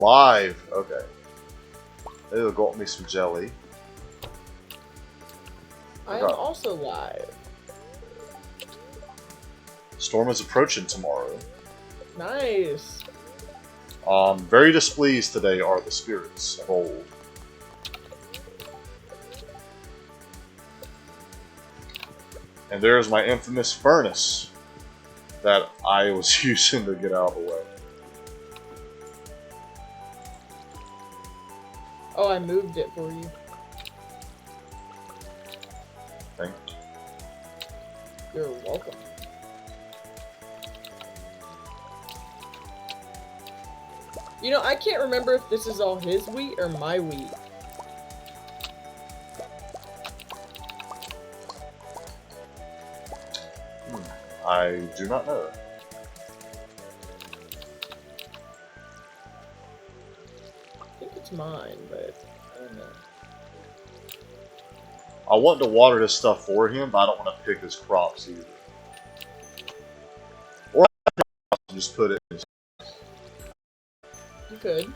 Live. Okay. Maybe they'll go get me some jelly. I am also live. Storm is approaching tomorrow. Nice. Very displeased today are the spirits of old. And there's my infamous furnace that I was using to get out of the way. Oh, I moved it for you. Thank you. You're welcome. You know, I can't remember if this is all his wheat or my wheat. I do not know. I think it's mine, but I don't know. I want to water this stuff for him, but I don't want to pick his crops either. Or I can just put it in his... You could.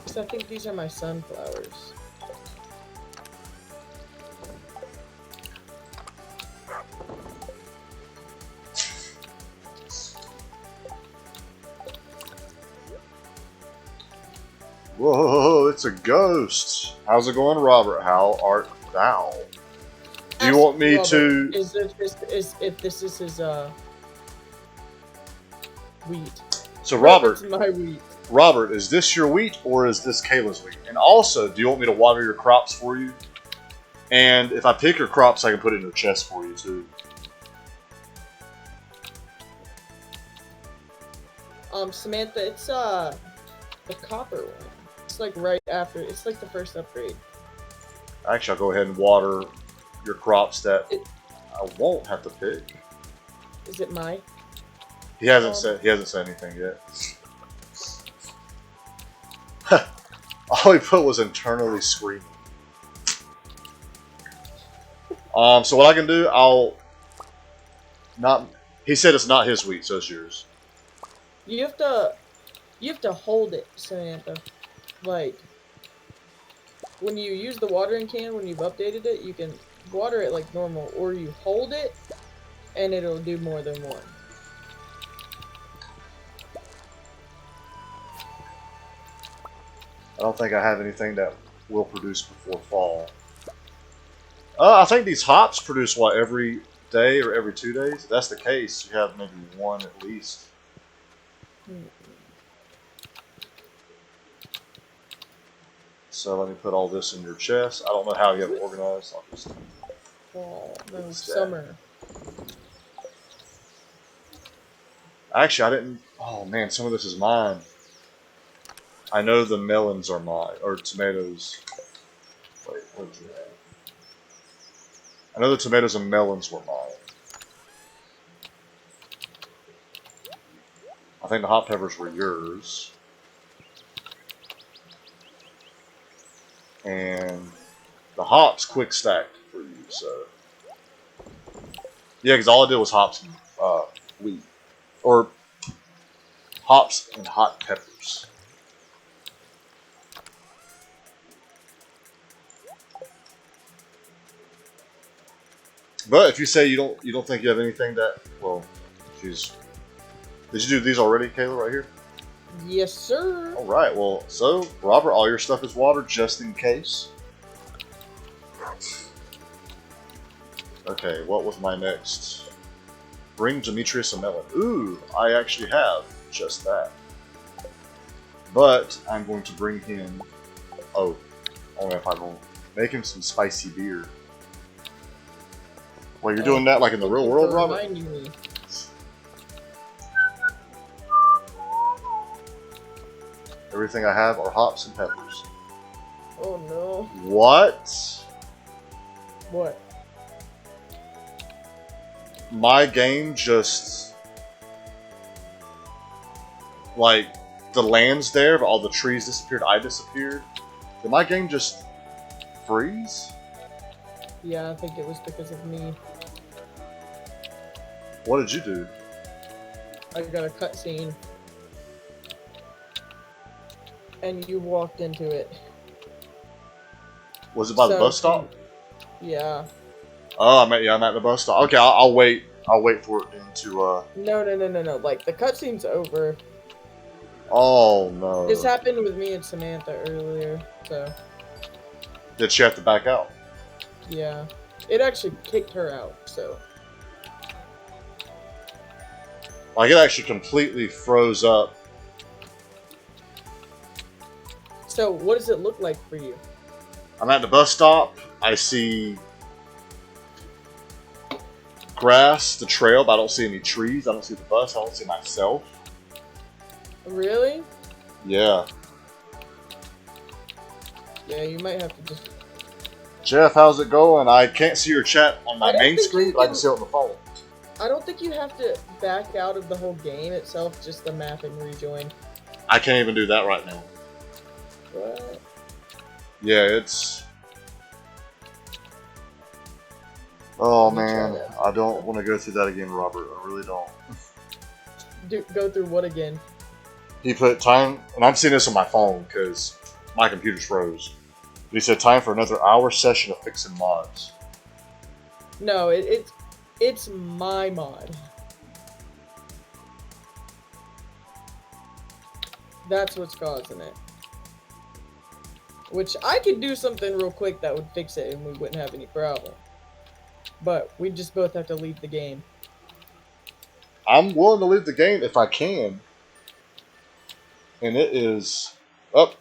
I think these are my sunflowers. Whoa, it's a ghost. How's it going, Robert? How art thou? Do you want me Robert, to... if this is his, wheat. So, Robert... It's my wheat. Robert, is this your wheat or is this Kayla's wheat? And also, do you want me to water your crops for you? And if I pick your crops, I can put it in your chest for you too. Samantha, it's the copper one. It's like right after. It's like the first upgrade. Actually, I'll go ahead and water your crops that I won't have to pick. Is it my? He hasn't said anything yet. All he put was internally screaming. So what I can do, he said it's not his wheat, so it's yours. You have to hold it, Samantha. Like, when you use the watering can, when you've updated it, you can water it like normal, or you hold it, and it'll do more than one. I don't think I have anything that will produce before fall. I think these hops produce, what, every day or every 2 days? If that's the case, you have maybe one at least. So let me put all this in your chest. I don't know how you have it organized. I'll just... Fall, no, summer. Actually, I didn't... Oh, man, some of this is mine. I know the melons are mine, or tomatoes. Wait, what did you have? I know the tomatoes and melons were mine. I think the hot peppers were yours. And the hops quick stacked for you, so... Yeah, because all I did was hops and wheat. Or hops and hot peppers. But if you say you don't think you have anything that, well, jeez. Did you do these already, Kayla, right here? Yes, sir. All right. Well, so Robert, all your stuff is watered just in case. Okay. What was my next? Bring Demetrius a melon. Ooh, I actually have just that. But I'm going to bring him. Oh, only if I will make him some spicy beer. Well, you're doing that like in the real world, Robert? Reminding me. Everything I have are hops and peppers. Oh no. What? What? My game just... Like, the land's there, but all the trees disappeared, I disappeared. Did my game just freeze? Yeah, I think it was because of me. What did you do? I got a cutscene. And you walked into it. Was it by the So, bus stop? yeah. Oh, I'm at the bus stop. Okay, I'll wait. I'll wait for it then to. No. Like, the cutscene's over. Oh no. This happened with me and Samantha earlier, so. Did she have to back out? Yeah. It actually kicked her out, so. Like it actually completely froze up. So, what does it look like for you? I'm at the bus stop. I see grass, the trail, but I don't see any trees. I don't see the bus. I don't see myself. Really? Yeah. Yeah, you might have to just. Jeff, how's it going? I can't see your chat on my I don't main think screen, you but I can can- see it on the phone. I don't think you have to back out of the whole game itself, just the map and rejoin. I can't even do that right now. What? Yeah, it's. Oh Let me try man, that. I don't want to go through that again, Robert. I really don't. Go through what again? He put time, and I'm seeing this on my phone because my computer's froze. He said time for another hour session of fixing mods. No, it's my mod. That's what's causing it. Which I could do something real quick that would fix it and we wouldn't have any problem. But we just both have to leave the game. I'm willing to leave the game if I can. And it is up.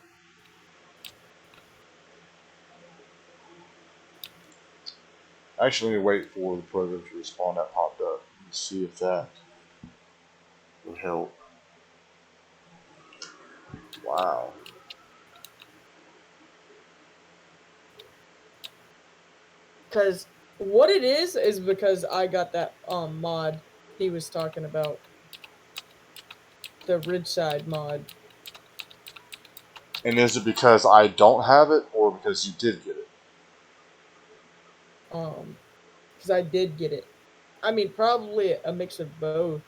Actually, let me wait for the program to respawn that popped up. Let's see if that would help. Wow. Because what it is because I got that mod he was talking about. The Ridgeside mod. And is it because I don't have it or because you did get it? Because I did get it. I mean, probably a mix of both.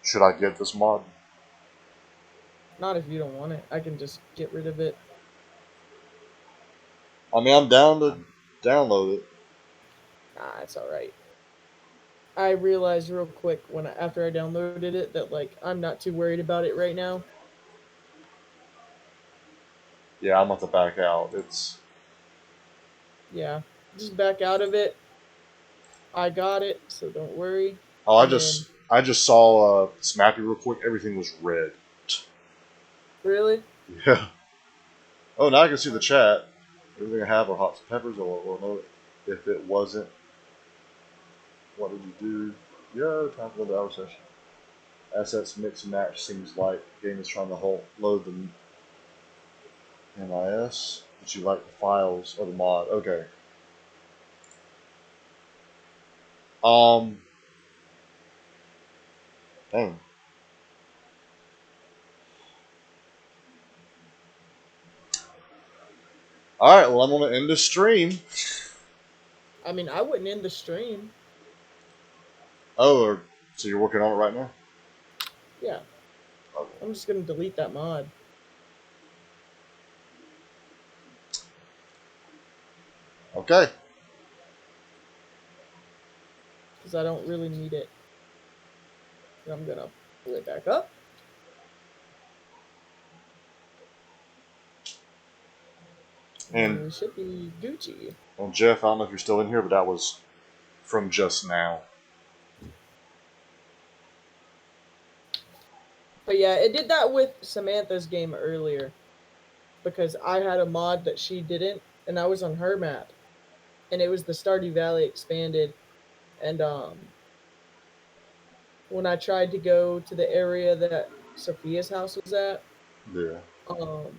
Should I get this mod? Not if you don't want it. I can just get rid of it. I mean, I'm down to download it. Nah, it's alright. I realized real quick after I downloaded it that like I'm not too worried about it right now. Yeah, I'm about to back out. It's. Yeah, just back out of it. I got it, so don't worry. Oh, And then I just saw Snappy real quick. Everything was red. really, Yeah. Oh, now I can see the chat. Everything I have are hots and peppers, or no, if it wasn't, what did you do? Yeah, time for another hour session. Assets mix and match seems like the game is trying to load the MIS, but you like the files or the mod. Okay. Um. Dang. All right. Well, I'm gonna end the stream. I mean, I wouldn't end the stream. Oh, so you're working on it right now? Yeah, Okay. I'm just gonna delete that mod Okay. because I don't really need it. And I'm gonna pull it back up. And And we should be Gucci. well, Jeff, I don't know if you're still in here, but that was from just now. But yeah, it did that with Samantha's game earlier because I had a mod that she didn't, and I was on her map, and it was the Stardew Valley expanded, and when I tried to go to the area that Sophia's house was at, Yeah. um,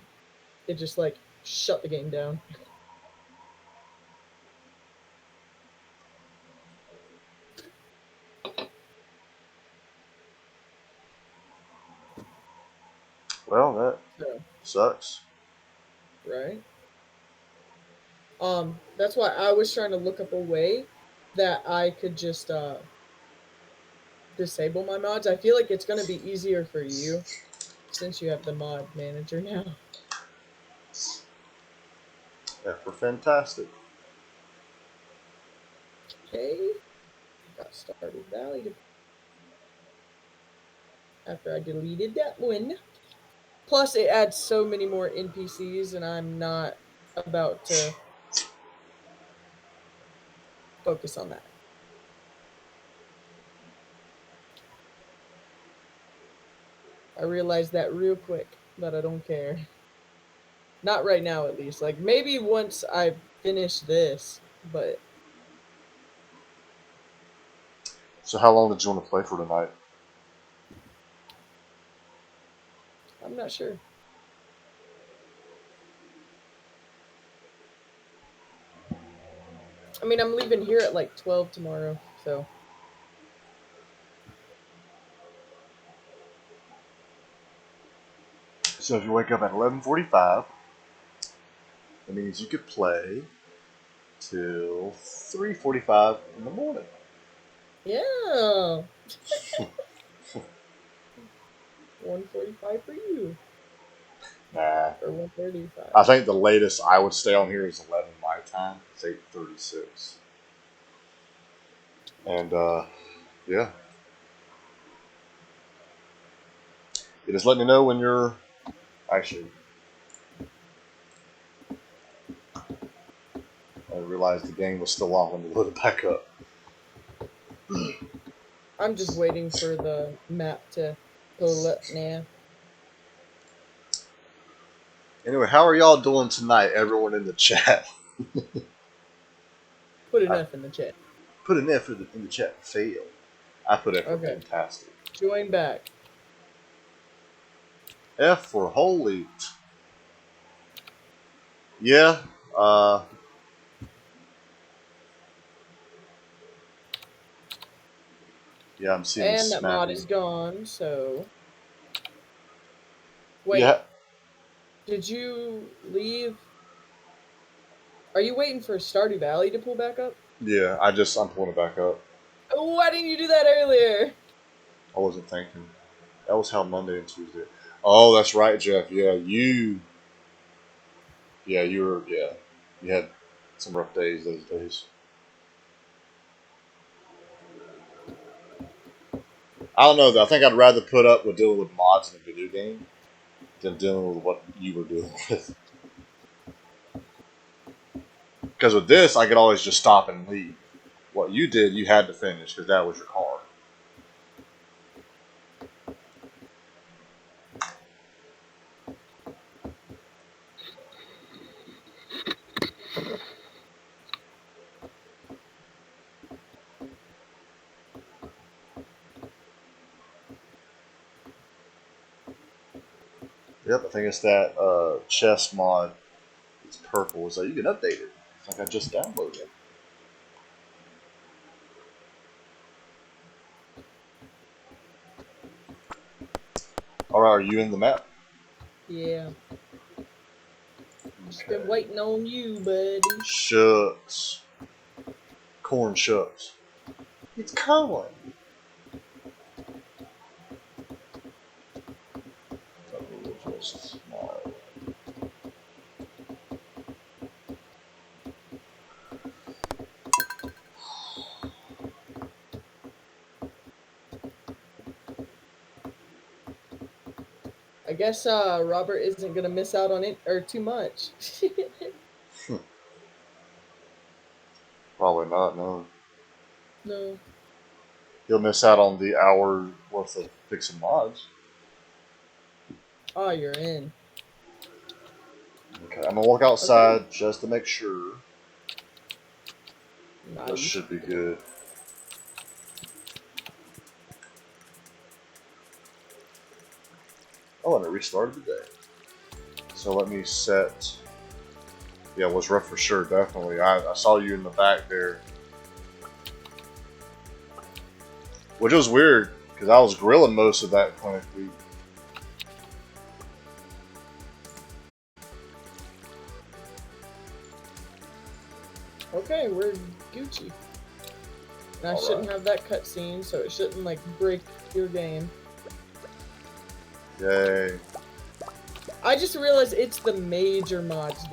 it just like shut the game down. Well, that So sucks. alright. That's why I was trying to look up a way that I could just disable my mods. I feel like it's gonna be easier for you since you have the mod manager now. Yeah, we're fantastic. Okay, got Stardew Valley after I deleted that one. Plus, it adds so many more NPCs, and I'm not about to focus on that. I realized that real quick that I don't care. Not right now, at least. Like, maybe once I finish this, but So how long did you want to play for tonight? I'm not sure. I mean, I'm leaving here at like 12 tomorrow, so. So if you wake up at 11:45, that means you could play till 3:45 in the morning. Yeah. 1:45 for you. Nah. Or 1:35. I think the latest I would stay on here is 11 my time. It's 8:36. And yeah. You just let me know when you're actually. I realized the game was still on when you load it back up. I'm just waiting for the map to pull up now. Anyway, how are y'all doing tonight, everyone in the chat? Put an I F in the chat. put an F in the chat. Fail. I put F for Okay. fantastic. Join back. F for holy. Yeah. Uh. Yeah, I'm seeing the And that mod snappy. is gone, so. Wait, Yeah. did you leave? Are you waiting for Stardew Valley to pull back up? Yeah. I'm pulling it back up. Why didn't you do that earlier? I wasn't thinking. That was how Monday and Tuesday. Oh, that's right, Jeff. Yeah, you. Yeah, you were. Yeah, you had some rough days those days. I don't know. Though. I think I'd rather put up with dealing with mods in a video game than dealing with what you were dealing with. Because with this, I could always just stop and leave. What you did, you had to finish because that was your car. Yep, I think it's that chess mod. It's purple, so you can update it. It's like I just downloaded it. Alright, are you in the map? Yeah. Just Okay. been waiting on you, buddy. Shucks. Corn shucks. It's corn. Let me adjust my. I guess Robert isn't gonna miss out on it or too much. Probably not, no. No. You'll miss out on the hour worth of fixing mods. Oh, you're in. Okay, I'm gonna walk Okay. outside just to make sure. That Nice. should be good. Oh, and it restarted the day. So let me set. Yeah, it was rough for sure, definitely. I saw you in the back there. Which was weird, because I was grilling most of that clinic week. Okay, we're Gucci. And I shouldn't have that cutscene, so it shouldn't like break your game. Yay. I just realized it's the major mods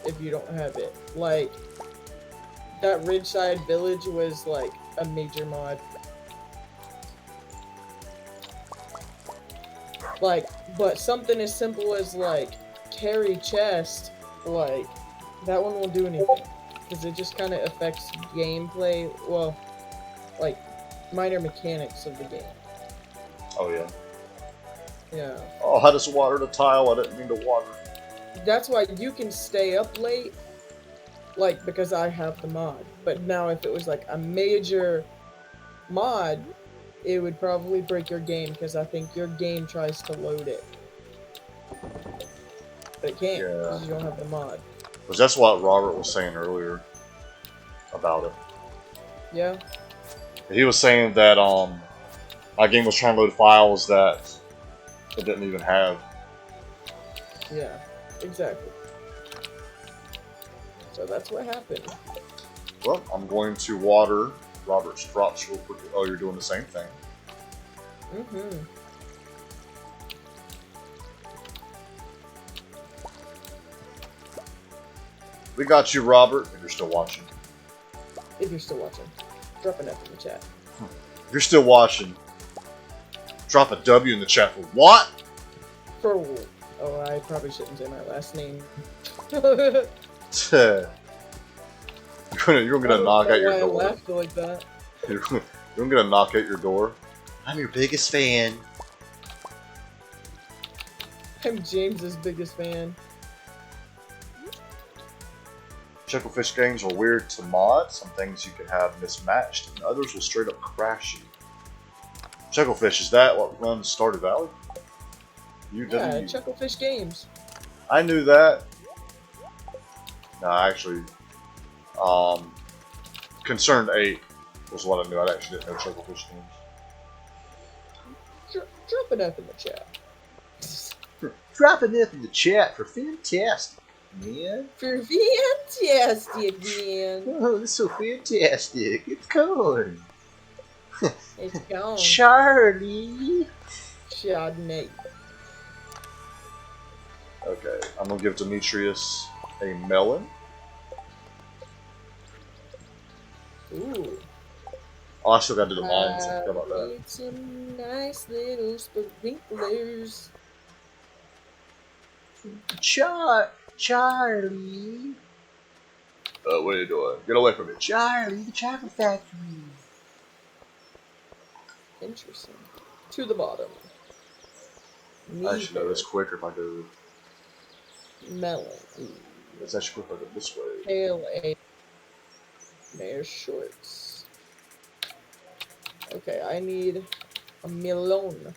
if you don't have it. Like, that Ridgeside Village was like a major mod. Like, but something as simple as like carry chest, like, that one won't do anything. Because it just kind of affects gameplay, well, like, minor mechanics of the game. Oh, yeah. Yeah. Oh, I just watered a tile. I didn't mean to water. That's why you can stay up late, like, because I have the mod. But now if it was like a major mod, it would probably break your game, because I think your game tries to load it. But it can't, because you don't have the mod. Because that's what Robert was saying earlier about it. Yeah? He was saying that my game was trying to load files that it didn't even have. Yeah, exactly. So that's what happened. Well, I'm going to water Robert's drops real quick. Oh, you're doing the same thing. Mm-hmm. We got you, Robert, if you're still watching. If you're still watching, drop an F in the chat. If you're still watching, drop a W in the chat for what? For oh, I probably shouldn't say my last name. You're gonna knock out your I door. laughed like that. You're gonna knock at your door. I'm your biggest fan. I'm James's biggest fan. Chucklefish games are weird to mod. Some things you can have mismatched, and others will straight up crash you. Chucklefish, is that what runs Stardew Valley? Yeah, Chucklefish Games. I knew that. No, actually, Concerned 8 was what I knew. I actually didn't know Chucklefish games. Drop an F in the chat. Drop an F in the chat for fantastic, man. For fantastic, man. Oh, it's so fantastic. It's corn. It's gone. Charlie. Chardonnay. Okay, I'm gonna give Demetrius a melon. Ooh. Oh, I still gotta do the mines. How about that? Need some nice little sprinklers. Charlie. What are you doing? Get away from me. Charlie, the chocolate factory. Interesting. To the bottom. I should know this quicker if I go. Melon. It's actually quicker to go this way. Pale A. Mayor shorts. Okay, I need a melon.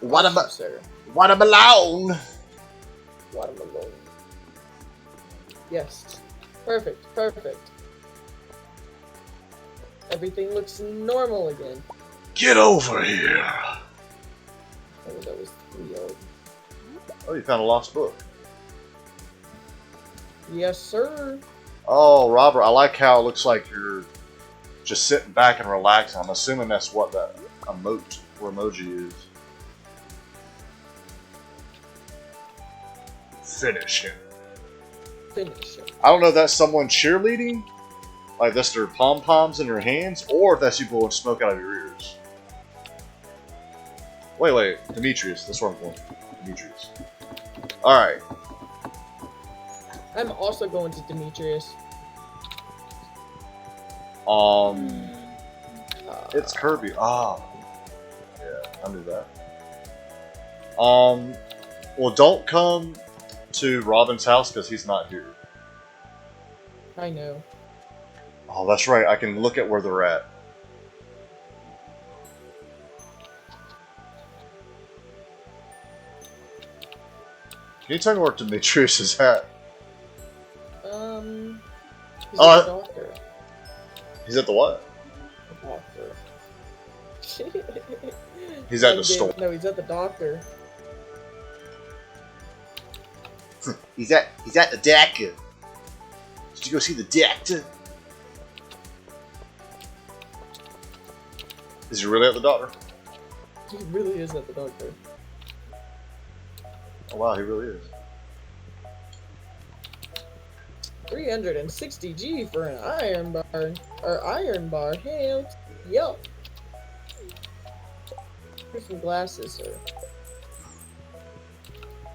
Watermelon. Sir. Watermelon. Watermelon. Yes. Perfect. Perfect. Everything looks normal again. Get over here. Oh, that was 3-0. Oh, you found a lost book. Yes, sir. Oh, Robert, I like how it looks like you're just sitting back and relaxing. I'm assuming that's what that emote or emoji is. Finish him. Finish it. I don't know if that's someone cheerleading, like that's their pom-poms in their hands, or if that's you blowing smoke out of your ears. Wait, Demetrius, that's where I'm going. Demetrius. Alright. I'm also going to Demetrius. It's Kirby. Ah. Yeah, I knew that. Well, don't come to Robin's house because he's not here. I know. Oh, that's right. I can look at where they're at. Can you tell me where Demetrius is at? He's at the doctor. He's at the what? The doctor. He's at the store. No, he's at the doctor. He's at the doctor. Did you go see the doctor? Is he really at the doctor? He really is at the doctor. Oh wow, he really is. 360G for an iron bar. Or iron bar. Hell, yup. Here's some glasses, sir.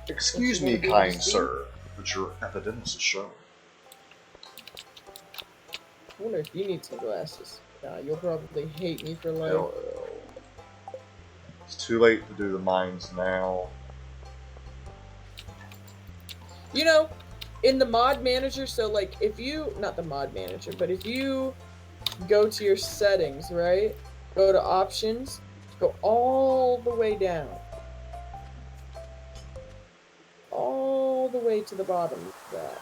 Excuse me, Don't you wanna be able to kind see? sir, but your epidermis is showing. I wonder if you need some glasses. Nah, you'll probably hate me for life. LL. It's too late to do the mines now. You know, in the mod manager, so like if you, not the mod manager, but if you go to your settings, right? Go to options, go all the way down. All the way to the bottom of that.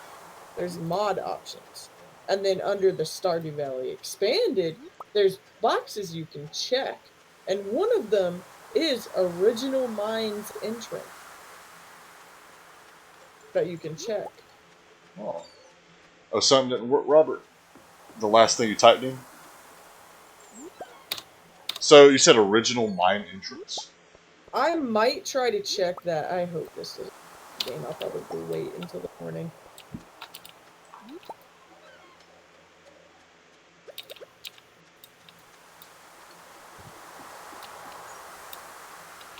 There's mod options. And then under the Stardew Valley Expanded, there's boxes you can check. And one of them is original mines entrance that you can check. Oh. Oh, something didn't work, Robert. The last thing you typed in? So you said original mine entrance? I might try to check that. I hope this is a game. I'll probably wait until the morning.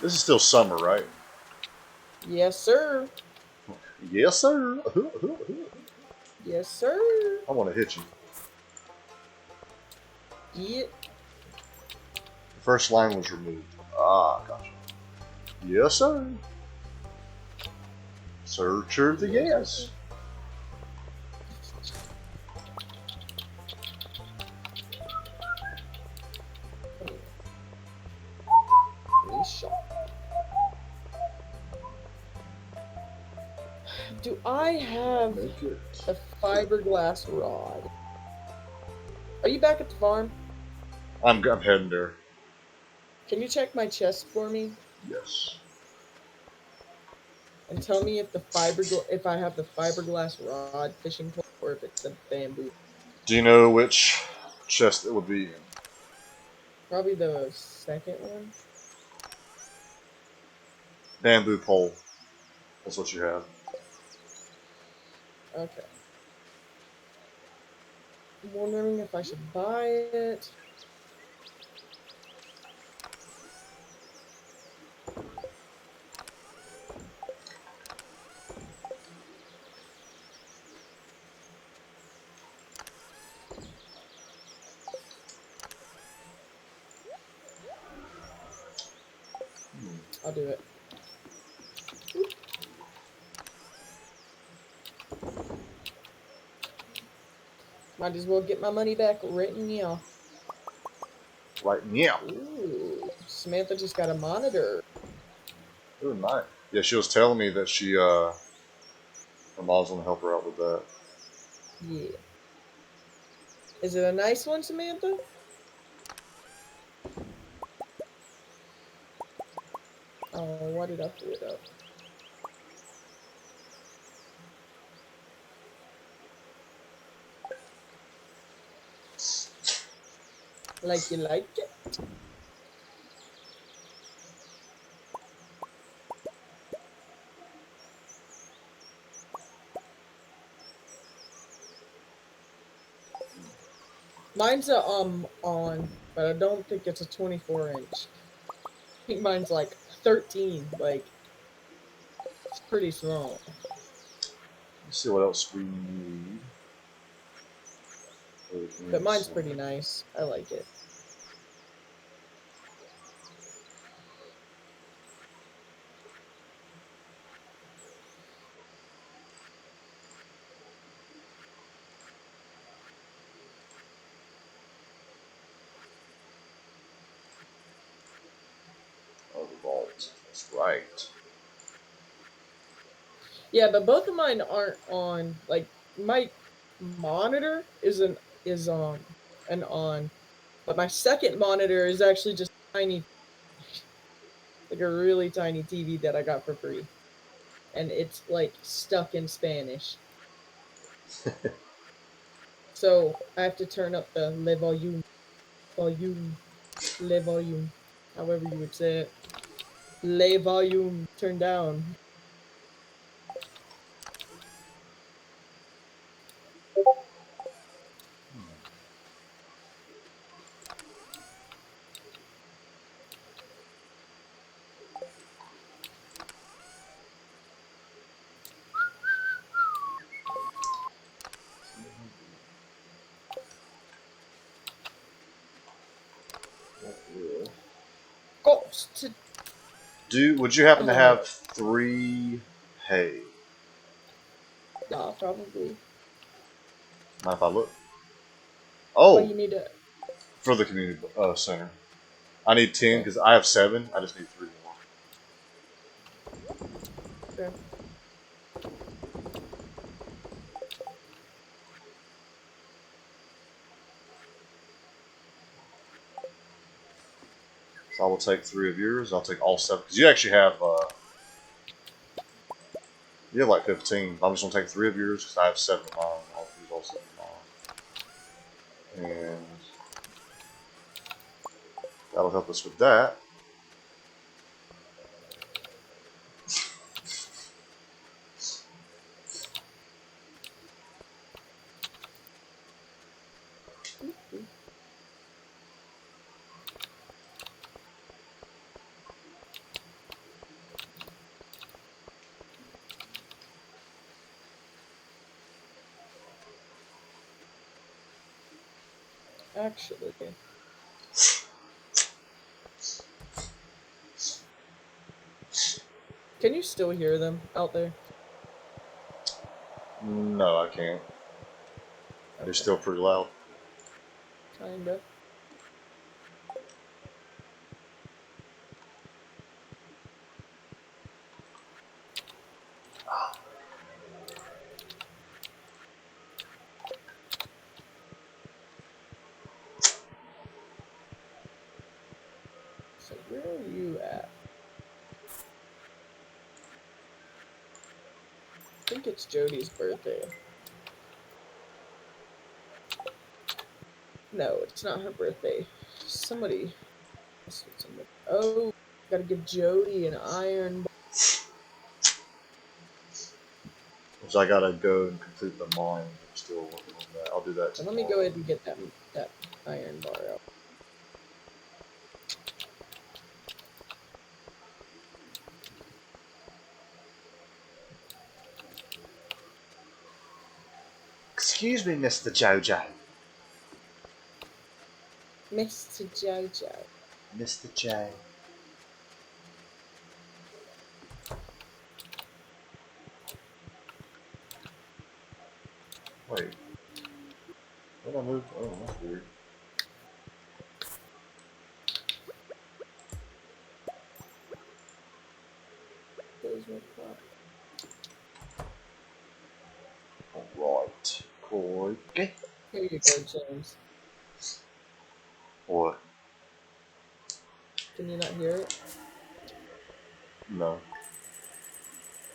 This is still summer, right? Yes, sir. Yes, sir. Yes, sir. I want to hit you. Yeah. The first line was removed. Ah, gotcha. Yes, sir. Searcher the yes. Shot. Do I have Make it. a fiberglass rod? Are you back at the farm? I'm heading there. Can you check my chest for me Yes. and tell me if if I have the fiberglass rod fishing pole or if it's the bamboo? Do you know which chest it would be in? Probably the second one. Bamboo pole. That's what you have. Okay. I'm wondering if I should buy it. I'll do it. Might as well get my money back right now. Right now. Ooh, Samantha just got a monitor. Ooh, nice. Yeah, she was telling me that her mom's gonna help her out with that. Yeah. Is it a nice one, Samantha? Oh, why did I pull it up? Like you like it? Mine's a on, but I don't think it's a 24-inch. I think mine's like 13. Like it's pretty small. Let's see what else we need. But mine's pretty nice. I like it. Oh, the vault. That's right. Yeah, but both of mine aren't on. Like my monitor is on and on, but my second monitor is actually just tiny, like a really tiny TV that I got for free, and it's like stuck in Spanish. So I have to turn up the volume, le volume, however you would say it. Le volume, turn down. Ghost. Would you happen to Oh, have 3 hay? yeah, probably. Mind if I look? Well, Oh, you need to. for the community center. I need 10 Okay, because I have 7. I just need 3 more. okay. So I will take 3 of yours. I'll take all 7 because you actually have you have like 15. I'm just gonna take 3 of yours because I have 7 of mine. I'll use all 7 of mine, and that'll help us with that. Actually, can you still hear them out there? No, I can't. They're Okay, still pretty loud. kinda. So where are you at? I think it's Jody's birthday. No, it's not her birthday. Somebody. Somebody. Oh, gotta give Jody an iron. Which I gotta go and complete the mine. I'm still working on that. I'll do that So let me go tomorrow. ahead and get that iron bar out. Excuse me, Mr. Jojo. Mr. Jojo. Mr. J. Wait, what did I move? Oh, that's weird. Those were fun. Alright. Cool. Okay. Here you go, James. What? Can you not hear it? No.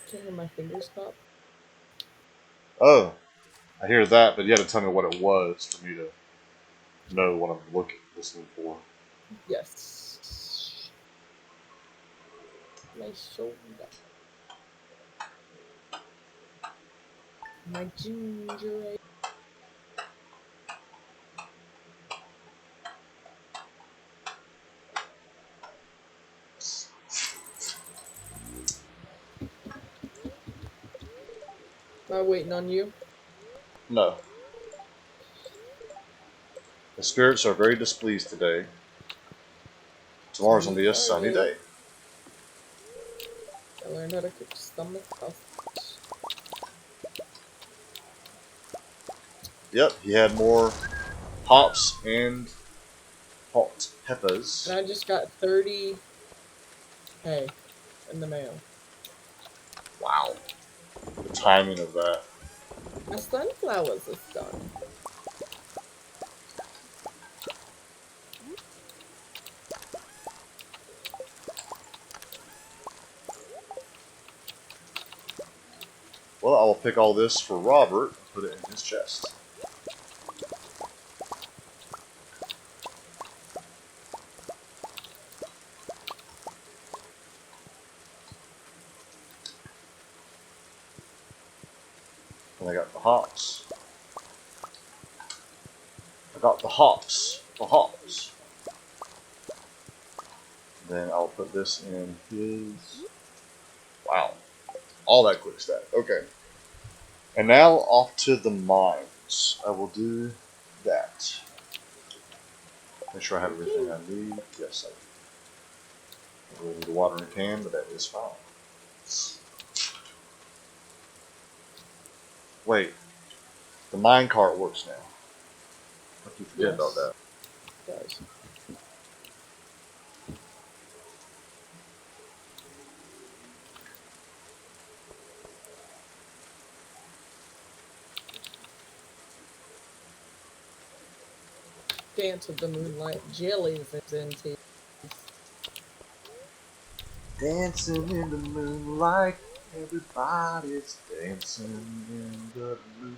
Can't hear my fingers pop? Oh, I hear that, but you had to tell me what it was for me to know what I'm listening for. Yes. My shoulder. My ginger ale. Am I waiting on you? No. The spirits are very displeased today. Tomorrow's gonna Today's be a sunny Friday. day. I learned how to cook stomach sausage. Yep, he had more hops and hot And peppers. I just got 30 hay in the mail. Wow. The timing of that. My sunflowers is done. Well, I will pick all this for Robert and put it in his chest. And I got the hops. I got the hops. The hops. Then I'll put this in his. Wow. All that quick stack. Okay. And now off to the mines. I will do that. Make sure I have everything I need. Yes, I do. I really need a watering can, but that is fine. Wait. The mine cart works now. I keep forgetting about that. Guys. Dance of the Moonlight, jellies is in tea. Dancing in the moonlight, everybody's dancing in the moonlight.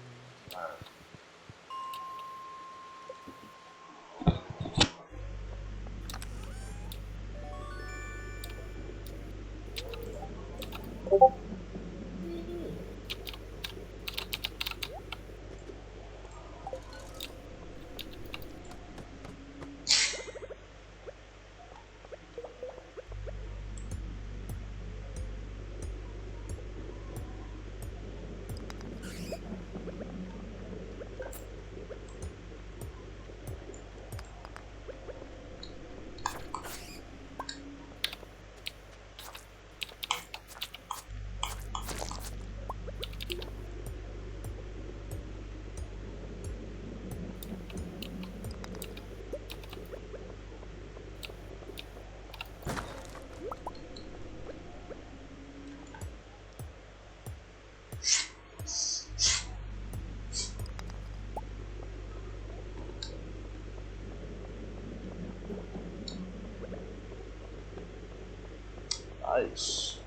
Nice.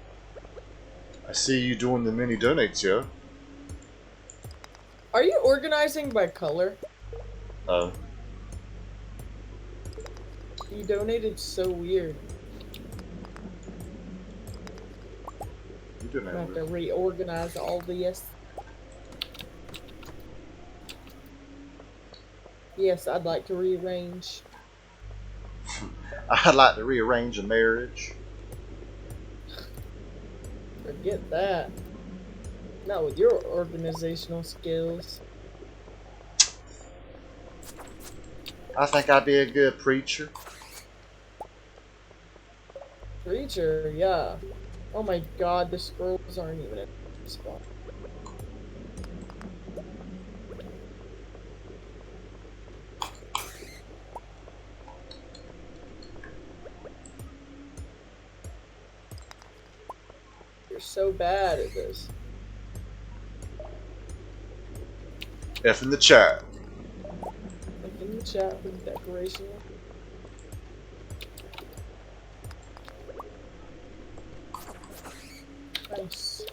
I see you doing the mini donates, yo. Are you organizing by color? Oh. You donated so weird. You didn't I have to reorganize all this. Yes, I'd like to rearrange. I'd like to rearrange a marriage. Forget that. Not with your organizational skills. I think I'd be a good preacher. Preacher, yeah. Oh my god, the scrolls aren't even in the spot. You're so bad at this. F in the chat. Like in the chat with the decoration. Nice.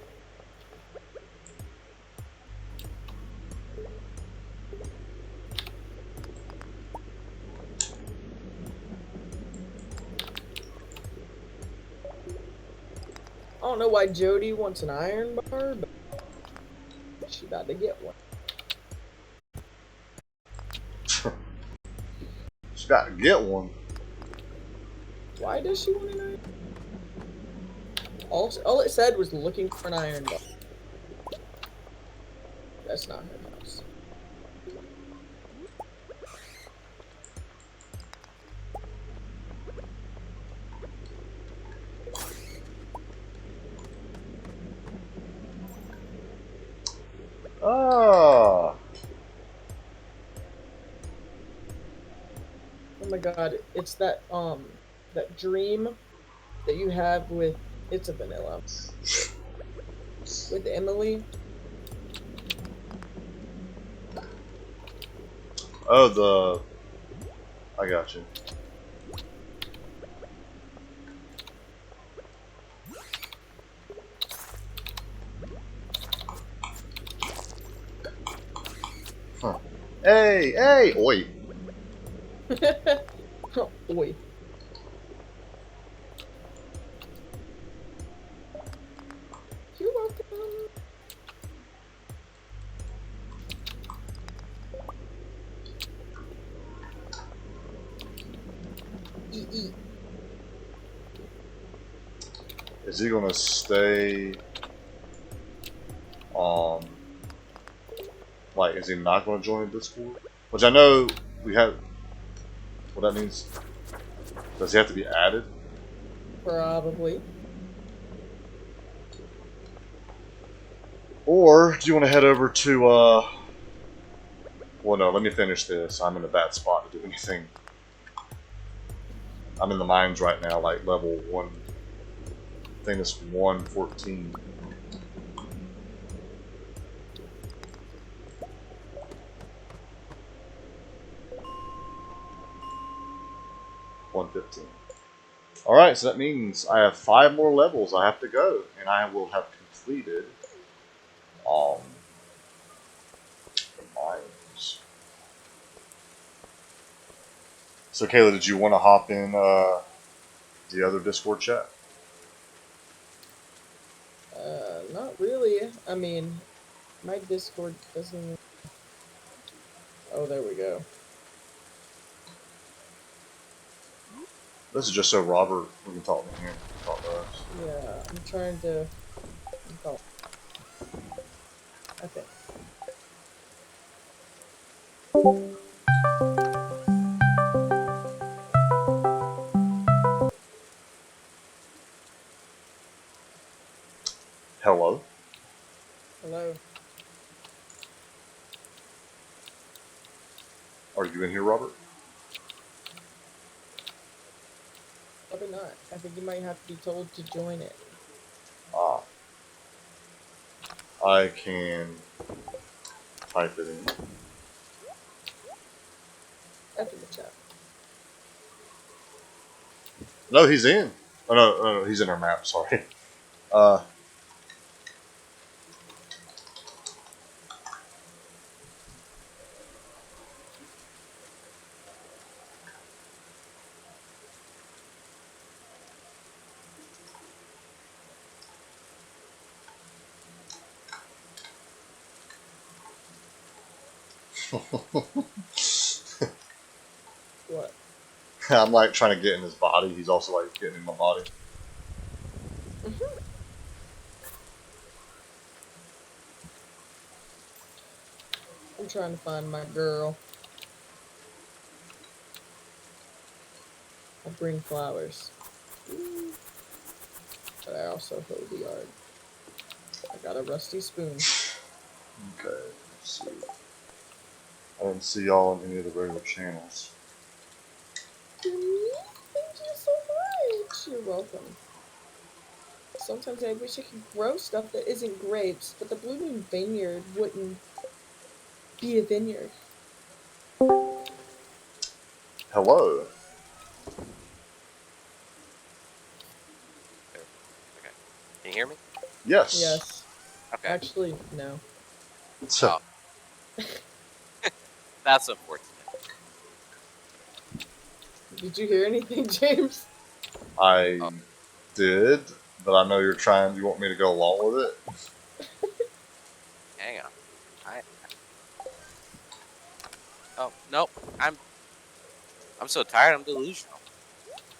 I don't know why Jody wants an iron bar, but she's about to get one. She's got to get one. Why does she want an iron? All it said was looking for an iron bar. That's not her house. Ah. Oh my god, it's that that dream that you have with it's a vanilla. With Emily. Oh, I got you. Huh. Hey, oi. Oi. You're welcome. Is he gonna stay on? Like, is he not gonna join Discord? Which I know we have. What that means? Does he have to be added? Probably. Or do you want to head over to? Well, no. Let me finish this. I'm in a bad spot to do anything. I'm in the mines right now, like level 1. I think it's 114. 115. Alright, so that means I have 5 more levels I have to go, and I will have completed the mines. So Kayla, did you want to hop in the other Discord chat? Not really. I mean, my Discord doesn't. Oh, there we go. This is just so Robert we can talk to him, talk to us. Yeah, I'm trying to. Oh. Okay. Hello? Hello. Are you in here, Robert? Probably not. I think you might have to be told to join it. Ah. I can type it in. After the chat. No, he's in. Oh, no, he's in our map, sorry. Uh, What? I'm like trying to get in his body. He's also like getting in my body. I'm trying to find my girl. I bring flowers. But I also hoe the yard. I got a rusty spoon. Okay, let's see. I didn't see y'all on any of the regular channels. Thank you so much. You're welcome. Sometimes I wish I could grow stuff that isn't grapes, but the Blue Moon Vineyard wouldn't be a vineyard. Hello. Okay. Can you hear me? Yes. Yes. Okay. Actually, no. Oh. That's unfortunate. Did you hear anything, James? I Oh. did, but I know you're trying. You want me to go along with it? Hang on. Oh, nope. I'm so tired, I'm delusional.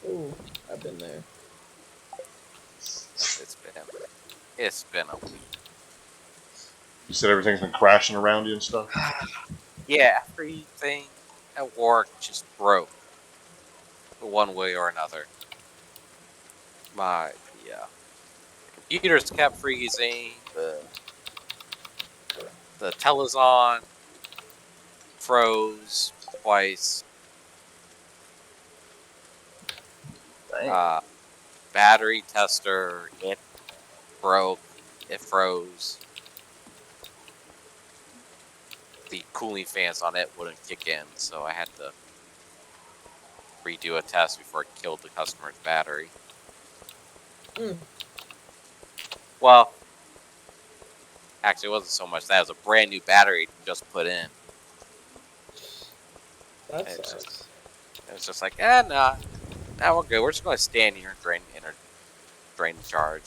Ooh, I've been there. It's been a week. You said everything's been crashing around you and stuff? Yeah, everything at work just broke. One way or another. Yeah. Computers kept freezing, the Telezon froze twice. Dang. Battery tester, it broke, it froze. The cooling fans on it wouldn't kick in, so I had to redo a test before it killed the customer's battery. Well, actually, it wasn't so much that. It was a brand new battery just put in. That sucks. It was just like, nah, we're good. We're just going to stand here and drain the charge.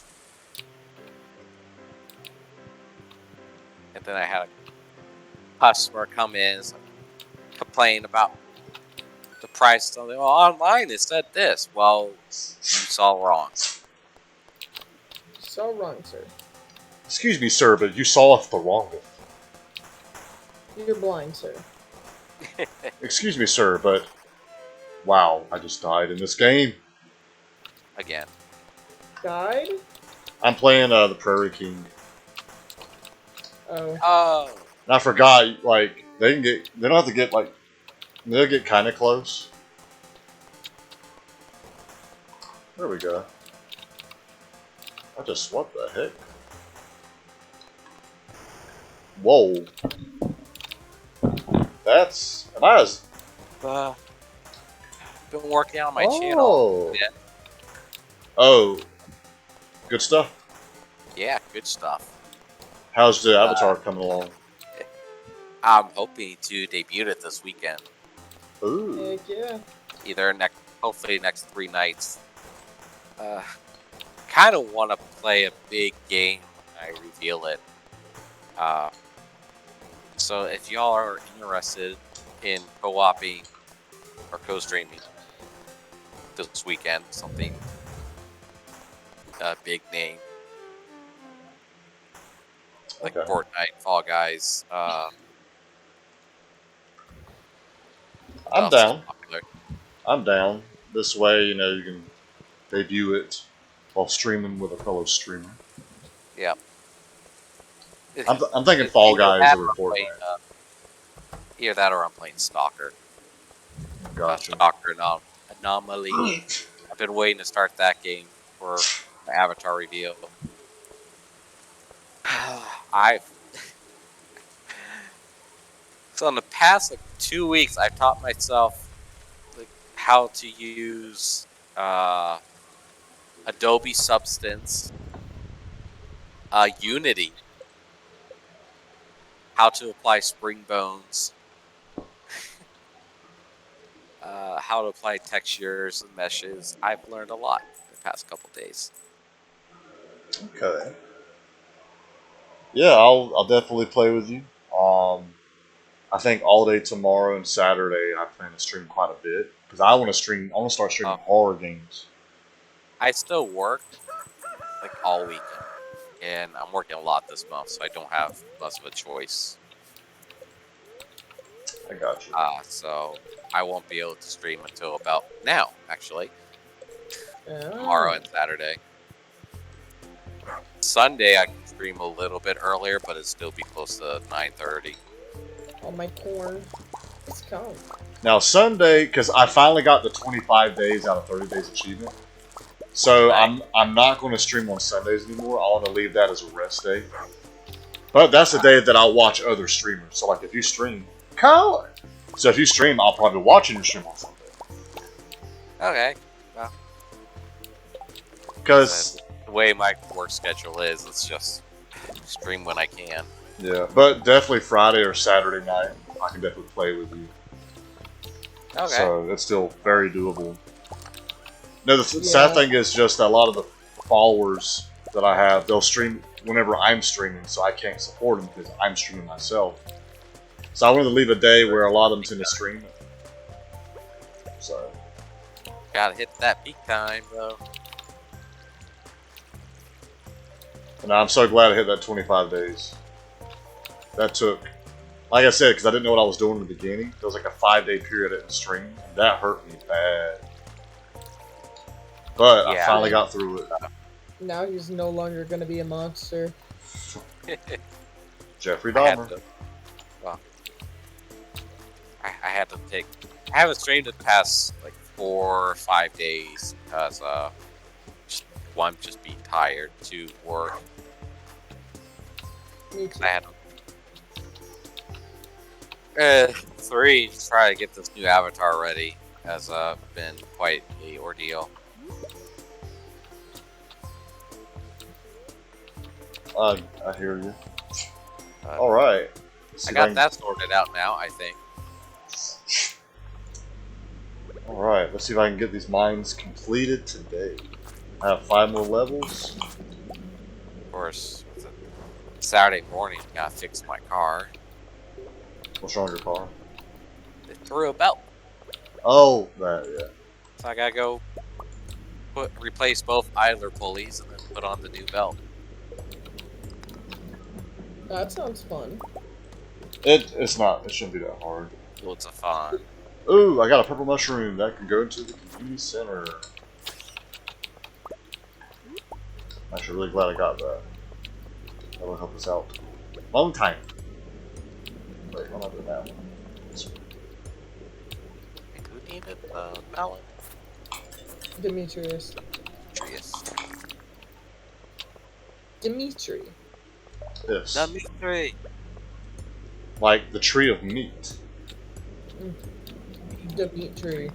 And then I had a customer come in and complain about the price. So they, well, online it said this. Well, you saw wrong. saw wrong, sir. Excuse me, sir, but you saw the wrong way. You're blind, sir. Excuse me, sir, but wow, I just died in this game. Again. Died? I'm playing the Prairie King. Oh. Oh. And I forgot, like, they don't have to get, like, they'll get kind of close. There we go. What the heck? Whoa. Am I as... Been working on my channel. Yeah. Oh. Good stuff. Yeah, good stuff. How's the Avatar coming along? I'm hoping to debut it this weekend. Ooh. Heck yeah. Hopefully next 3 nights. Kind of want to play a big game when I reveal it. So if y'all are interested in co-oping or co-streaming this weekend, something big name like Okay. Fortnite, Fall Guys. I'm down. Popular. I'm down. This way, you know, you can debut it while streaming with a fellow streamer. Yeah. I'm thinking Fall Guys over Fortnite. Either that or I'm playing Stalker. Gotcha. Stalker Anomaly. I've been waiting to start that game for the Avatar reveal. So in the past 2 weeks, I've taught myself how to use Adobe Substance, Unity, how to apply spring bones, how to apply textures and meshes. I've learned a lot in the past couple days. Okay. Yeah, I'll definitely play with you. I think all day tomorrow and Saturday I plan to stream quite a bit because I want to start streaming horror games. I still work all weekend, and I'm working a lot this month, so I don't have much of a choice. I got you. So I won't be able to stream until about now, actually. Oh. Tomorrow and Saturday. Sunday I can stream a little bit earlier, but it'd still be close to 9:30. All my corn. Let's go. Now Sunday, because I finally got the 25 days out of 30 days achievement, so Right. I'm not going to stream on Sundays anymore. I want to leave that as a rest day. But that's the day that I'll watch other streamers. So like if you stream, Colin. So if you stream, I'll probably be watching your stream on Sunday. Okay. Well, Because the way my work schedule is, it's just stream when I can. yeah, but definitely Friday or Saturday night, I can definitely play with you. Okay. So it's still very doable. No, the sad thing is just a lot of the followers that I have, they'll stream whenever I'm streaming, so I can't support them because I'm streaming myself. So I wanted to leave a day where a lot of them tend to stream. So Gotta hit that peak time, though. and I'm so glad I hit that 25 days. That took, like I said, because I didn't know what I was doing in the beginning. There was like a 5-day period I didn't stream. And that hurt me bad. But I finally got through it. Now he's no longer going to be a monster. Jeffrey I had Dahmer. to, well, I had to take. I haven't streamed in the past 4 or 5 days because one, just being tired. 2, work. Me too. I had to. 3, try to get this new avatar ready has been quite a ordeal. I hear you. All right. I got that sorted out now, I think. All right. Let's see if I can get these mines completed today. I have 5 more levels. Of course, Saturday morning, I gotta fix my car. What's wrong with your car? It threw a belt, Oh, that, yeah. so I gotta go replace both idler pulleys and then put on the new belt. That sounds fun. It's not. It shouldn't be that hard. Loads of fun. Ooh, I got a purple mushroom that can go into the community center. I'm actually really glad I got that. That will help us out. Long time. Wait, what am I doing now? Who needed the melon? Demetrius. Demetrius. Dimitri. This. Dimitri. Like the tree of meat. Dimitri.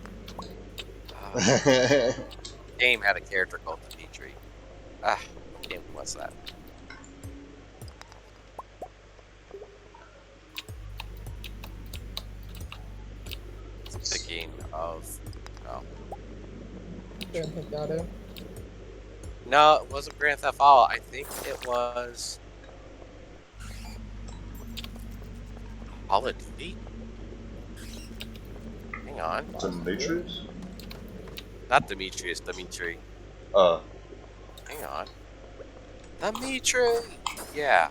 Game had a character called Dimitri. Ah, what game was that? Thinking of Grand Theft Auto. no, it wasn't Grand Theft Auto. I think it was Call of Duty. Hang on, Demetrius? not Demetrius. Dimitri. Hang on, Dimitri. Yeah,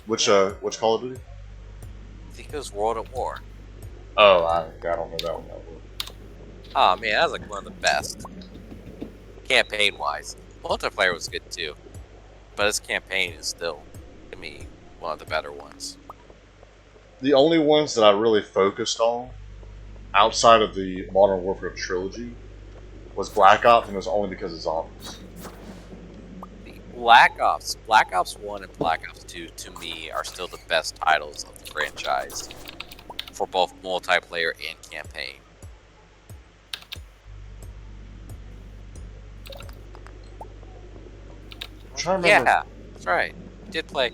Which Call of Duty? I think it was World at War. Oh, I don't know that one. Oh man, that was like one of the best. Campaign wise. Multiplayer was good too. But his campaign is still, to me, one of the better ones. The only ones that I really focused on, outside of the Modern Warfare trilogy, was Black Ops, and it was only because of zombies. The Black Ops 1 and Black Ops 2, to me, are still the best titles of the franchise. For both multiplayer and campaign. I'm trying to remember. Yeah, that's right. He did play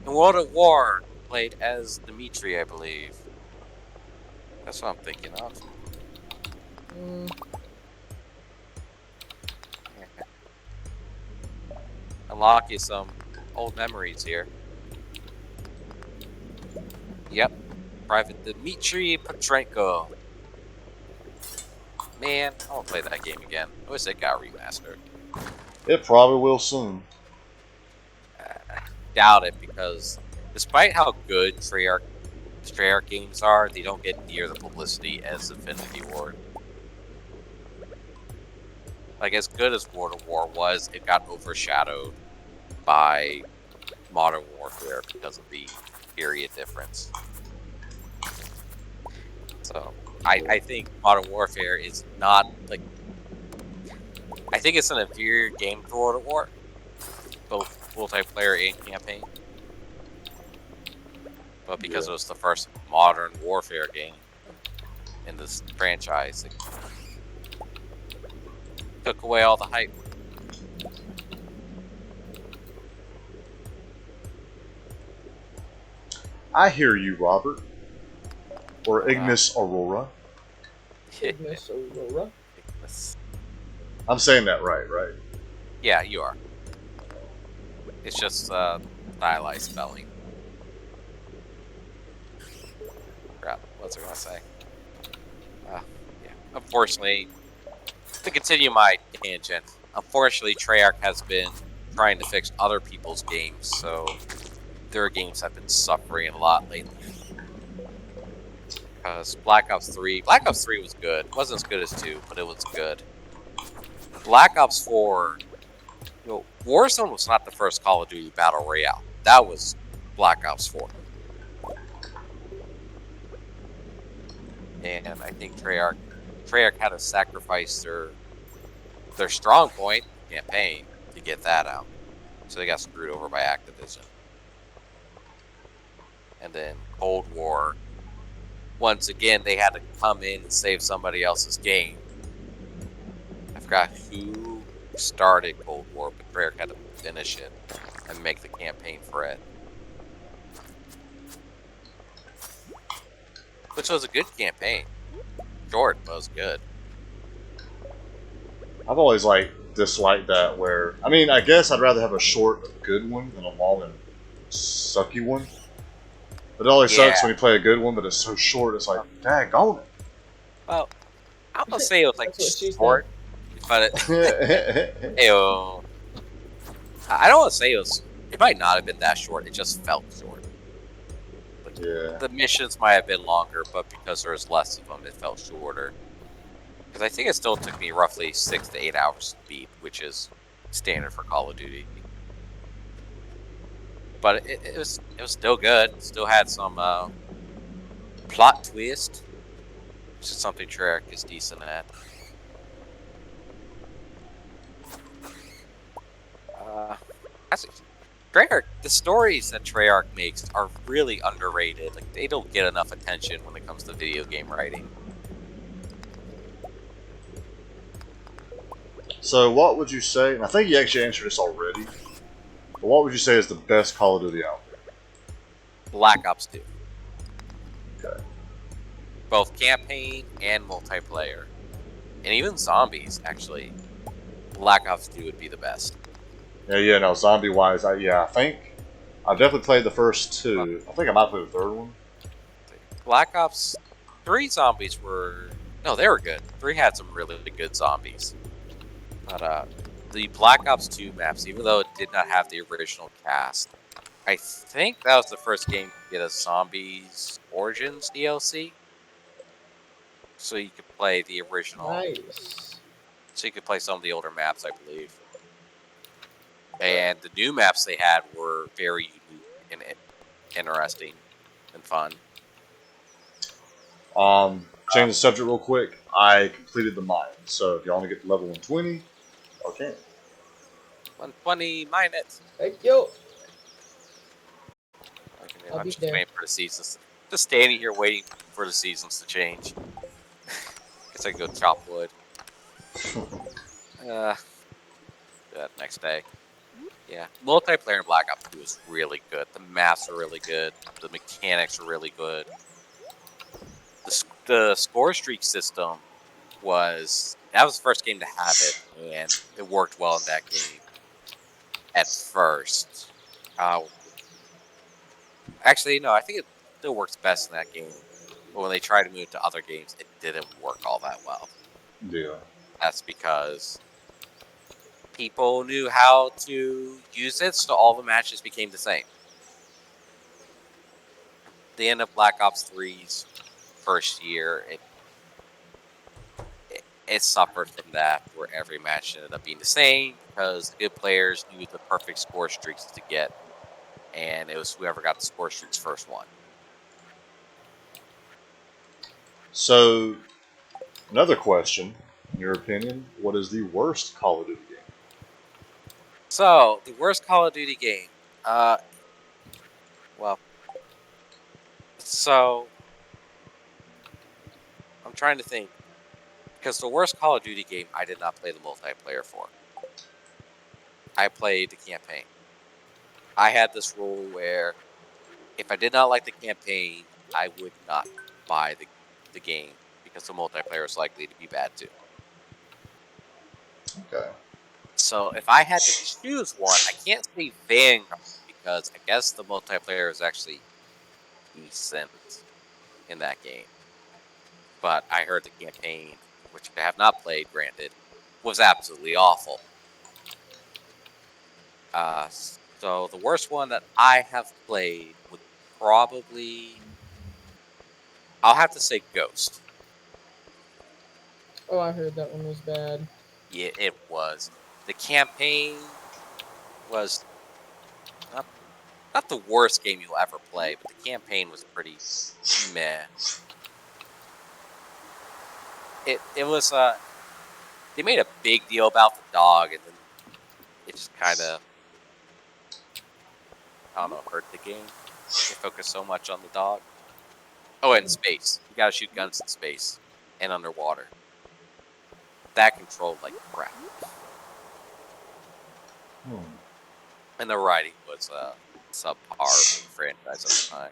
in World at War. Played as Dimitri, I believe. That's what I'm thinking of. Unlock you some old memories here. Yep, Private Dmitry Petrenko. Man, I want to play that game again. I wish it got remastered. It probably will soon. Doubt it, because despite how good Treyarch games are, they don't get near the publicity as Infinity Ward. Like, as good as World of War was, it got overshadowed by Modern Warfare because of the period difference. So, I think Modern Warfare is not, like... I think it's an inferior game to World of War. Both multiplayer and campaign. But because it was the first Modern Warfare game in this franchise, it took away all the hype. I hear you, Robert. Or Ignis Aurora. Ignis Aurora. I'm saying that right? Yeah, you are. It's just stylized spelling. Crap, what's I gonna say? Yeah. Unfortunately, to continue my tangent, unfortunately Treyarch has been trying to fix other people's games, so their games have been suffering a lot lately. Because Black Ops 3 was good. It wasn't as good as 2, but it was good. Black Ops 4, Warzone was not the first Call of Duty Battle Royale. That was Black Ops 4. And I think Treyarch had to sacrifice their strong point campaign to get that out. So they got screwed over by Activision. And then Cold War, once again, they had to come in and save somebody else's game. I forgot who started Cold War, but Treyarch had to finish it and make the campaign for it. Which was a good campaign. Short, but it was good. I've always disliked that where, I mean, I guess I'd rather have a short, good one than a long and sucky one. But it always sucks when you play a good one, but it's so short, it's like, daggone it. Well, I don't say it was like That's what she short, but I don't want to say it was It might not have been that short. It just felt short. Yeah. The missions might have been longer, but because there was less of them, it felt shorter. Because I think it still took me roughly 6 to 8 hours to beat, which is standard for Call of Duty. But it was still good. Still had some plot twist, which is something Treyarch is decent at. Actually, Treyarch, the stories that Treyarch makes are really underrated. Like they don't get enough attention when it comes to video game writing. So, what would you say? And I think you actually answered this already. But what would you say is the best Call of Duty out Black Ops 2, there? Okay. both campaign and multiplayer, and even zombies. Actually, Black Ops 2 would be the best. Yeah. No, zombie wise, I think I've definitely played the first two. I think I might play the third one. Black Ops 3 zombies were they were good. 3 had some really good zombies. But the Black Ops 2 maps, even though it did not have the original cast, I think that was the first game to get a Zombies Origins DLC. So you could play the original. Nice. So you could play some of the older maps, I believe. And the new maps they had were very unique and interesting and fun. Change the subject real quick. I completed the mine, so if y'all want to get to level 120, okay. 120 minutes. Heck yo. I'll I'm be just there. waiting for the seasons. Just standing here waiting for the seasons to change. Guess I can go chop wood. That next day. Yeah, multiplayer in Black Ops 2 is really good. The maps are really good. The mechanics are really good. The score streak system was the first game to have it, and it worked well in that game. At first, actually, no, I think it still works best in that game. But when they tried to move it to other games, it didn't work all that well. Yeah. That's because people knew how to use it, so all the matches became the same. The end of Black Ops 3's first year, it suffered from that, where every match ended up being the same because the good players knew the perfect score streaks to get, and it was whoever got the score streaks first won. So, another question. In your opinion, what is the worst Call of Duty game? So, the worst Call of Duty game. So I'm trying to think. Because the worst Call of Duty game, I did not play the multiplayer for. I played the campaign. I had this rule where if I did not like the campaign, I would not buy the game because the multiplayer is likely to be bad too. Okay. So if I had to choose one, I can't say Vanguard because I guess the multiplayer is actually decent in that game. But I heard the campaign, which I have not played, granted, was absolutely awful. So the worst one that I have played would probably, I'll have to say Ghost. Oh, I heard that one was bad. Yeah, it was. The campaign was not the worst game you'll ever play, but the campaign was pretty meh. It was they made a big deal about the dog, and then it just kind of, I don't know, hurt the game. They focused so much on the dog. Oh, and space. You gotta shoot guns in space and underwater. That controlled like crap. And the writing was subpar for the franchise at the time.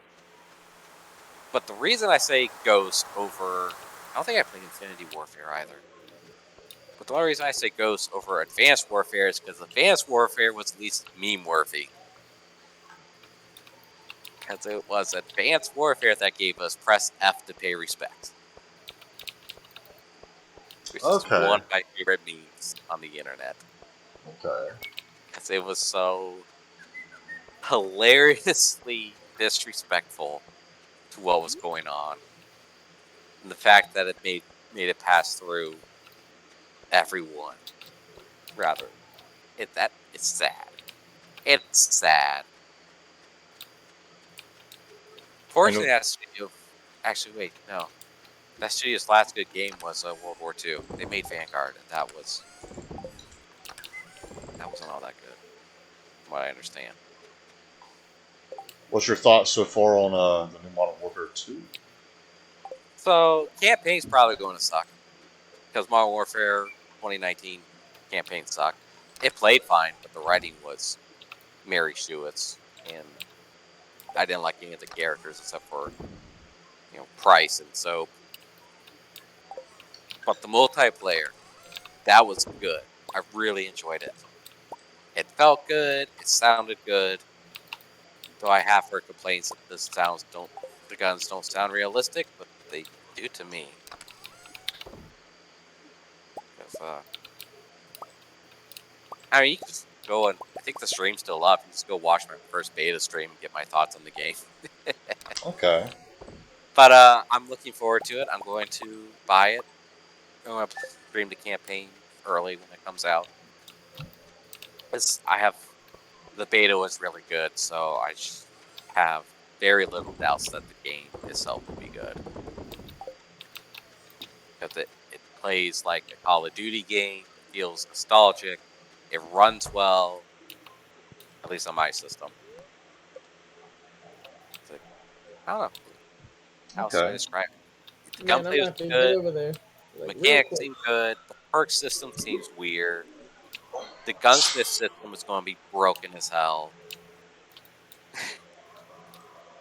But the reason I say Ghost over, I don't think I played Infinity Warfare either. But the only reason I say Ghost over Advanced Warfare is because Advanced Warfare was at least meme-worthy. Because it was Advanced Warfare that gave us press F to pay respect. Which is one of my favorite memes on the internet. Okay. Because it was so hilariously disrespectful to what was going on, and the fact that it made it pass through everyone. Rather, it's sad. It's sad. Fortunately, And that studio. Actually, wait, no. That studio's last good game was World War II. They made Vanguard, and that wasn't all that good, from what I understand. what's your thoughts so far on the new Modern Warfare 2? So campaign's probably going to suck because Modern Warfare 2019 campaign sucked. It played fine, but the writing was Mary Shewitz, and I didn't like any of the characters except for Price and Soap. But the multiplayer, that was good. I really enjoyed it. It felt good. It sounded good. Though I have heard complaints that the guns don't sound realistic, but they do to me. I mean, you can just go and I think the stream's still up. You can just go watch my first beta stream and get my thoughts on the game. Okay. But I'm looking forward to it. I'm going to buy it. I'm going to stream the campaign early when it comes out. The beta was really good, so I have very little doubts that the game itself will be good. Because it plays like a Call of Duty game, it feels nostalgic, it runs well, at least on my system. I don't know how else to Okay. describe it. The Man, I'm gunplay gonna was have to get good, over there. the Like, real mechanics quick. seem good, the perk system seems weird, the gunsmith system is going to be broken as hell.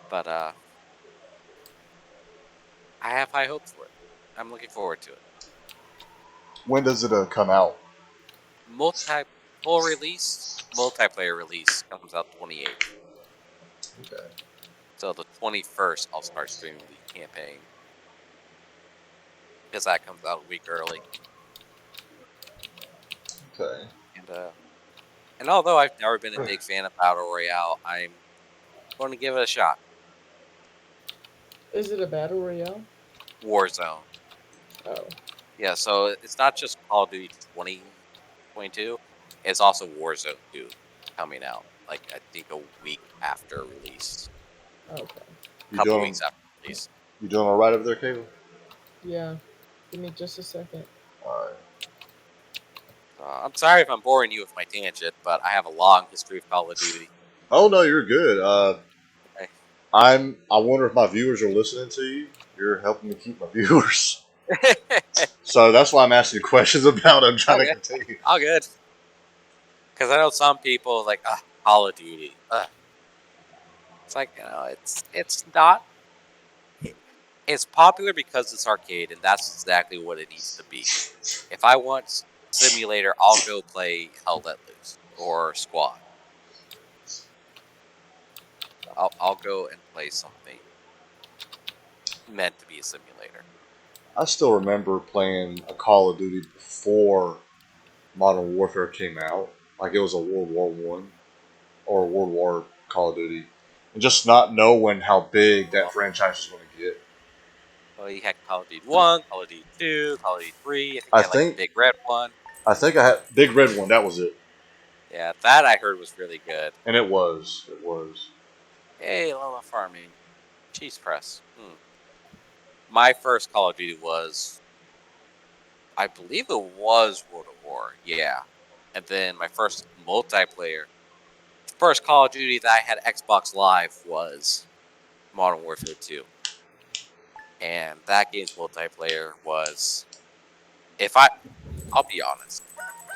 But I have high hopes for it. I'm looking forward to it. When does it come out? Full release, multiplayer release comes out 28th. Okay. So the 21st, I'll start streaming the campaign. Because that comes out a week early. Okay. And although I've never been a big fan of Battle Royale, I'm going to give it a shot. Is it a battle royale? Warzone. Oh. Yeah, so it's not just Call of Duty 2022. It's also Warzone 2 coming out. Like, I think a week after release. Okay. A couple weeks after release. You doing all right over there, Caleb? Yeah. Give me just a second. All right. I'm sorry if I'm boring you with my tangent, but I have a long history of Call of Duty. Oh no, you're good. Okay. I wonder if my viewers are listening to you. You're helping me keep my viewers. So that's why I'm asking you questions about it. I'm trying to continue. All good. Because I know some people like Call of Duty. It's like it's not. It's popular because it's arcade, and that's exactly what it needs to be. If I want simulator, I'll go play Hell Let Loose or Squad. I'll go and play something meant to be a simulator. I still remember playing a Call of Duty before Modern Warfare came out. Like it was a World War One or World War Call of Duty, and just not knowing how big that franchise was going to get. Well, you had Call of Duty 1, Call of Duty 2, Call of Duty 3. I I think think like the Big Red one. I think I had Big Red One. That was it. Yeah, that I heard was really good. And it was. It was. Hey, Lola Farming. Cheese press. My first Call of Duty was, I believe it was World of War. Yeah. And then my first multiplayer, first Call of Duty that I had Xbox Live was Modern Warfare 2. And that game's multiplayer was, I'll be honest,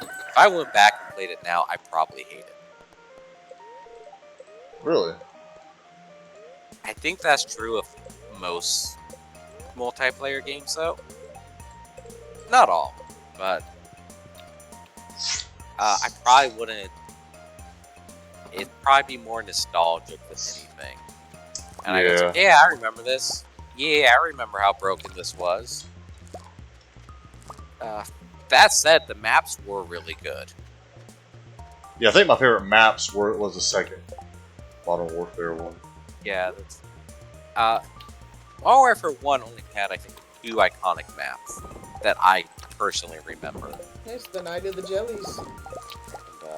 if I went back and played it now, I'd probably hate it. Really? I think that's true of most multiplayer games, though. Not all, but I probably wouldn't. It'd probably be more nostalgic than anything. And I go, yeah, I remember this. Yeah, I remember how broken this was. That said, the maps were really good. Yeah, I think my favorite maps was the second Modern Warfare 1. Yeah, that's. Modern Warfare 1 only had, I think, 2 iconic maps that I personally remember. It's the Night of the Jellies.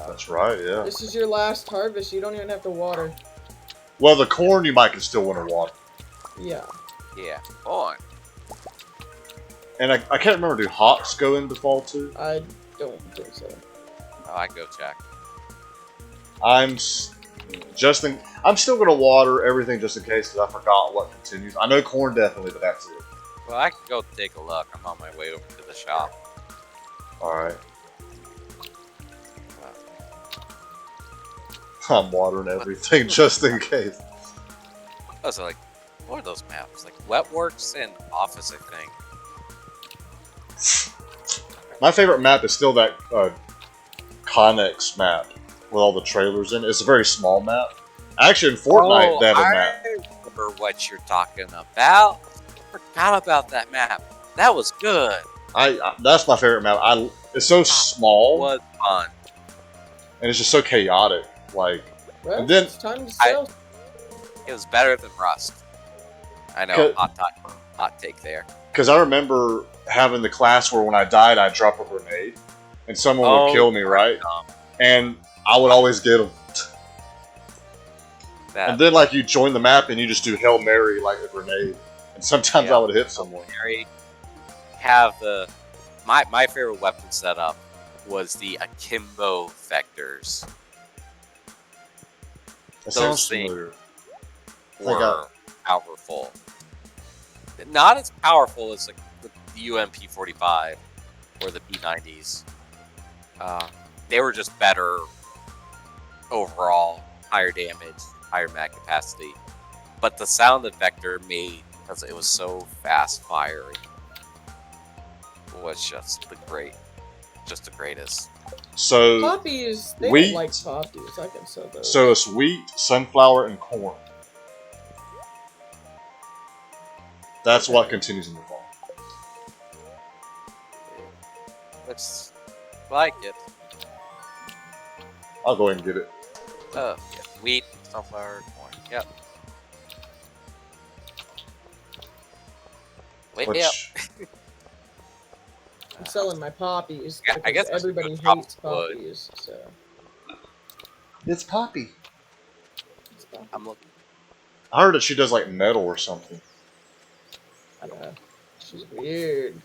That's right, yeah. This is your last harvest. You don't even have to water. Well, the corn you might can still winter water. Yeah. Yeah, on. And I can't remember, do hops go into fall too? I don't think so. Oh, I can go check. I'm still gonna water everything just in case because I forgot what continues. I know corn definitely, but that's it. Well, I can go take a look. I'm on my way over to the shop. All right. I'm watering everything just in case. I was like, what are those maps? Like Wetworks and Office, I think. My favorite map is still that Connex map with all the trailers in it. It's a very small map. Actually, in Fortnite, they have a map. I remember what you're talking about. I forgot about that map. That was good. That's my favorite map. It's so small. It was fun. And it's just so chaotic. Like, Well, and then it's time to sell. It was better than Rust. I know, hot take there. because I remember having the class where when I died, I'd drop a grenade, and someone would kill me, right? And I would always get them. And then, like, you join the map and you just do Hail Mary like a grenade, and sometimes I would hit someone. Mary have the my favorite weapon setup was the akimbo vectors. That Those sounds things familiar. were powerful. Not as powerful as like the UMP-45 or the P-90s. They were just better overall, higher damage, higher mag capacity. But the sound that Vector made, because it was so fast firing, was just the greatest. So Poppies, they wheat. don't like poppies. I can sell those. So it's wheat, sunflower, and corn. That's what continues in the fall. Looks like it. I'll go ahead and get it. Yeah. Wheat, sunflower, corn. Yep. Wait up. I'm selling my poppies. Yeah, I guess because everybody that's hates wood. poppies. So It's Poppy. it's poppy. I'm looking. I heard that she does like metal or something. I don't know. She's weird.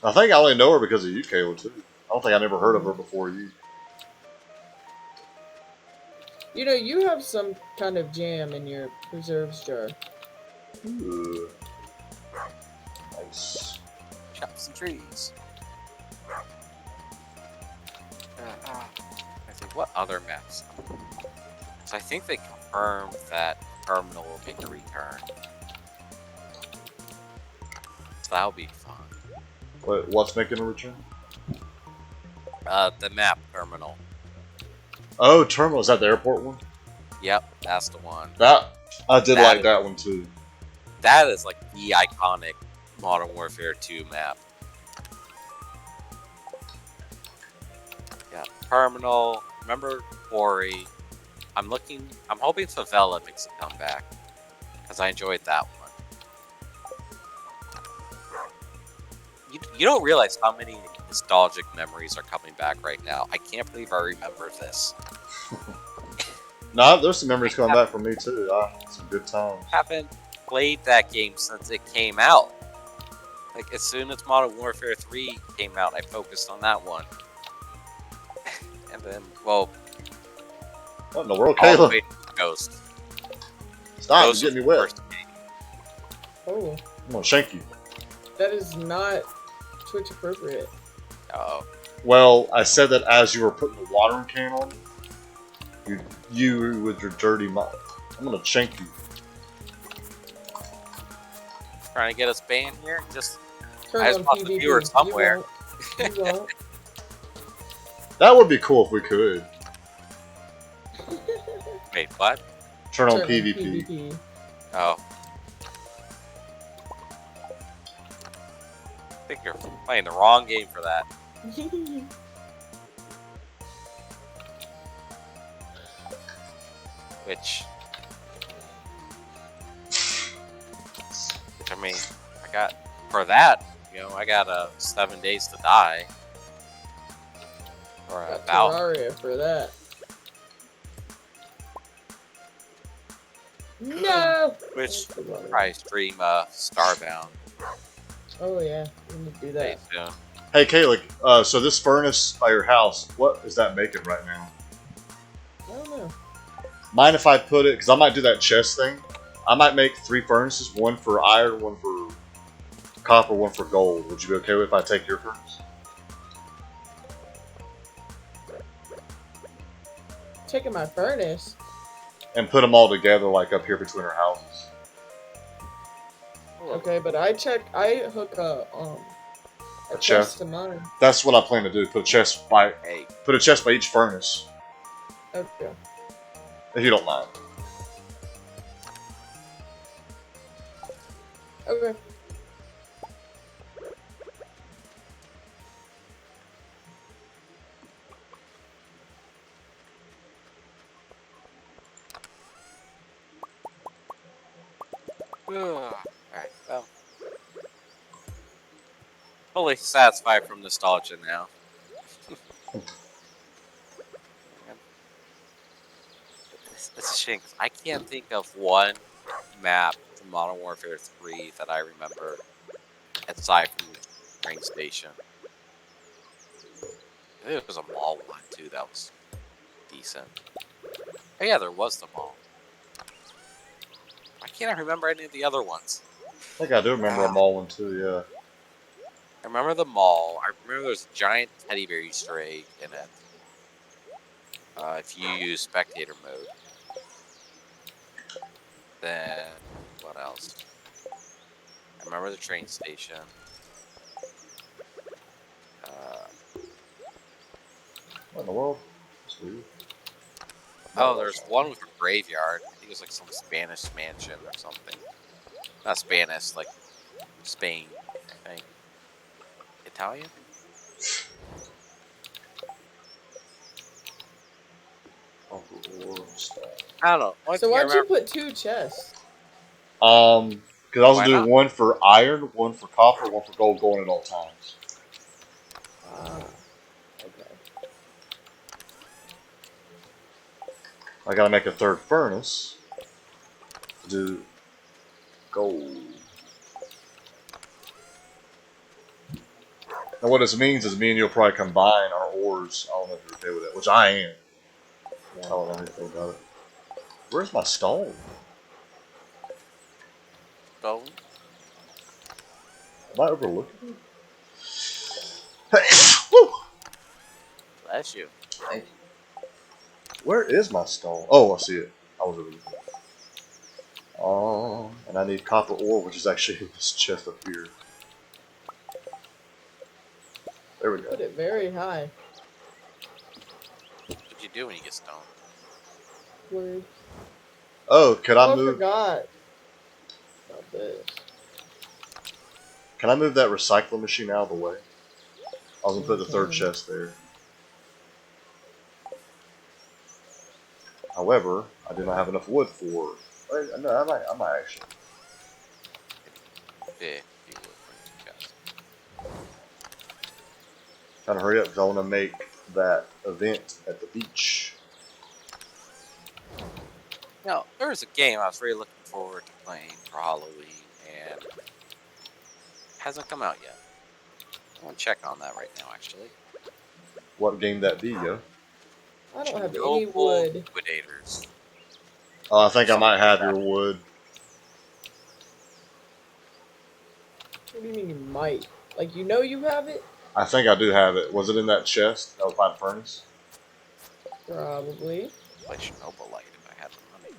I think I only know her because of you, Kayla, too. I don't think I never heard of her before you. You know, you have some kind of jam in your preserves jar. Ooh. Nice. Chop some trees. I think what other maps? So I think they confirmed that Terminal will make a return. So that'll be fun. Wait, what's making a return? The map Terminal. Oh, Terminal. Is that the airport one? Yep, that's the one. That I did That like is- that one too. That is like the iconic Modern Warfare 2 map. Yeah, Terminal. Remember Quarry. I'm hoping Favela makes a comeback. Because I enjoyed that one. You don't realize how many nostalgic memories are coming back right now. I can't believe I remember this. No, there's some memories coming back for me too. Some good times. I haven't played that game since it came out. Like, as soon as Modern Warfare 3 came out, I focused on that one. And then, well, What in the world, all the Kayla? way to Ghost. Stop! Ghost You're getting me was the wet. first game. Oh, I'm gonna shank you. that is not Twitch appropriate. Oh, Well, I said that as you were putting the watering can on. You with your dirty mouth. I'm gonna shank you. trying to get us banned here? Just Turn I just on lost a PvP. viewer You somewhere. won't. You won't. That would be cool if we could Wait, what? turn on Turn PvP. Oh. I think you're playing the wrong game for that. Which I mean, I got for that. You know, I got 7 days to die. Or Got about. Terraria for that. No! Which That's the water. probably stream Starbound Oh yeah, we need to do pretty that. soon. Hey, Kaylee, so this furnace by your house, what is that making right now? I don't know. Mind if I put it, because I might do that chest thing. I might make 3 furnaces, one for iron, one for copper, one for gold. Would you be okay with if I take your furnace? Taking my furnace. And put them all together, like up here between our houses. Okay, but I hook a A chest chest? to mine. That's what I plan to do. Put a chest by each furnace, Okay. if you don't mind. Okay. Alright, well. Fully satisfied from nostalgia now. It's a shame 'cause I can't think of one map from Modern Warfare 3 that I remember aside from the train station. I think it was a mall one too that was decent. Oh yeah, there was the mall. Why can't I remember any of the other ones? I think I do remember a mall one too, yeah. I remember the mall. I remember there was a giant teddy bear Easter egg in it. If you use spectator mode. Then, what else? I remember the train station. What in the world? That's weird. Oh, there's one with a graveyard. I think it was like some Spanish mansion or something. Not Spanish, like Spain, I think. Italian? I don't know. So why'd you put 2 chests? Because I was Why doing not? one for iron, one for copper, one for gold going at all times. Ah. Okay. I gotta make a 3rd furnace to do gold. Now what this means is me and you'll probably combine our ores. I don't know if you're okay with it, which I am. Yeah. I don't know anything about it. Where's my stone? Gold? Am I overlooking it? Woo! Bless you. Thank you. Where is my stone? Oh, I see it. I was overlooking it. And I need copper ore, which is actually this chest up here. There we go. Put it very high. What'd you do when you get stoned? Word. Oh, could I I move? forgot about this. Can I move that recycling machine out of the way? I was gonna put the 3rd Okay. chest there. However, I do not have enough wood for. No, I might actually. Yeah, you would bring the chest. Trying to hurry up because I want to make that event at the beach. Now, there was a game I was really looking forward to playing for Halloween, and it hasn't come out yet. I want to check on that right now, actually. What game that be, yo? I don't have any Dullblend wood. Liquidators. Oh, I think I Something might have like your that. wood. What do you mean you might? Like you know you have it? I think I do have it. Was it in that chest? That was my furnace. Probably. Play Chernobyl Light if I had the money.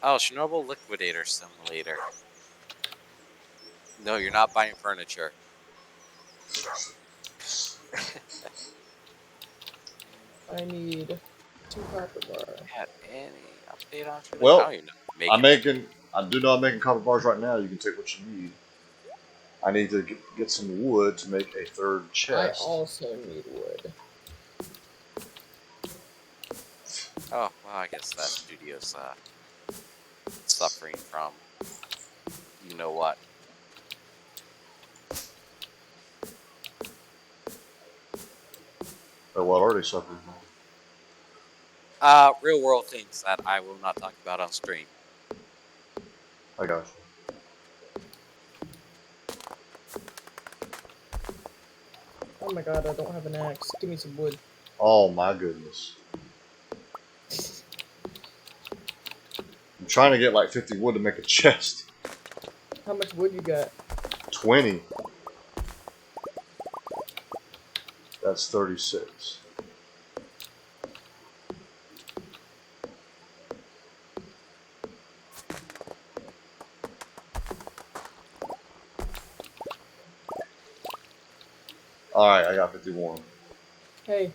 Oh, Chernobyl Liquidator Simulator. No, you're not buying furniture. I need 2 copper bars. Had any update on Chernobyl? Well, I don't even know. I do know I'm making copper bars right now. You can take what you need. I need to get some wood to make a 3rd chest. I also need wood. Oh, well, I guess that studio's suffering from you know what. Oh, what already suffered from? Real world things that I will not talk about on stream. I got you. Oh my god, I don't have an axe. Give me some wood. Oh my goodness. I'm trying to get like 50 wood to make a chest. How much wood you got? 20. That's 36. Alright, I got 51. Hey.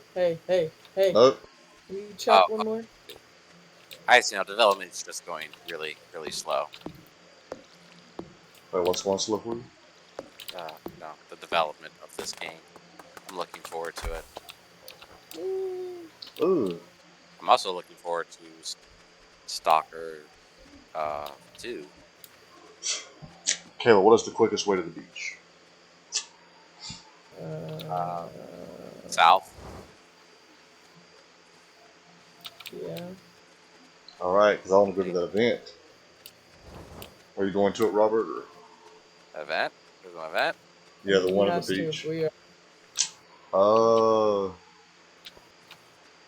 Nope. Can you Oh, chop one more? I see. Now development is just going really, really slow. Wait, what's going slow for you? No, the development of this game. I'm looking forward to it. Ooh. I'm also looking forward to Stalker 2. Kayla, what is the quickest way to the beach? Uh, South. yeah. Alright, because I want to go to that event. Are you going to it, Robert? Or? Event? There's an event? Yeah, the He one at has the to. beach. We are. Uh,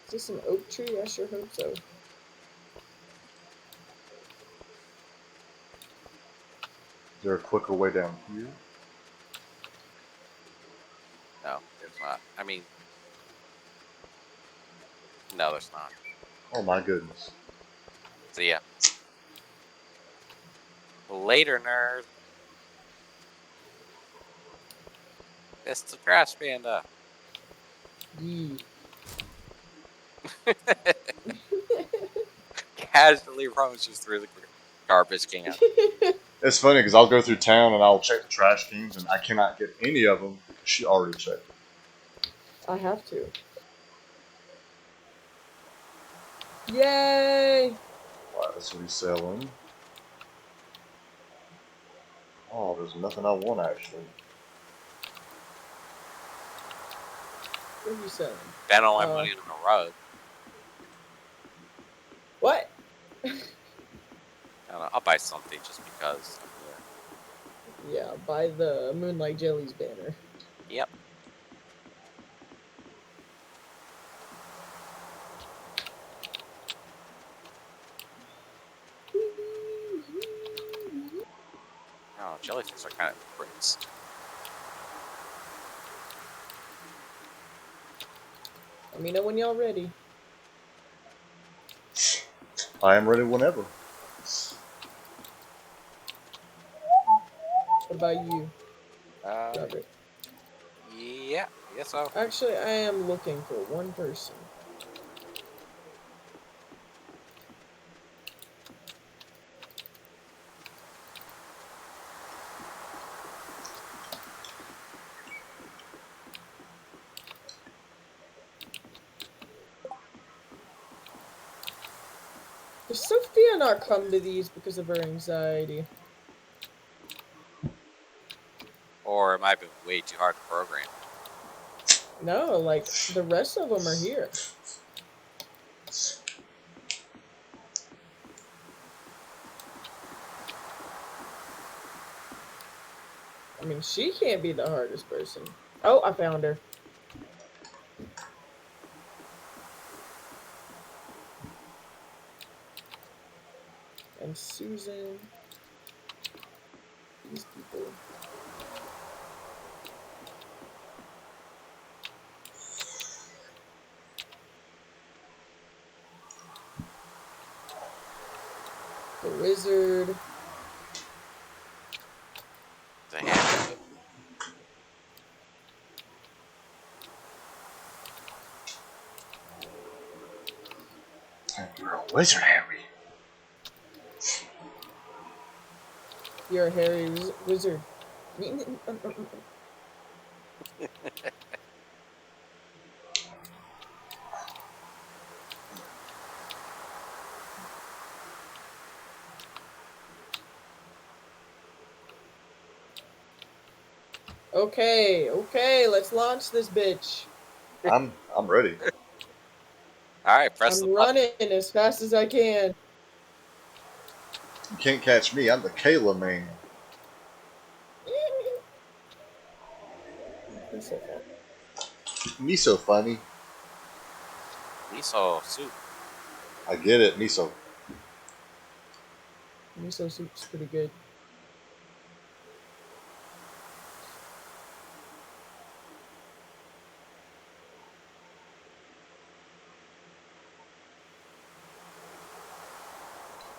Is this an oak tree? I sure hope so. is there a quicker way down here? No, there's not. I mean, no, there's not. Oh my goodness. So yeah. Later, nerd. It's the trash panda. Yee. Casually rummages through the garbage can. It's funny because I'll go through town and I'll check the trash cans and I cannot get any of them because she already checked them. I have to. Yay! Alright, that's what he's selling. Oh, there's nothing I want actually. What are you selling? Spend all my money on a rug. What? I don't know, I'll buy something just because I'm here. Yeah, buy the Moonlight Jellies banner. Yep. Oh, jellyfish are kind of bricks. Let me know when y'all ready. I am ready whenever. What about you, Uh, Robert? yeah, I guess so. Actually, I am looking for one person. Does Sophia not come to these because of her anxiety? Or it might have been way too hard to program. No, like, the rest of them are here. I mean, she can't be the hardest person. Oh, I found her. And Susan. These people. The wizard. The hand. You're a wizard, Harry. You're a hairy wizard. Okay, let's launch this bitch. I'm ready. All right, press the I'm button. running as fast as I can. You can't catch me. I'm the Kayla man. He's so fun. Me so funny. Miso soup. I get it. Miso. Miso soup's pretty good.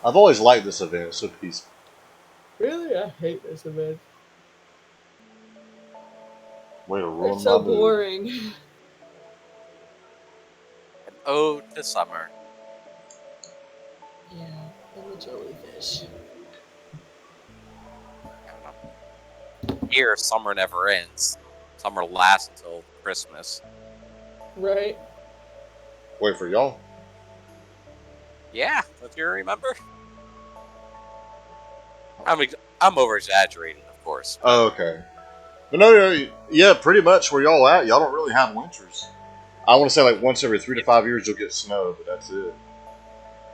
I've always liked this event. It's so peaceful. Really? I hate this event. Way to ruin It's my so mood. boring. An ode to summer. Yeah, and the jellyfish. I don't know. Here, summer never ends. Summer lasts until Christmas. Right? Wait for y'all. Yeah, if you remember. I'm over exaggerating, of course. But Oh, okay. But no, yeah, pretty much where y'all at. Y'all don't really have winters. I want to say like once every 3 to 5 years you'll get snow, but that's it.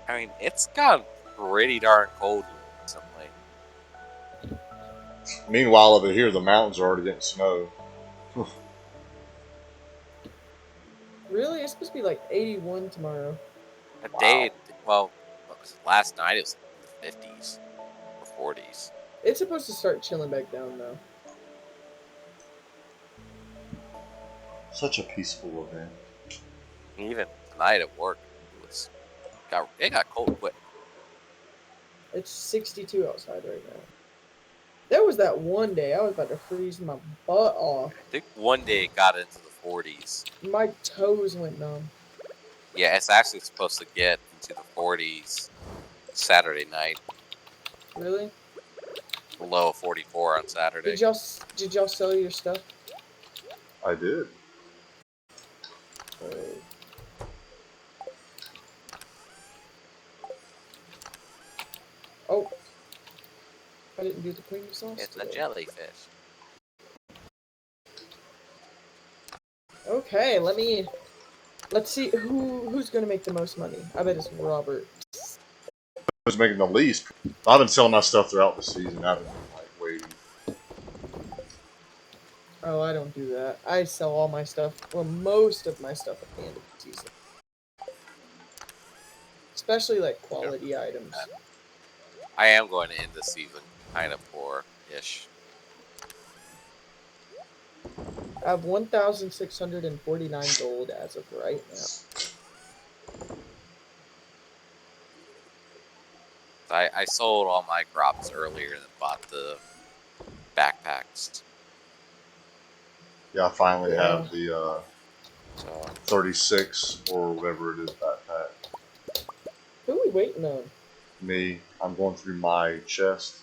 I mean, it's gotten pretty darn cold recently. Meanwhile, over here the mountains are already getting snow. Really? It's supposed to be like 81 tomorrow. A Wow. day, well, what was it? Last night it was in the 50s or 40s. It's supposed to start chilling back down though. Such a peaceful event. And even tonight at work, it got cold quick. It's 62 outside right now. There was that one day I was about to freeze my butt off. I think one day it got into the 40s. My toes went numb. Yeah, it's actually supposed to get into the 40s Saturday night. Really? Below 44 on Saturday. Did y'all sell your stuff? I did. Oh, I didn't do the cream sauce It's a today. jellyfish. Okay, let's see who's gonna make the most money. I bet it's Robert. Who's making the least? I've been selling my stuff throughout the season. I haven't been like waiting. Oh, I don't do that. I sell all my stuff, well, most of my stuff at the end of the season. Especially like quality items. I am going to end the season kind of poor-ish. I have 1,649 gold as of right now. I sold all my crops earlier and bought the backpacks. Yeah, I finally Yeah. have the So 36 or whatever it is backpack. Who are we waiting on? Me, I'm going through my chest.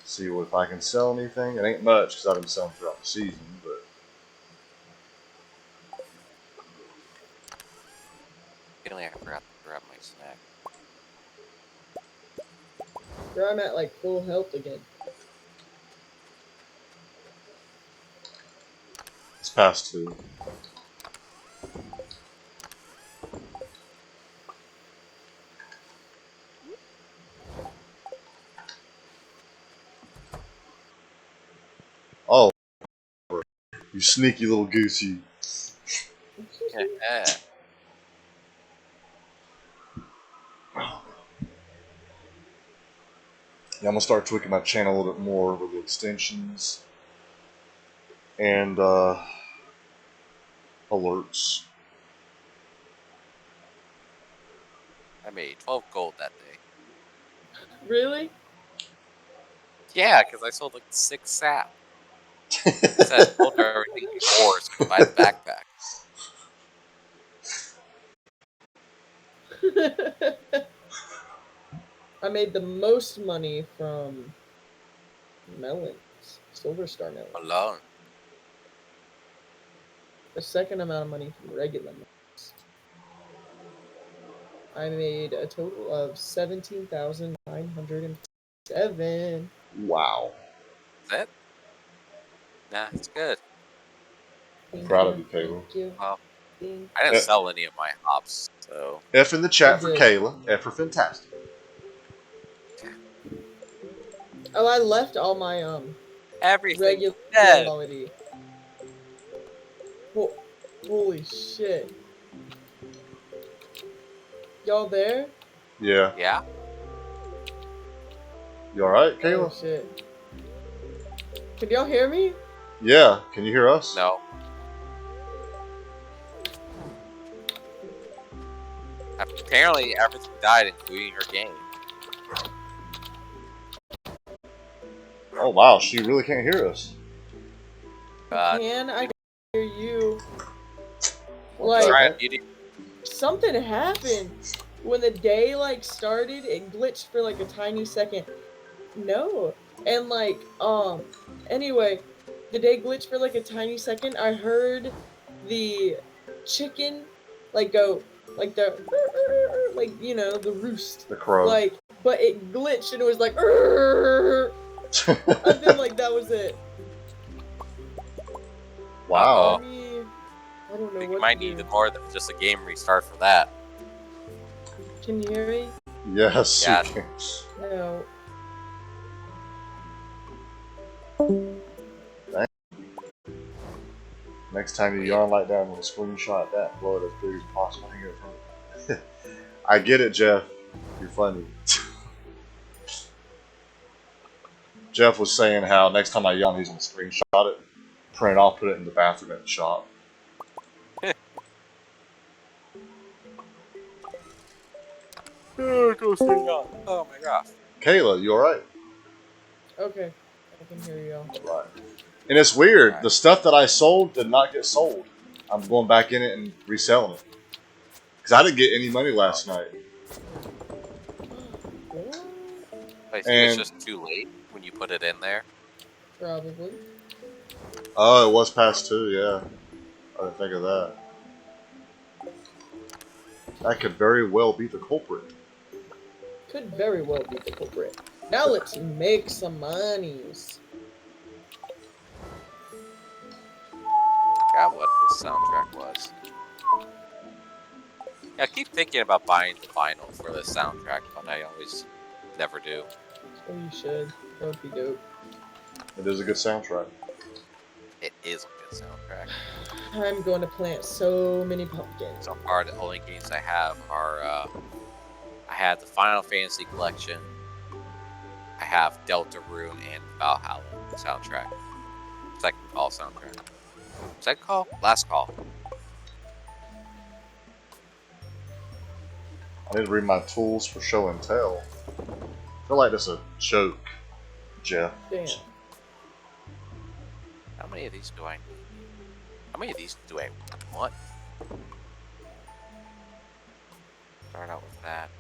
See if I can sell anything. It ain't much because I've been selling throughout the season, but apparently I forgot to grab my snack. Here I'm at like full health again. it's past 2. Oh, you sneaky little goosey. Yeah. Yeah, I'm gonna start tweaking my channel a little bit more with the extensions and alerts. I made 12 gold that day. Really? Yeah, because I sold like 6 sap. I said I sold everything before so I could buy the backpack. I made the most money from melons, silver star melons. Alone. The second amount of money from regular melons. I made a total of 17,907. Wow. Is that? Nah, it's good. I'm proud of you, Kayla. Thank you. Well, Thank I didn't Uh, sell any of my hops, so F in the chat for You did. Kayla. F for fantastic. Oh, I left all my everything regular dead. quality. Holy shit. Y'all there? Yeah. Yeah. You alright, Oh Kayla? shit. Can y'all hear me? Yeah. Can you hear us? No. Apparently, everything died, including her game. Oh wow, she really can't hear us. Can I hear you? What Like, the Try heck? it, beauty. something happened when the day like started. It glitched for like a tiny second. No, and like anyway, the day glitched for like a tiny second. I heard the chicken like go like the like you know the roost The crow. like, but it glitched and it was like and then like that was it. Wow. I mean, I don't I know think what you might to need do. more than just a game restart for that. Can you hear me? Yes, Yeah. you can. No. Next time you Wait. yarn like that, I'm gonna screenshot that, blow it as big as possible. Hang it from I get it, Jeff. You're funny. Jeff was saying how next time I yarn, he's gonna screenshot it, print it off, put it in the bathroom at the shop. Go stay on. Oh my gosh. Kayla, you alright? Okay, I can hear y'all. Right. And it's weird. Alright. The stuff that I sold did not get sold. I'm going back in it and reselling it. Because I didn't get any money last night. I think it's And just too late when you put it in there. Probably. oh, it was past 2, yeah. I didn't think of that. That could very well be the culprit. Could very well be the culprit. Now let's make some monies. Forgot what the soundtrack was. Yeah, I keep thinking about buying the vinyl for the soundtrack, but I always never do. Oh, you should. That would be dope. It is a good soundtrack. It is a good soundtrack. I'm going to plant so many pumpkins. So far, the only games I have are I had the Final Fantasy collection. I have Deltarune and Valhalla soundtrack. Second Call soundtrack. Second Call? Last Call. I need to read my tools for show and tell. I feel like that's a joke, Jeff. Damn. How many of these do I need? How many of these do I want? Start out with that.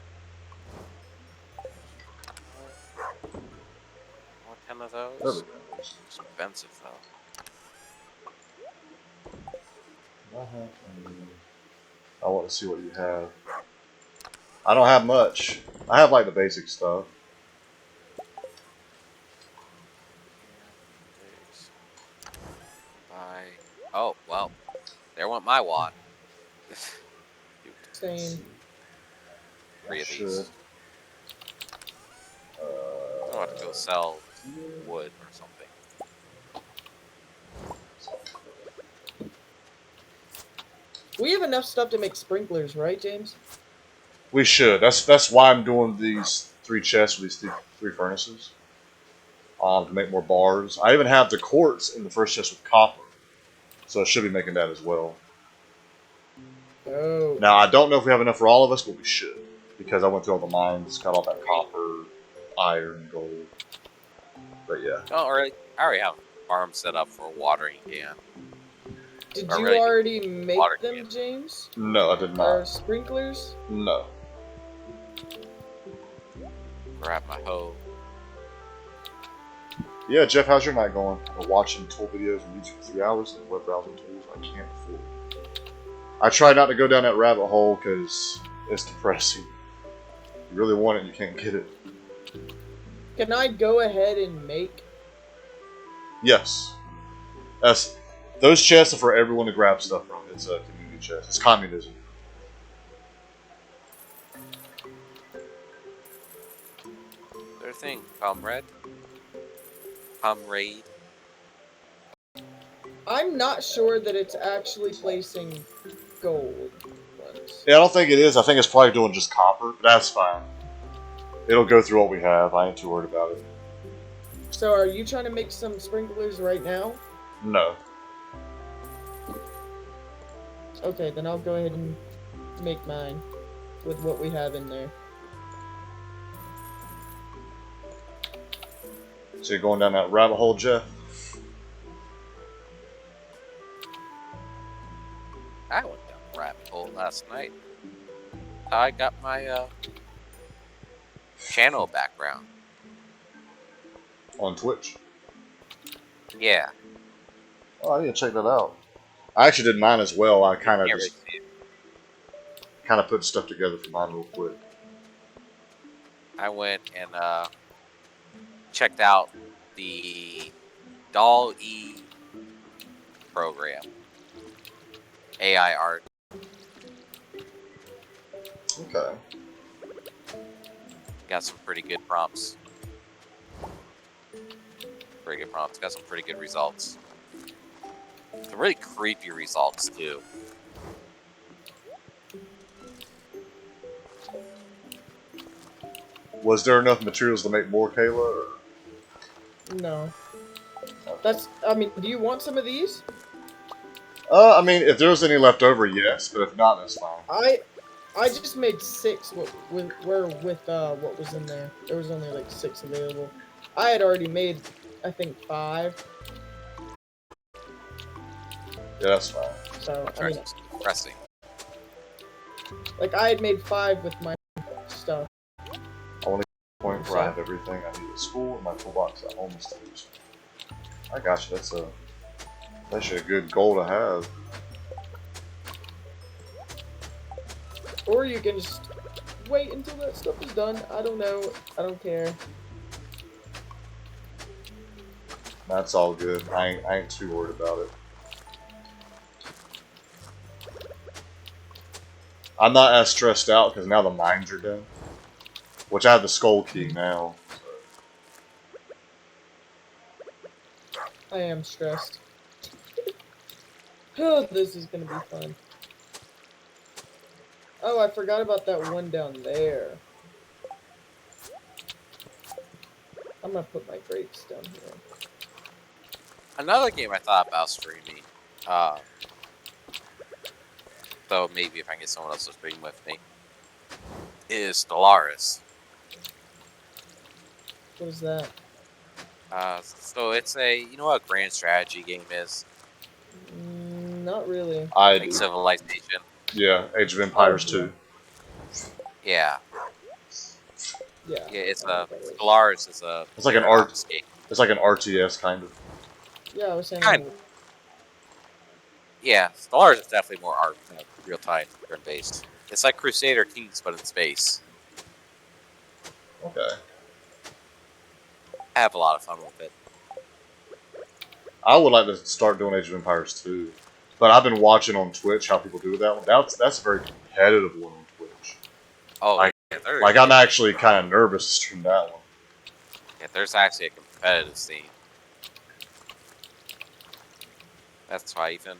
Want 10 of There those? we go. Expensive though. I want to see what you have. I don't have much. I have like the basic stuff. Oh, well. There went my wad. Same. Three I of these. should. I'll have to go sell wood or something. We have enough stuff to make sprinklers, right, James? We should. That's why I'm doing these 3 chests with these three furnaces. To make more bars. I even have the quartz in the first chest with copper. So I should be making that as well. Oh. Now, I don't know if we have enough for all of us, but we should. Because I went through all the mines, got all that copper, iron, gold. But yeah. Oh, already. I already have a farm set up for a watering can. Did I you really already make water them, can. James? No, I did Or not. sprinklers? No. Grab my hoe. Yeah, Jeff, how's your night going? I'm watching tool videos on YouTube for 3 hours and web browsing tools I can't afford. I try not to go down that rabbit hole because it's depressing. You really want it, you can't get it. Can I go ahead and make? Yes. That's those chests are for everyone to grab stuff from. It's a community chest. It's communism. Their thing, comrade. Comrade. I'm not sure that it's actually placing gold ones. Yeah, I don't think it is. I think it's probably doing just copper. But that's fine. It'll go through what we have. I ain't too worried about it. So are you trying to make some sprinklers right now? No. Okay, then I'll go ahead and make mine with what we have in there. So you're going down that rabbit hole, Jeff? I went down the rabbit hole last night. I got my channel background. On Twitch? Yeah. Oh, I need to check that out. I actually did mine as well. I kind of Can't just really see it. put stuff together for mine real quick. I went and checked out the Doll-E program. AI art. Okay. Got some pretty good prompts. Pretty good prompts. Got some pretty good results. Some really creepy results too. Was there enough materials to make more, Kayla? Or? No. That's, I mean, do you want some of these? I mean, if there's any left over, yes. But if not, that's fine. I just made 6 with what was in there. There was only like 6 available. I had already made, I think, 5. Yeah, that's fine. So, I mean, Pressing. like, I had made 5 with my stuff. I want to get to the point where I have everything I need at school and my toolbox at home is still useful. I got you. That's actually a good goal to have. Or you can just wait until that stuff is done. I don't know. I don't care. That's all good. I ain't too worried about it. I'm not as stressed out because now the mines are done. Which I have the skull key now. I am stressed. Oh, this is gonna be fun. Oh, I forgot about that one down there. I'm gonna put my grapes down here. Another game I thought about streaming. So maybe if I can get someone else to stream with me, is Stellaris. What is that? So it's you know what a grand strategy game is? Not really. I Like do. Civilization. Yeah, Age of Empires 2. Yeah. Yeah. Yeah, it's Stellaris is a. It's like an art. game. It's like an RTS kind of. Yeah, I was saying. Kind Yeah, Stellaris is definitely more art than real time turn based. It's like Crusader Kings but in space. Okay. I have a lot of fun with it. I would like to start doing Age of Empires 2. But I've been watching on Twitch how people do that one. That's a very competitive one on Twitch. Oh, Like- yeah, Like, I'm actually kind of nervous to stream that one. yeah, there's actually a competitive scene. That's why even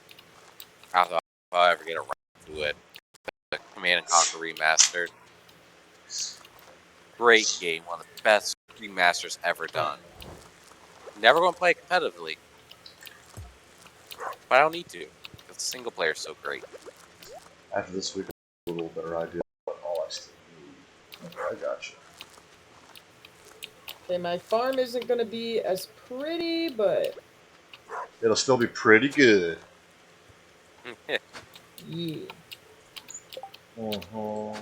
I thought if I ever get around to it, the Command and Conquer Remastered. Great game, one of the best remasters ever done. Never going to play it competitively, but I don't need to. The single player is so great. After this week, I'll have a little better idea of what all I still need. Okay, I got you. Okay, my farm isn't gonna be as pretty, but It'll still be pretty good. yeah. Uh-huh.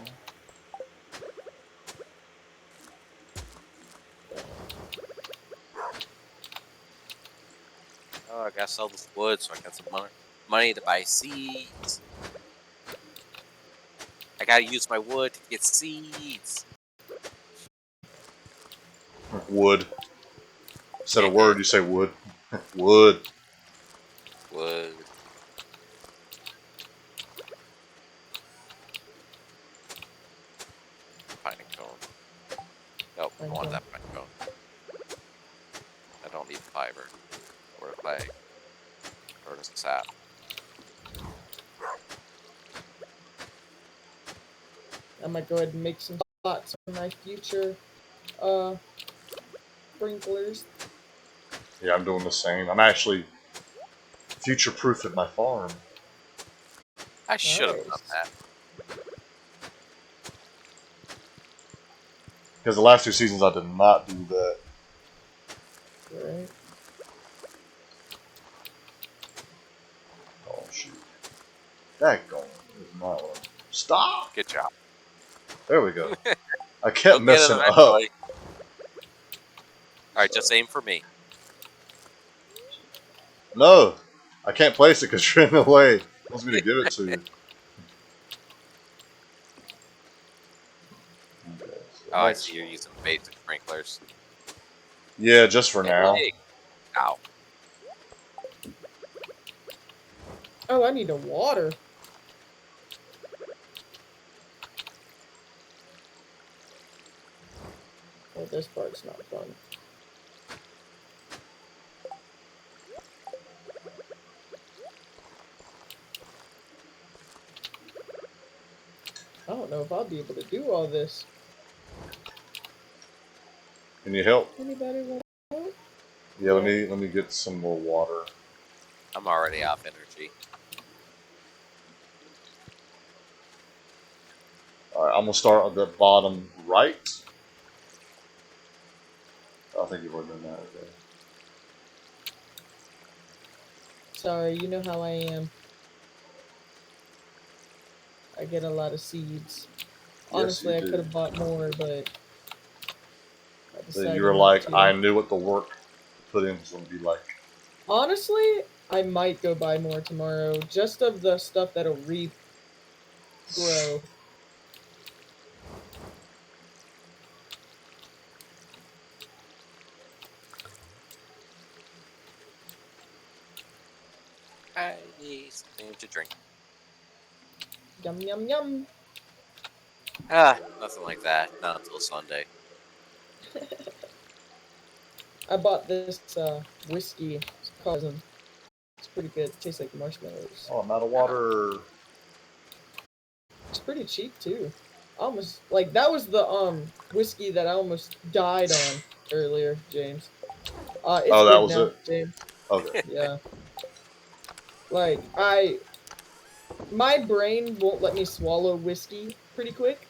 Oh, I gotta sell this wood so I got some money to buy seeds. I gotta use my wood to get seeds. Wood. Instead of word, you say wood. Wood. wood. Pine cone. Nope, I Pine want cone. that pine cone. I don't need fiber. Or clay. Or just sap. I might go ahead and make some spots for my future sprinklers. Yeah, I'm doing the same. I'm actually future-proofing my farm. I should have done Nice. that. Because the last 2 seasons I did not do that. Right. Oh, shoot. That going is not one. Stop! Good job. There we go. I You'll kept get it messing up. eventually. Alright, just aim for me. No! I can't place it because you're in the way. It wants me to give it to you. Okay, so Oh, I next see you're one. using basic sprinklers. Yeah, just for now. Hey. Ow. Oh, I need a water. Oh, this part's not fun. I don't know if I'll be able to do all this. Can you help? Anybody want to help? Yeah, let me get some more water. I'm already off energy. Alright, I'm gonna start at the bottom right. I think you've already done that, okay. Sorry, you know how I am. I get a lot of seeds. Honestly, you I do. could have bought more, but I Then decided you were not like, to. I knew what the work put in was gonna be like. Honestly, I might go buy more tomorrow, just of the stuff that'll regrow. I need something to drink. Yum yum yum. Ah, nothing like that. Not until Sunday. I bought this whiskey. It's called Resin. It's pretty good. It tastes like marshmallows. Oh, I'm out of water. It's pretty cheap too. Almost like that was the whiskey that I almost died on earlier, James. It's Oh, that good was now, it? James. Okay. Yeah. Like my brain won't let me swallow whiskey pretty quick,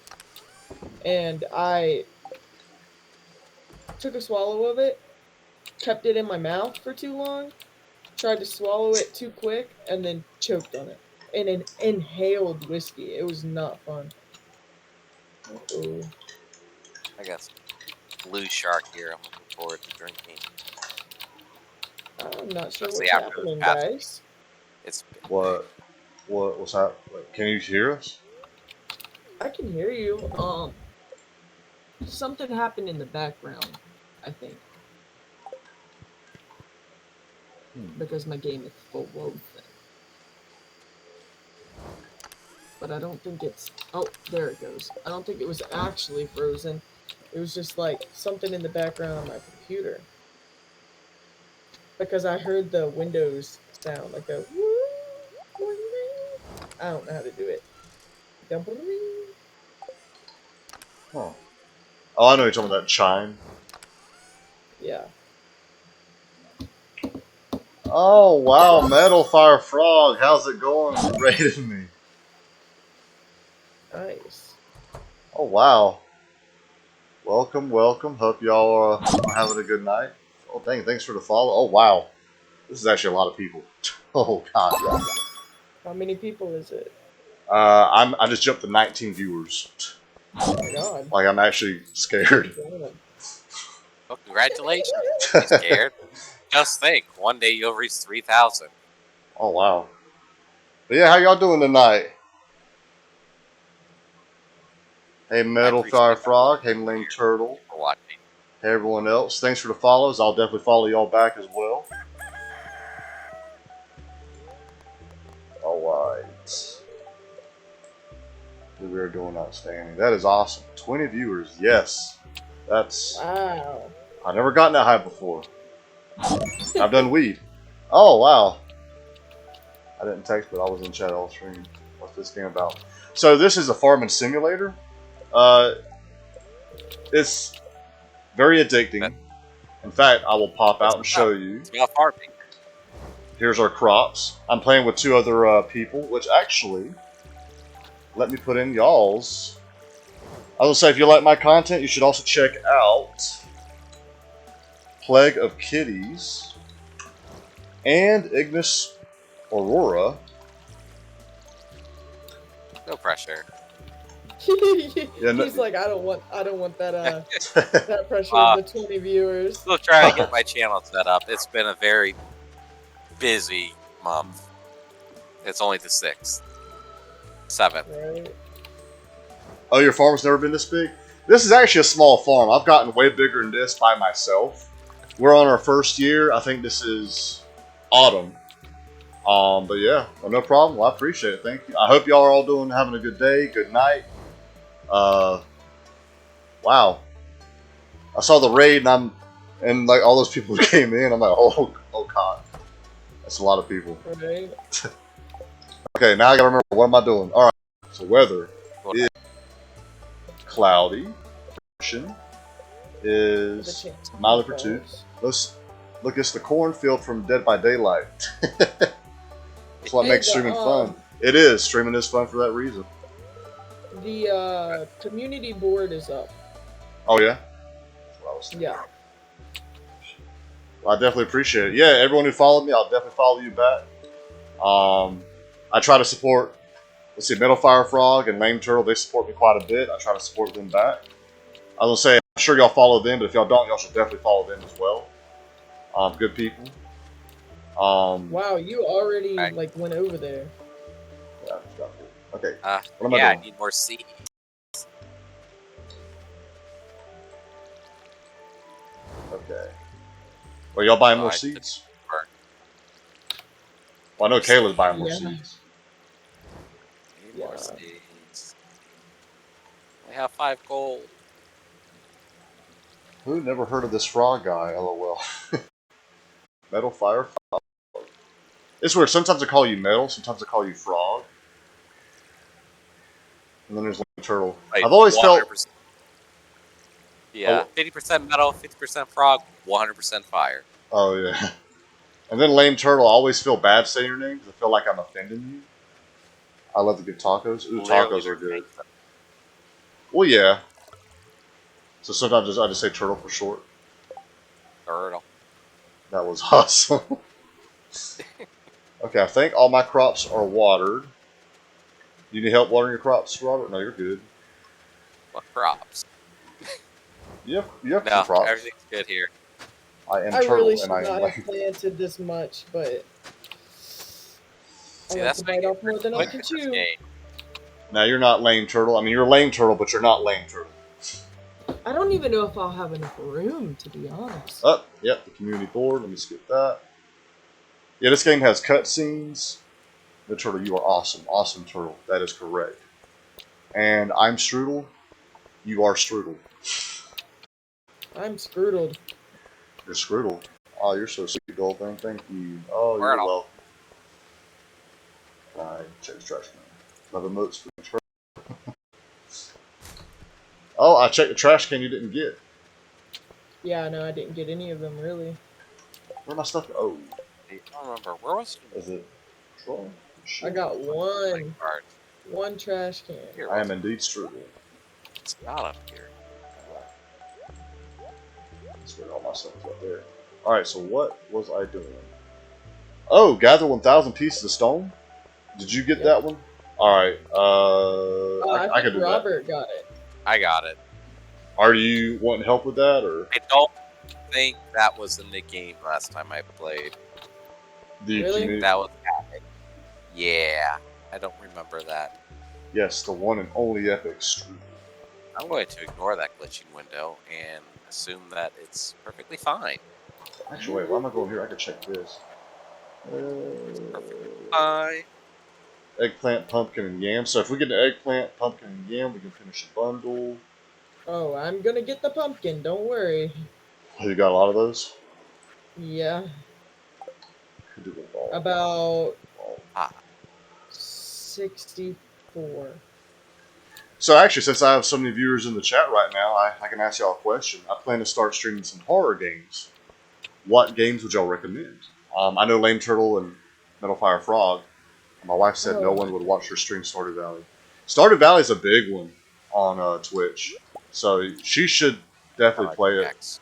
and I took a swallow of it, kept it in my mouth for too long, tried to swallow it too quick, and then choked on it. And an inhaled whiskey. It was not fun. Uh-oh. I got some blue shark here. I'm looking forward to drinking. I'm not sure Especially what's after this happening, past guys. It's been What's that? Can you hear us? I can hear you. Something happened in the background, I think, because my game is full load thing. But I don't think it's. Oh, there it goes. I don't think it was actually frozen. It was just like something in the background on my computer. Because I heard the Windows sound, like a. I don't know how to do it. Huh. Oh, I know you're talking about that chime. Yeah. Oh, wow, Metal Fire Frog. How's it going? You raided me. Nice. Oh, wow. Welcome, welcome. Hope y'all are having a good night. Oh, dang, thanks for the follow. Oh, wow. This is actually a lot of people. Oh, God. How many people is it? I just jumped to 19 viewers. Oh my god. Like, I'm actually scared. well, congratulations. Don't be scared. Just think, one day you'll reach 3,000. Oh, wow. But yeah, how y'all doing tonight? Hey, I Metal appreciate Fire that Frog. Hey, Lame Turtle. for watching. Hey, everyone else. Thanks for the follows. I'll definitely follow y'all back as well. We are doing outstanding. That is awesome. 20 viewers. Yes. That's... Wow. I've never gotten that high before. I've done weed. Oh, wow. I didn't text, but I was in chat all stream. What's this game about? So this is a farming simulator. It's very addicting. In fact, I will pop out and show you. It's about farming. Here's our crops. I'm playing with 2 other people, which actually, let me put in y'all's. I will say, if you like my content, you should also check out Plagueofkitties and Ignis Aurora. No pressure. He's like, I don't want that that pressure of the 20 viewers. Still trying to get my channel set up. It's been a very busy month. It's only the 6th. 7th. Right. Oh, your farm's never been this big? This is actually a small farm. I've gotten way bigger than this by myself. We're on our first year. I think this is autumn. But yeah, well, no problem. Well, I appreciate it. Thank you. I hope y'all are all having a good day, good night. Wow. I saw the raid and like all those people who came in. I'm like, oh god, that's a lot of people. Right. Okay, now I gotta remember what am I doing. All right. So weather is cloudy. Direction is mildly pursuit. Let's look. It's the cornfield from Dead by Daylight. That's what makes streaming fun. It is. Streaming is fun for that reason. The community board is up. Oh yeah? That's what I was thinking. Yeah. Well, I definitely appreciate it. Yeah, everyone who followed me, I'll definitely follow you back. I try to support, let's see, Metal Fire Frog and Lame Turtle. They support me quite a bit. I try to support them back. I will say, I'm sure y'all follow them, but if y'all don't, y'all should definitely follow them as well. Good people. Wow, you already like went over there. Yeah, okay. What am I doing? I need more seeds. Okay. Well, y'all buying more seeds? Well, I know Kayla's buying more seeds. Need more seeds. We have 5 gold. Who never heard of this frog guy? LOL. Metal Fire Frog. It's weird. Sometimes I call you Metal, sometimes I call you Frog. And then there's Lame Turtle. Like I've always 100%. Felt. Yeah, 50% Metal, 50% Frog, 100% Fire. Oh, yeah. And then Lame Turtle, I always feel bad saying your name because I feel like I'm offending you. I love the good tacos. Ooh, tacos are good. Well, yeah. So sometimes I just say Turtle for short. Turtle. That was awesome. Okay, I think all my crops are watered. Do you need help watering your crops, Robert? No, you're good. What crops? You have no, crops. Everything's good here. I am I turtle, really should and I am not have planted this much, but see, I that's bite off more than I can chew. Now you're not Lame Turtle. I mean, you're Lame Turtle, but you're not Lame Turtle. I don't even know if I'll have enough room, to be honest. Oh, yep, the community board. Let me skip that. Yeah, this game has cutscenes. The Turtle, you are awesome. Awesome Turtle. That is correct. And I'm Strudel. You are Strudel. I'm Scroodled. You're Scroodle. Oh, you're so sweet, Dullblend. Thank you. Oh, you're welcome. Alright, check the trash can. Love emotes for the turtle. Oh, I checked the trash can you didn't get. Yeah, no, I didn't get any of them, really. Where my stuff? Oh. I don't remember. Where was it? Is it Troll? I got one trash can. Here, I am indeed Strudel. It's not up here. That's where all my stuff is up there. Alright, so what was I doing? Oh, gather 1,000 pieces of stone? Did you get that one? Alright, I can do that. Robert got it. I got it. Are you wanting help with that, or? I don't think that was in the game last time I played. Really? That was happening. Yeah, I don't remember that. Yes, the one and only epic Strudel. I'm going to ignore that glitching window and assume that it's perfectly fine. Actually, wait, why am I going here? I can check this. Perfectly fine. Eggplant, pumpkin, and yam. So if we get the eggplant, pumpkin, and yam, we can finish the bundle. Oh, I'm gonna get the pumpkin. Don't worry. You got a lot of those? Yeah, Could do it all. about Ah, 64. So actually, since I have so many viewers in the chat right now, I can ask y'all a question. I plan to start streaming some horror games. What games would y'all recommend? I know Lame Turtle and Metal Fire Frog. My wife said no Oh, one would watch her stream Stardew Valley. Stardew Valley is a big one on Twitch, so she should definitely play it. X.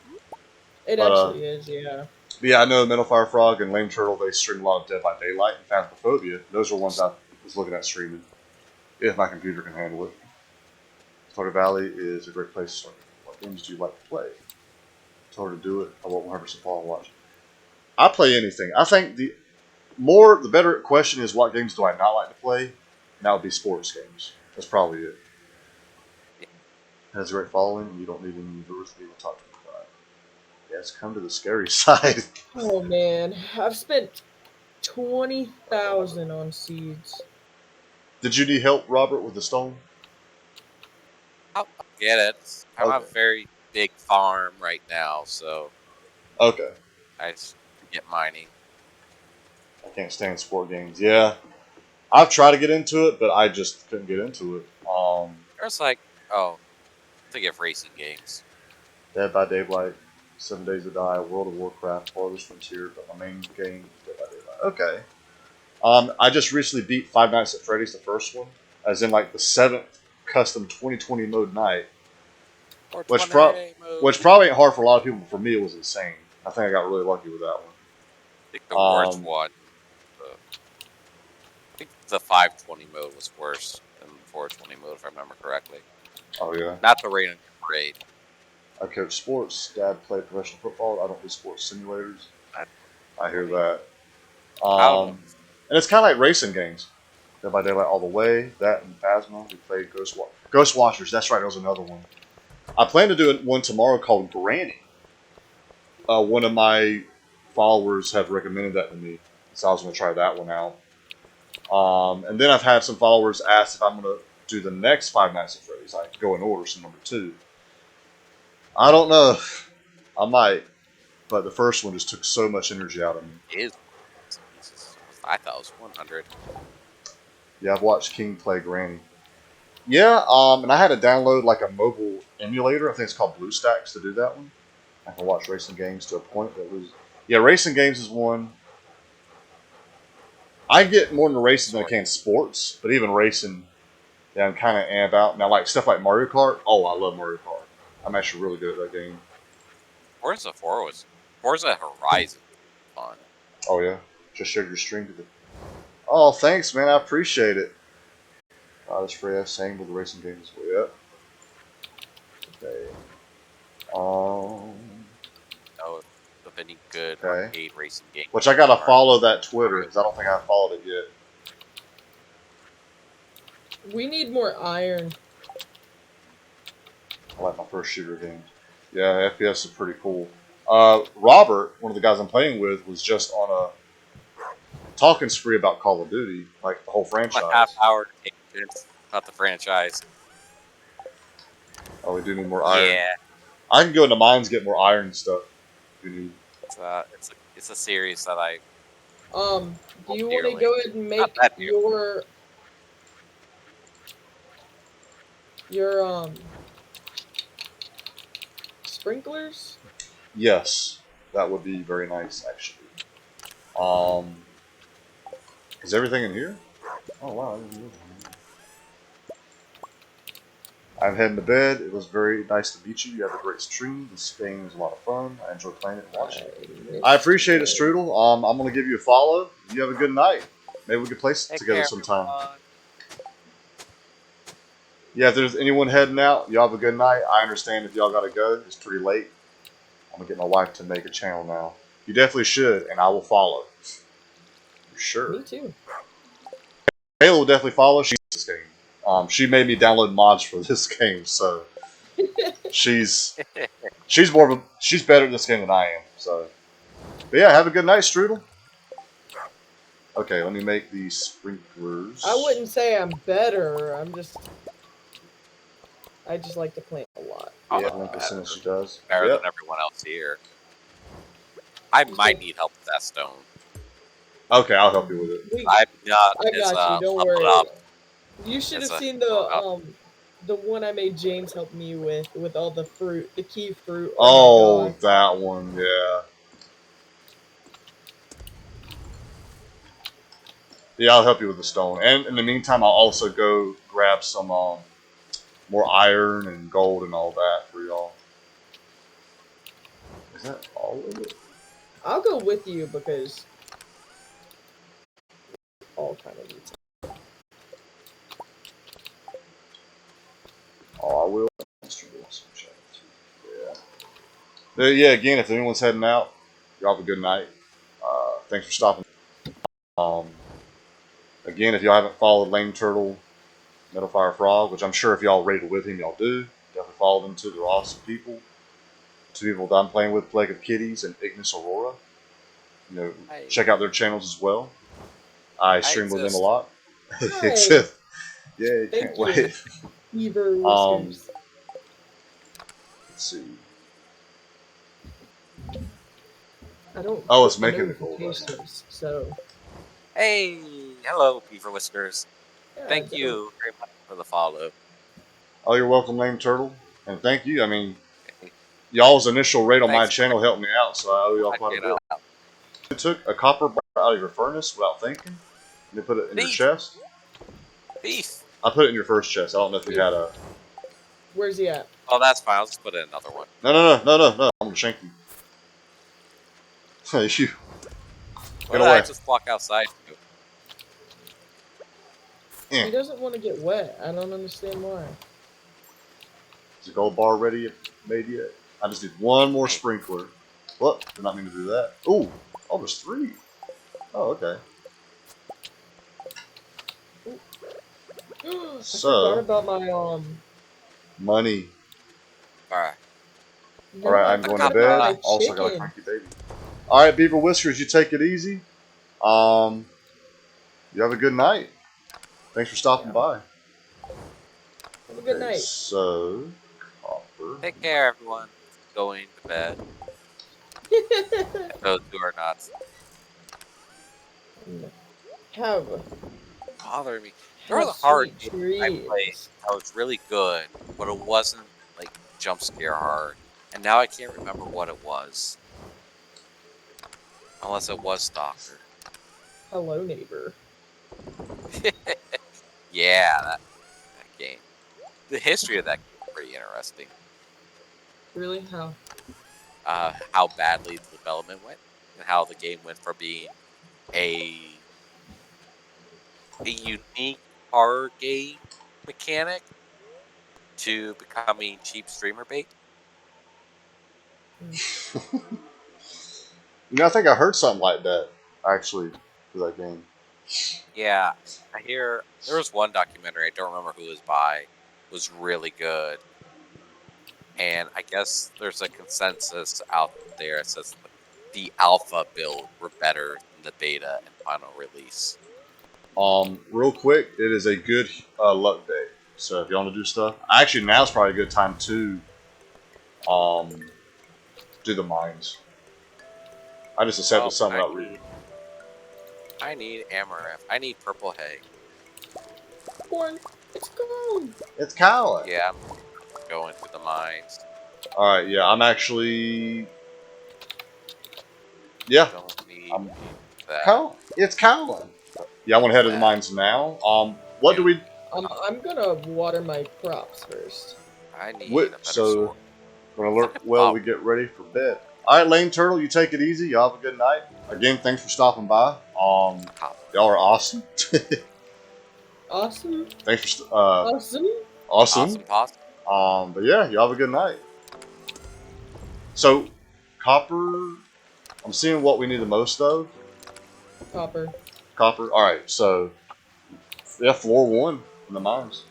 it But actually is, yeah. yeah, I know Metal Fire Frog and Lame Turtle, they stream a lot of Dead by Daylight and Phasmophobia. Those are ones I was looking at streaming, if my computer can handle it. Stardew Valley is a great place to start. What games do you like to play? It's hard to do it. I won't 100% follow and watch. I play anything. I think the better question is what games do I not like to play? And that would be sports games. That's probably it. It has a great following, and you don't need any viewers to be able to talk to me about it. Yeah, it's come to the scary side. Oh man, I've spent 20,000 on seeds. Did you need help, Robert, with the stone? I'll get it. I have Okay. a very big farm right now, so Okay. I just get mining. I can't stand sport games. Yeah. I've tried to get into it, but I just couldn't get into it. There's like, oh, I think of racing games. Dead by Daylight, 7 Days to Die, World of Warcraft, Farthest Frontier, but my main game is Dead by Daylight. Okay. I just recently beat Five Nights at Freddy's, the first one, as in like the 7th custom 2020 mode night, which probably ain't hard for a lot of people, but for me it was insane. I think I got really lucky with that one. I think the worst one. I think the 520 mode was worse than the 420 mode, if I remember correctly. Oh yeah. Not the rain and parade. I coach sports. Dad played professional football. I don't do sports simulators. I hear that. And it's kind of like racing games. Dead by Daylight all the way. That and Phasma. We played Ghost Watchers. That's right. There was another one. I plan to do one tomorrow called Granny. One of my followers have recommended that to me, so I was going to try that one out. And then I've had some followers ask if I'm going to do the next Five Nights at Freddy's. I go in order, so number 2. I don't know. I might, but the first one just took so much energy out of me. It is. I thought it was 100. Yeah, I've watched King play Granny. Yeah, and I had to download like a mobile emulator. I think it's called BlueStacks to do that one. I can watch racing games to a point that was. Yeah, racing games is one. I get more into racing than I can sports, but even racing, yeah, I'm kind of amped out. Now, like stuff like Mario Kart. Oh, I love Mario Kart. I'm actually really good at that game. Forza Horizon fun. Oh yeah, just shared your stream to the. Oh, thanks, man. I appreciate it. This free ass saying with the racing games. Yeah. Okay. Oh, of any good arcade racing game. Which I gotta follow that Twitter because I don't think I followed it yet. We need more iron. I like my first shooter games. Yeah, FPS is pretty cool. Robert, one of the guys I'm playing with, was just on a talking spree about Call of Duty, like the whole franchise. A half-hour tangent about the franchise. Oh, we do need more iron. Yeah. I can go into mines get more iron and stuff. If you need. It's a series that I. Do you want to go ahead and make your sprinklers? Yes, that would be very nice, actually. Is everything in here? Oh wow. I'm heading to bed. It was very nice to meet you. You have a great stream. This game is a lot of fun. I enjoy playing it and watching it. I appreciate it, Strudel. I'm going to give you a follow. You have a good night. Maybe we could play together sometime. Yeah, if there's anyone heading out, y'all have a good night. I understand if y'all got to go. It's pretty late. I'm going to get my wife to make a channel now. You definitely should, and I will follow. For sure. Me too. Kayla will definitely follow. She's this game. She made me download mods for this game, so she's better at this game than I am. So, but yeah, have a good night, Strudel. Okay, let me make these sprinklers. I wouldn't say I'm better. I just like to plant a lot. I'll Yeah, look Link better. as she does. Better Yep. than everyone else here. I might need help with that stone. Okay, I'll help you with it. I'm not I as got you. Don't leveled worry. up You should as have a seen oh, the one I made James help me with all the fruit, the key fruit. Oh my Oh, god. that one, yeah. Yeah, I'll help you with the stone. And in the meantime, I'll also go grab some more iron and gold and all that for y'all. Is that all of it? I'll go with you because all kind of needs. Oh, I will. Yeah. Yeah, again, if anyone's heading out, y'all have a good night. Thanks for stopping. Um, Again, if y'all haven't followed Lame Turtle, Metalfire Frog, which I'm sure if y'all rated with him, y'all do. Definitely follow them too. They're awesome people. Two people that I'm playing with, Plagueofkitties and Ignis Aurora. You know, check out their channels as well. I stream with them a exist. lot. Hi. Yeah, Thank can't you. wait. Beaver Um, whiskers. let's see. I don't Oh, it's get the making the gold right now. notifications, so Hey, hello, Beaver Whiskers. yeah, I Thank don't. you very much for the follow. Oh, you're welcome, Lame Turtle. And thank you. I mean, y'all's initial raid on my Thanks for channel helped me out, so I owe y'all quite a checking bit. out. You took a copper bar out of your furnace without thinking, and you put it in your Beef, chest. beef. I put it in your first chest. I don't know if you had a. Where's he at? Oh, that's fine. I'll just put in another one. No. I'm gonna shank you. You What get did I away. just walk outside to? Yeah. He doesn't want to get wet. I don't understand why. Is the gold bar ready made yet? I just need one more sprinkler. What? Did not mean to do that. Ooh. Oh, there's 3. Oh, okay. I forgot So, about my money. Alright. No, Alright, I I'm going to forgot about bed. my Also, I got a chicken. cranky baby. Alright, Beaver Whiskers, you take it easy. You have a good night. Thanks for stopping Yeah. by. Have a good Okay, night. so copper. Take care, everyone. Going to bed. Those who are not Have bothering me. There was have a horror sweet game I played dreams. that was really good, but it wasn't like jump scare horror. And now I can't remember what it was. Unless it was Stalker. Hello, neighbor. Yeah, that game. The history of that game is pretty interesting. Really? How? How badly the development went, and how the game went from being a unique horror game mechanic to becoming cheap streamer bait. I think I heard something like that, actually, for that game. Yeah, I hear there was one documentary I don't remember who it was by, was really good, and I guess there's a consensus out there that says the alpha build were better than the beta and final release. Real quick, it is a good luck day. So if you want to do stuff, actually now's probably a good time to um, do the mines. I just accepted Well, something without reading. I need amaranth. I need purple hay. Corn. It's gone. It's Colin. Yeah, I'm going to the mines. All right, yeah, I'm actually, yeah, Don't need I'm that. Colin. It's Colin. Yeah, I want to head to the That. mines now. What do we? I'm gonna water my crops first. I need a better So sword. when It's alert, like a well, we get ready for bed. All right, Lane Turtle, you take it easy. Y'all have a good night. Again, thanks for stopping by. Y'all are awesome. Awesome. Thanks for Awesome. awesome. awesome possum. But yeah, y'all have a good night. So, copper. I'm seeing what we need the most of. Copper. Copper. All right. So, yeah, floor 1 in the mines,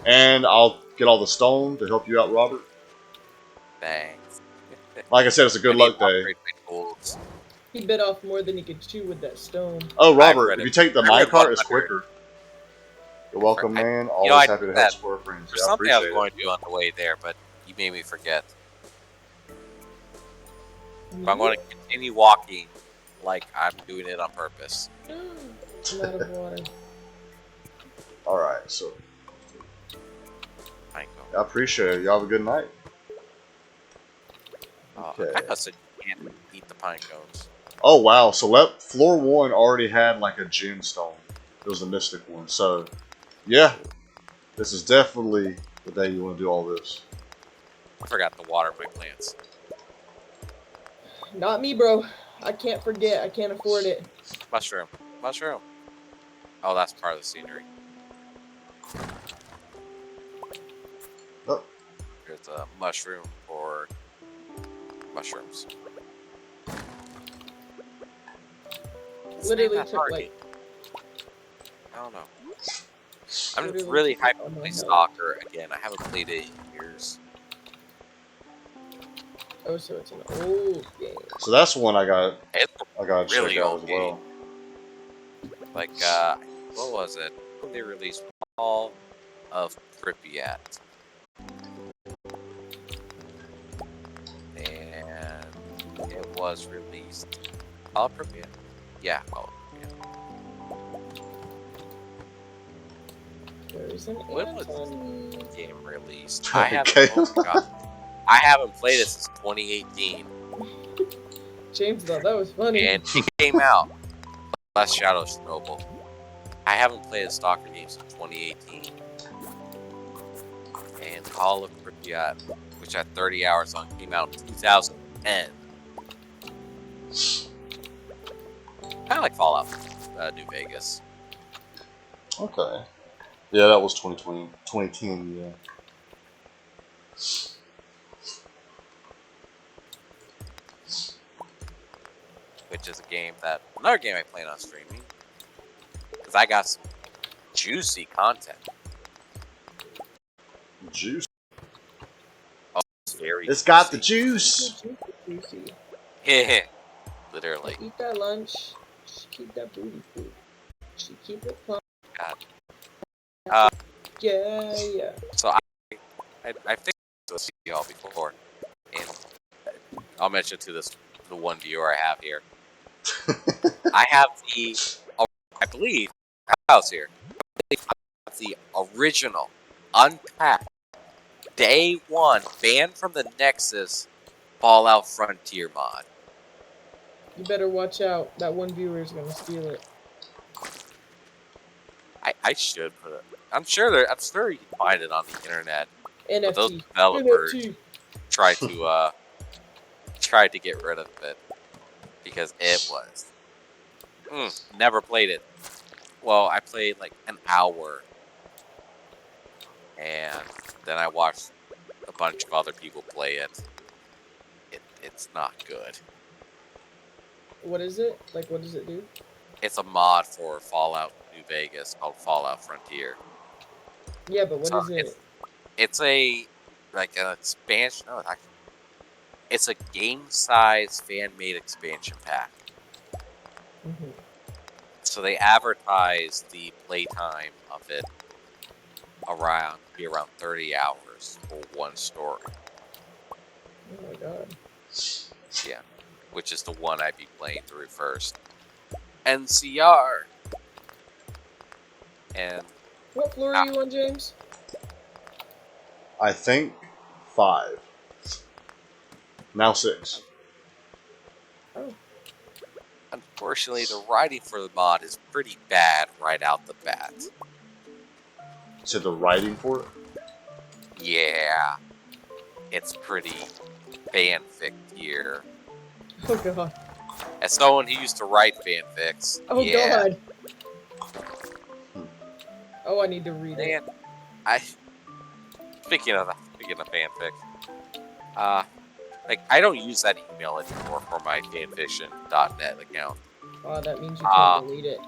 and I'll get all the stone to help you out, Robert. Thanks. Like I said, it's a I good need luck to day. upgrade my tools. He bit off more than he could chew with that stone. Oh, I've Robert, read if it. you take the I read minecart, it's 100. quicker. You're welcome, I- man. You know, Always I happy to did help that. square friends. There's Yeah, I something I was appreciate going it. to do on the way there, but you made me forget. But I'm going to continue walking like I'm doing it on purpose. I'm out of water. Alright, so I go. I appreciate it. Y'all have a good night. I kind of said you can't eat the pine cones. Oh, wow. So floor 1 already had like a gemstone. It was the mystic one. So, yeah. This is definitely the day you want to do all this. I forgot to water my plants. Not me, bro. I can't forget. I can't afford it. Mushroom. Mushroom. Oh, that's part of the scenery. Oh. There's a mushroom for mushrooms. Literally That took hard. like. I don't know. I'm just literally really took hyped all to my play health. Stalker again. I haven't played it in years. Oh, so it's an old game. So that's one I got It's to really check out old as well. like, what was it? They released Fall of Pripyat. And it was released. Fall of Pripyat? Yeah, Fall of Pripyat. There's an When was Anton. this game released? Okay. I haven't. Oh my God. I haven't played it since 2018, James thought that was funny. and it came out. Last Shadow of Chernobyl. I haven't played a Stalker game since 2018. And Call of Pripyat, which had 30 hours on, came out in 2010. Kind of like Fallout New Vegas. Okay. Yeah, that was 2020, 2010, yeah. Which is another game I plan on streaming. Because I got some juicy content. Juice. Oh, it's very It's got the juicy. juice. Juicy. Literally. Eat that lunch. She keep that booty food. She keep it plump. God. Yeah. So I think I'll see y'all before. And I'll mention to the one viewer I have here. I have I believe, house here. I have the original, unpacked, day one, banned from the Nexus, Fallout Frontier mod. You better watch out. That one viewer is gonna steal it. I should put it. I'm sure you can find it on the internet. NFT. But those developers NFT. tried to get rid of it because it was never played it. Well, I played like an hour, and then I watched a bunch of other people play it. It's not good. What is it? Like, what does it do? It's a mod for Fallout New Vegas called Fallout Frontier. Yeah, but what is it? It's an expansion. No, actually, it's a game-size fan-made expansion pack. Mm-hmm. So they advertise the playtime of it around 30 hours for one story. Oh my god. Yeah, which is the one I'd be playing through first. NCR. And What floor are you on, James? I think 5. Now 6. Oh. unfortunately, the writing for the mod is pretty bad right out the bat. So the writing for it? Yeah, it's pretty fanfic here. Oh god. As someone who used to write fanfics, Oh yeah. god. Oh, I need to read it. Man, speaking of fanfic, like I don't use that email anymore for my fanfiction.net account. Oh, that means you can't delete it.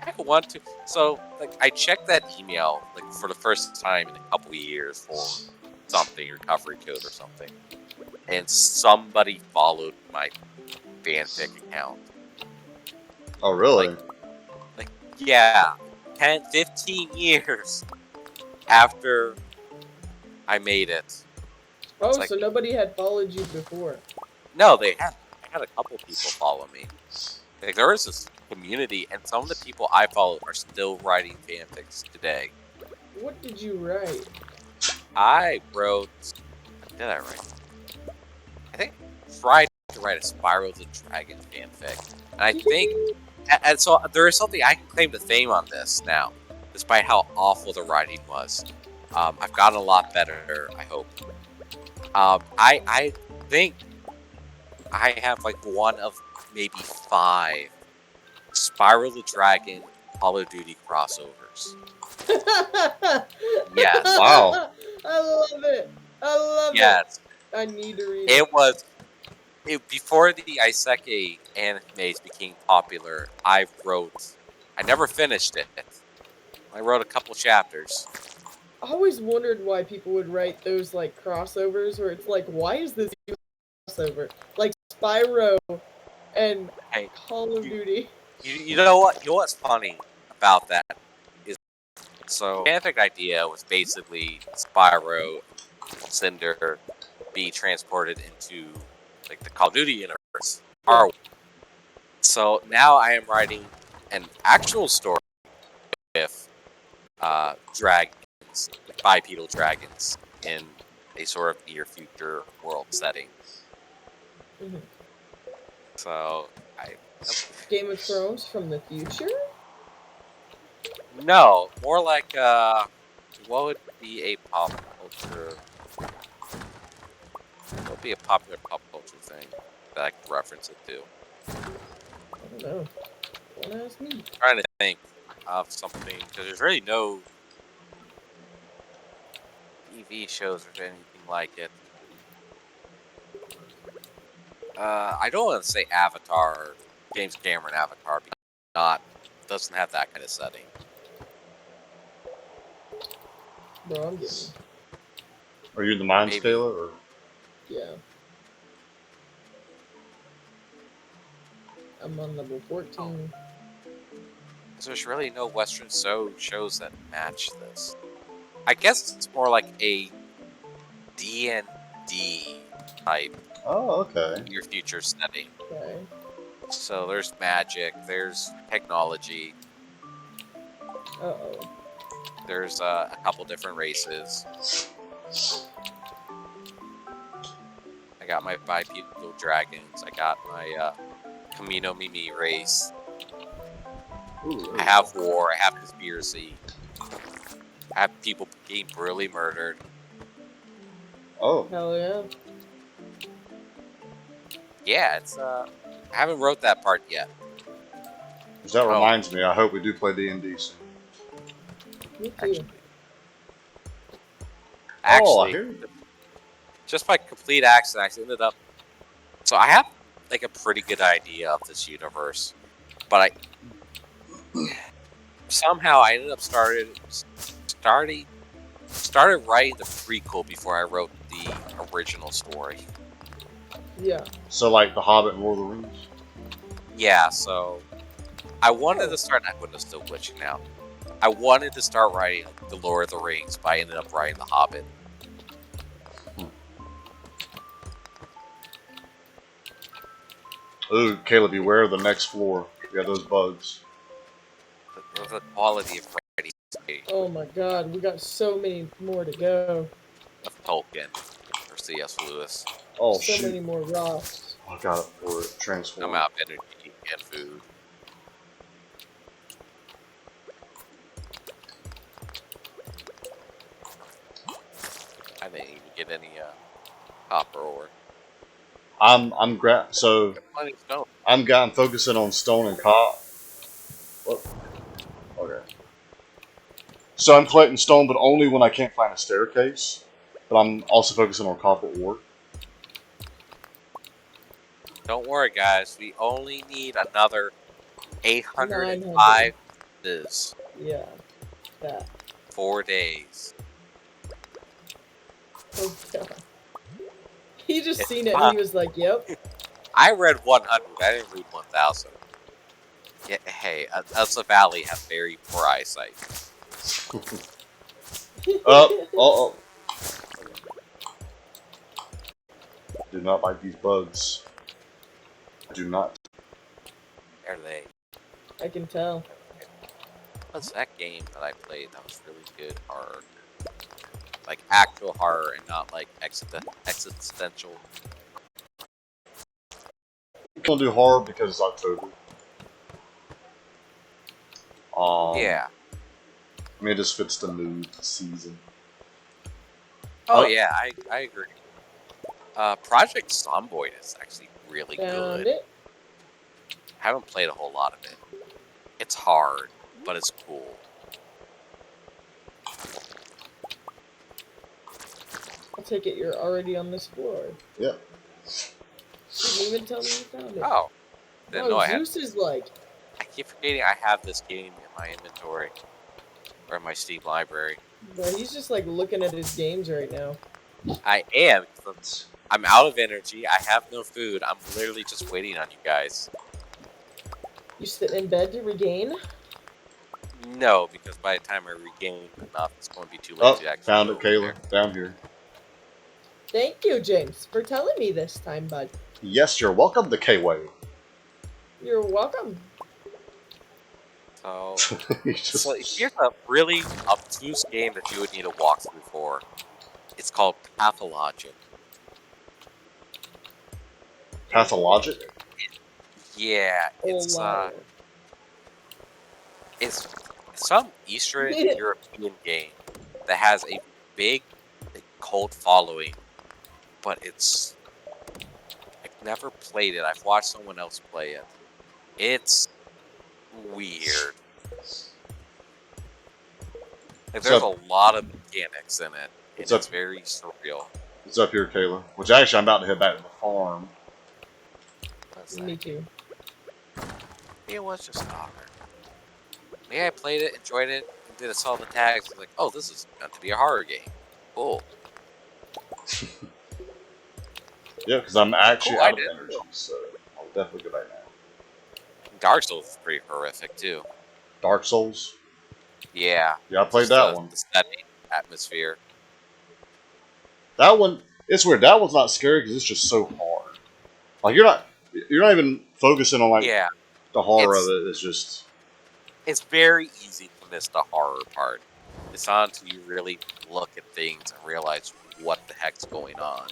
I want to. So, like, I checked that email like for the first time in a couple of years for something, recovery code or something, and somebody followed my fanfic account. Oh, really? Yeah, 10, 15 years after I made it. Oh, like- so nobody had followed you before. No, I had a couple people follow me. Like, there was this community, and some of the people I follow are still writing fanfics today. What did you write? I wrote. What did I write? I think I tried to write a Spiral the Dragon fanfic, and I think, and so there is something I can claim to fame on this now, despite how awful the writing was. I've gotten a lot better, I hope. I think I have like one of maybe 5 Spiral the Dragon Call of Duty crossovers. Yes. Wow. I love it. I love Yes. it. I need to read It was before the Isekai animes became popular. I never finished it. I wrote a couple chapters. I always wondered why people would write those like crossovers where it's like, why is this crossover? Like Spyro and Hey, Call of Duty. you know what? You know what's funny about that is, so the fanfic idea was basically Spyro, Cinder, be transported into like the Call of Duty universe. So now I am writing an actual story with dragons, bipedal dragons, in a sort of near future world setting. Mhm. So Game of Thrones from the future? no, more like what would be a pop culture? What would be a popular pop culture thing that I could reference it to? I don't know. Don't ask me. I'm trying to think of something because there's really no TV shows or anything like it. I don't want to say Avatar or James Cameron Avatar because doesn't have that kind of setting. Bro, I'm getting. Are you in the mine Maybe. scale or? Yeah. I'm on level 14. So there's really no Western shows that match this. I guess it's more like a D&D type Oh, okay. near future setting. Okay. So there's magic, there's technology, Uh-oh. there's a couple different races. I got my bipedal dragons. I got my Kamino Mimi race. Ooh, I have war. I have conspiracy. I have people being brutally murdered. Oh, Hell yeah. Yeah, it's I haven't wrote that part yet. that reminds me. I hope we do play D&D soon. Me too. Oh, I Actually, hear you. just by complete accident, I ended up. So I have like a pretty good idea of this universe, but somehow I ended up started writing the prequel before I wrote the original story. Yeah. So like The Hobbit and Lord of the Rings. Yeah, so I wanted to start. I wouldn't have still glitching now. I wanted to start writing the Lord of the Rings, but I ended up writing the Hobbit. Ooh, Caleb, beware of the next floor. We got those bugs. The quality of writing Oh my god, we got so many more to go. of Tolkien or C.S. Lewis. Oh, so shoot. many more rocks. I got it for it. Transform. I'm out of energy and food. I didn't even get any copper ore. I'm Plenty of stone. I'm focusing on stone and copper. Okay. So I'm collecting stone, but only when I can't find a staircase. But I'm also focusing on copper ore. Don't worry, guys. We only need another 805 days. Yeah. That. 4 days. Oh god. He just seen it and he was like, yep. I read 100. I didn't read 1,000. Yeah, hey, us a Valley have very poor eyesight. Oh. Do not like these bugs. Do not. Are they? I can tell. What's that game that I played that was really good horror? Like actual horror and not like existential. We don't do horror because it's October. Yeah. I mean, it just fits the mood, the season. Oh yeah, I agree. Project Zomboid is actually really Found good. it. I haven't played a whole lot of it. It's hard, but it's cool. I'll take it you're already on this floor. Yeah. Didn't even tell me you found it. Oh. Didn't know I had. Zeus is like. I keep forgetting I have this game in my inventory. Or in my Steam library. Bro, he's just like looking at his games right now. I am. I'm out of energy. I have no food. I'm literally just waiting on you guys. You sit in bed to regain? No, because by the time I regain enough, it's going to be too late to actually. Found it, Kayla. Down here. Thank you, James, for telling me this time, bud. Yes, you're welcome to K-Way. You're welcome. So, so here's a really obtuse game that you would need a walkthrough for. It's called Pathologic. Pathologic? Yeah, it's some Eastern European game that has a big cult following, but I've never played it. I've watched someone else play it. It's weird. Like, there's a lot of mechanics in it. It's very surreal. It's up here, Kayla. Which actually, I'm about to head back to the farm. Me too. It was just awkward. Yeah, I played it, enjoyed it, and then I saw the tags. I was like, oh, this is meant to be a horror game. Cool. Yeah, because I'm actually out of energy, so I'll definitely go back now. Dark Souls is pretty horrific, too. Dark Souls? Yeah. Yeah, I played that one. The setting, atmosphere. That one, it's weird. That one's not scary because it's just so hard. Like, you're not even focusing on, like, the horror of it. It's just... It's very easy to miss the horror part. It's not until you really look at things and realize what the heck's going on.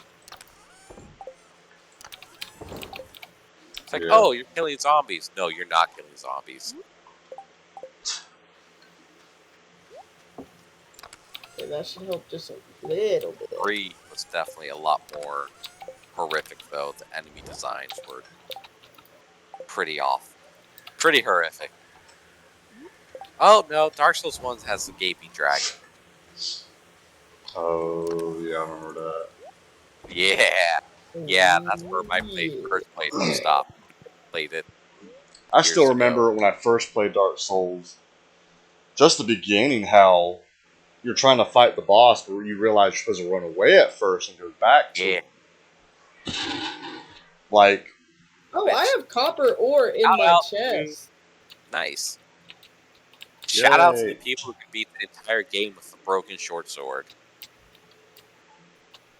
It's like, oh, you're killing zombies. No, you're not killing zombies. Yeah, that should help just a little bit. 3 was definitely a lot more horrific, though. The enemy designs were pretty off. Pretty horrific. Oh, no, Dark Souls 1 has the gaping dragon. Oh, yeah, I remember that. Yeah. Yeah, that's where my first playthrough stopped. Played it. I still remember when I first played Dark Souls, just the beginning, how you're trying to fight the boss, but you realize you're supposed to run away at first and go back to him. Like... Oh, I have copper ore in my chest. Nice. Shout out to the people who can beat the entire game with the broken short sword.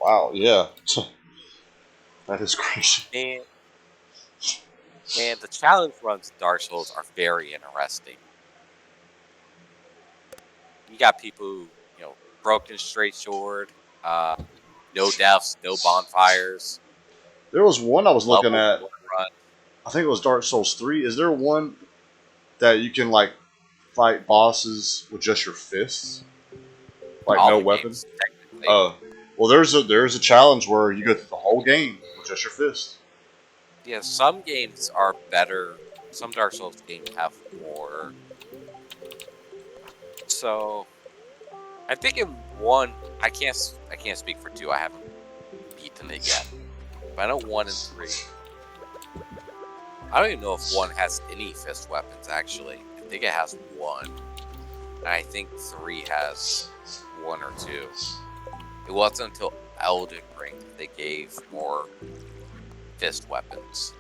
Wow, yeah. That is crazy. And the challenge runs in Dark Souls are very interesting. You got people who, broken straight sword, no deaths, no bonfires. There was one I was looking at. I think it was Dark Souls 3. Is there one that you can, like, fight bosses with just your fists? Like, no weapons? Oh. Well, there's a challenge where you go through the whole game with just your fists. Yeah, some games are better. Some Dark Souls games have more. So, I think in 1, I can't speak for 2. I haven't beaten it yet. But I know 1 and 3. I don't even know if 1 has any fist weapons, actually. I think it has 1. And I think 3 has 1 or 2. It wasn't until Elden Ring that they gave more fist weapons.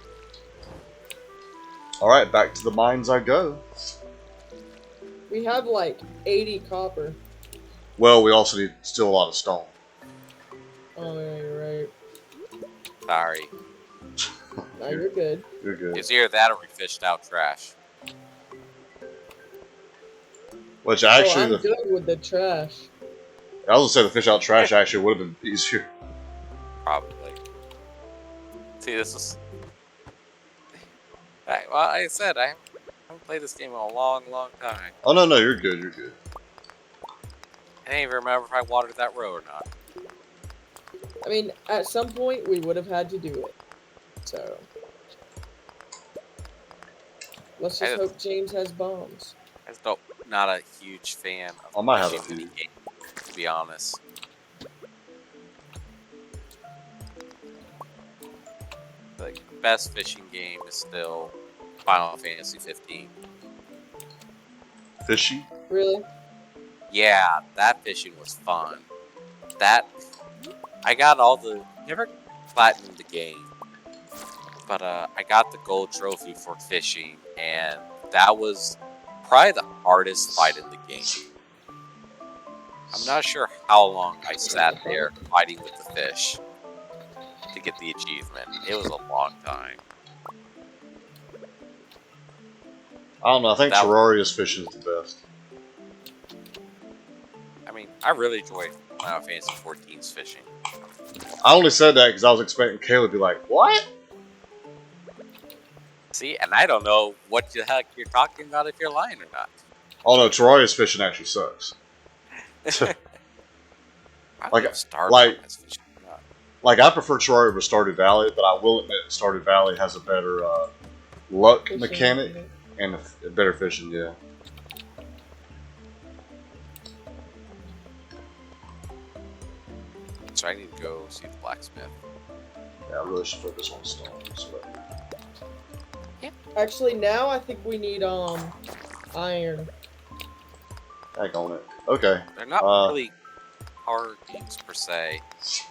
All right, back to the mines I go. We have like 80 copper. Well, we also need still a lot of stone. Oh yeah, you're right. Sorry. No, you're good. You're good. It's either that or we fished out trash. Which actually, I'm good with the trash. I was gonna say the fish out trash actually would have been easier. Probably. See, this is. Well, like I said, I haven't played this game in a long, long time. Oh no, you're good. You're good. I didn't even remember if I watered that row or not. I mean, at some point we would have had to do it. So let's just hope James has bombs. I just not a huge fan of I might have a fishing few. mini game, to be honest. Like, the best fishing game is still Final Fantasy 15. Fishy? Really? Yeah, that fishing was fun. I got never platinumed the game, but I got the gold trophy for fishing, and that was probably the hardest fight in the game. I'm not sure how long I sat there fighting with the fish to get the achievement. It was a long time. I don't know. I think That- Terraria's fishing is the best. I mean, I really enjoy Final Fantasy 14's fishing. I only said that because I was expecting Kayla to be like, "What?" See, and I don't know what the heck you're talking about, if you're lying or not. Oh no, Terraria's fishing actually sucks. I don't Like- know if Stardew like- has fishing or not. Like I prefer Terraria over Stardew Valley, but I will admit Stardew Valley has a better luck Fishing, mechanic yeah. and a better fishing. Yeah. So I need to go see the blacksmith. Yeah, I really should focus on stones. But... Actually, now I think we need iron. Heck on it. Okay. They're not really hard games per se,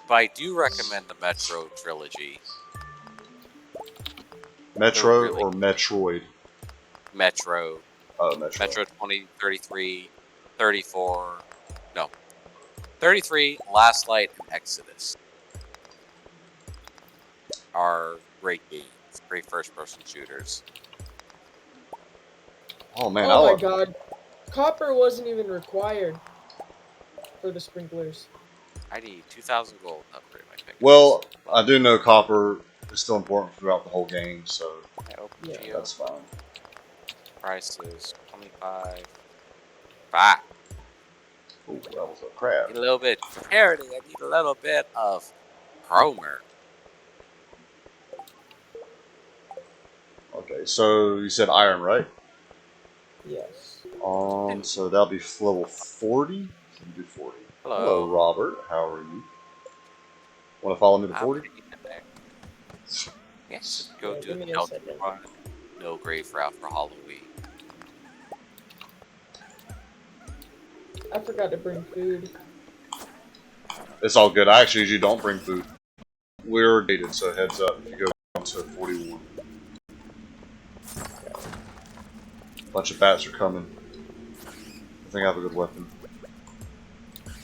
but I do recommend the Metro trilogy. Metro really- or Metroid? Metro, Oh, Metro. Metro 2033, 34, no, 33, Last Light, and Exodus are great games, great first-person shooters. Oh man, Oh I my god. Copper wasn't even required for the sprinklers. I need 2,000 gold to upgrade my pick. Well, I do know copper is still important throughout the whole game, so I open Yeah. Geo. that's fine. Prices 25. Ah, Ooh, that was a crab. need a little bit of parity. I need a little bit of chromer. Okay, so you said iron, right? Yes. So that'll be level 40. So we do 40. Hello. Hello, Robert. How are you? Want to follow me to 40? Yes. Go Yeah, do give me the a Delta second. Run. No grave route for Halloween. I forgot to bring food. It's all good. I actually usually don't bring food. We're gated, so heads up if you go down to 41. Bunch of bats are coming. I think I have a good weapon.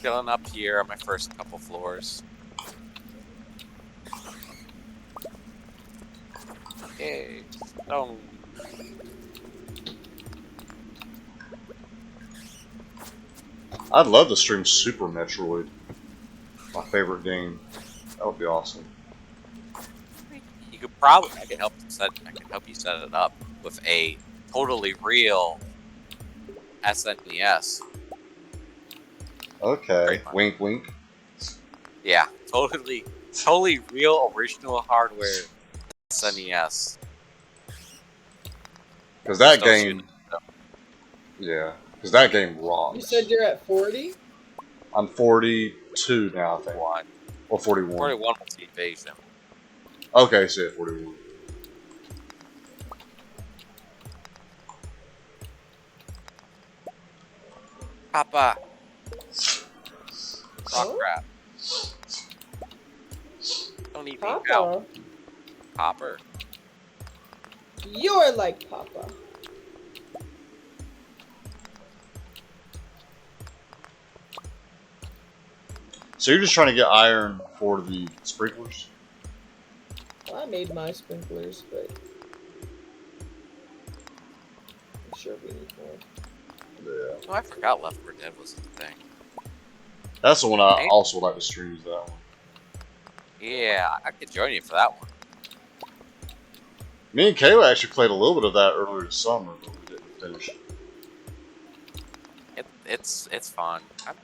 Chilling up here on my first couple floors. Yay. Stone. I'd love to stream Super Metroid. My favorite game. That would be awesome. You could probably I can help you set it up with a totally real SNES. Okay. Great fun. Wink, wink. Yeah, totally real original hardware SNES. Because that Still game. shooting stuff. Yeah. Because that game rocks. You said you're at 40? I'm 42 now, I think. One. Or 41. 41 was the invasion. Okay, so yeah, 41. Papa. Rock Oh? crap. Don't eat me, pal. Papa? Popper. You're like Papa. So you're just trying to get iron for the sprinklers? Well, I made my sprinklers, but I'm sure we need more. Yeah. Oh, I forgot Left 4 Dead was the thing. That's the one I Hey. also like to stream, is that one. Yeah, I could join you for that one. Me and Kayla actually played a little bit of that earlier this summer, but we didn't finish it. It's fun. I'm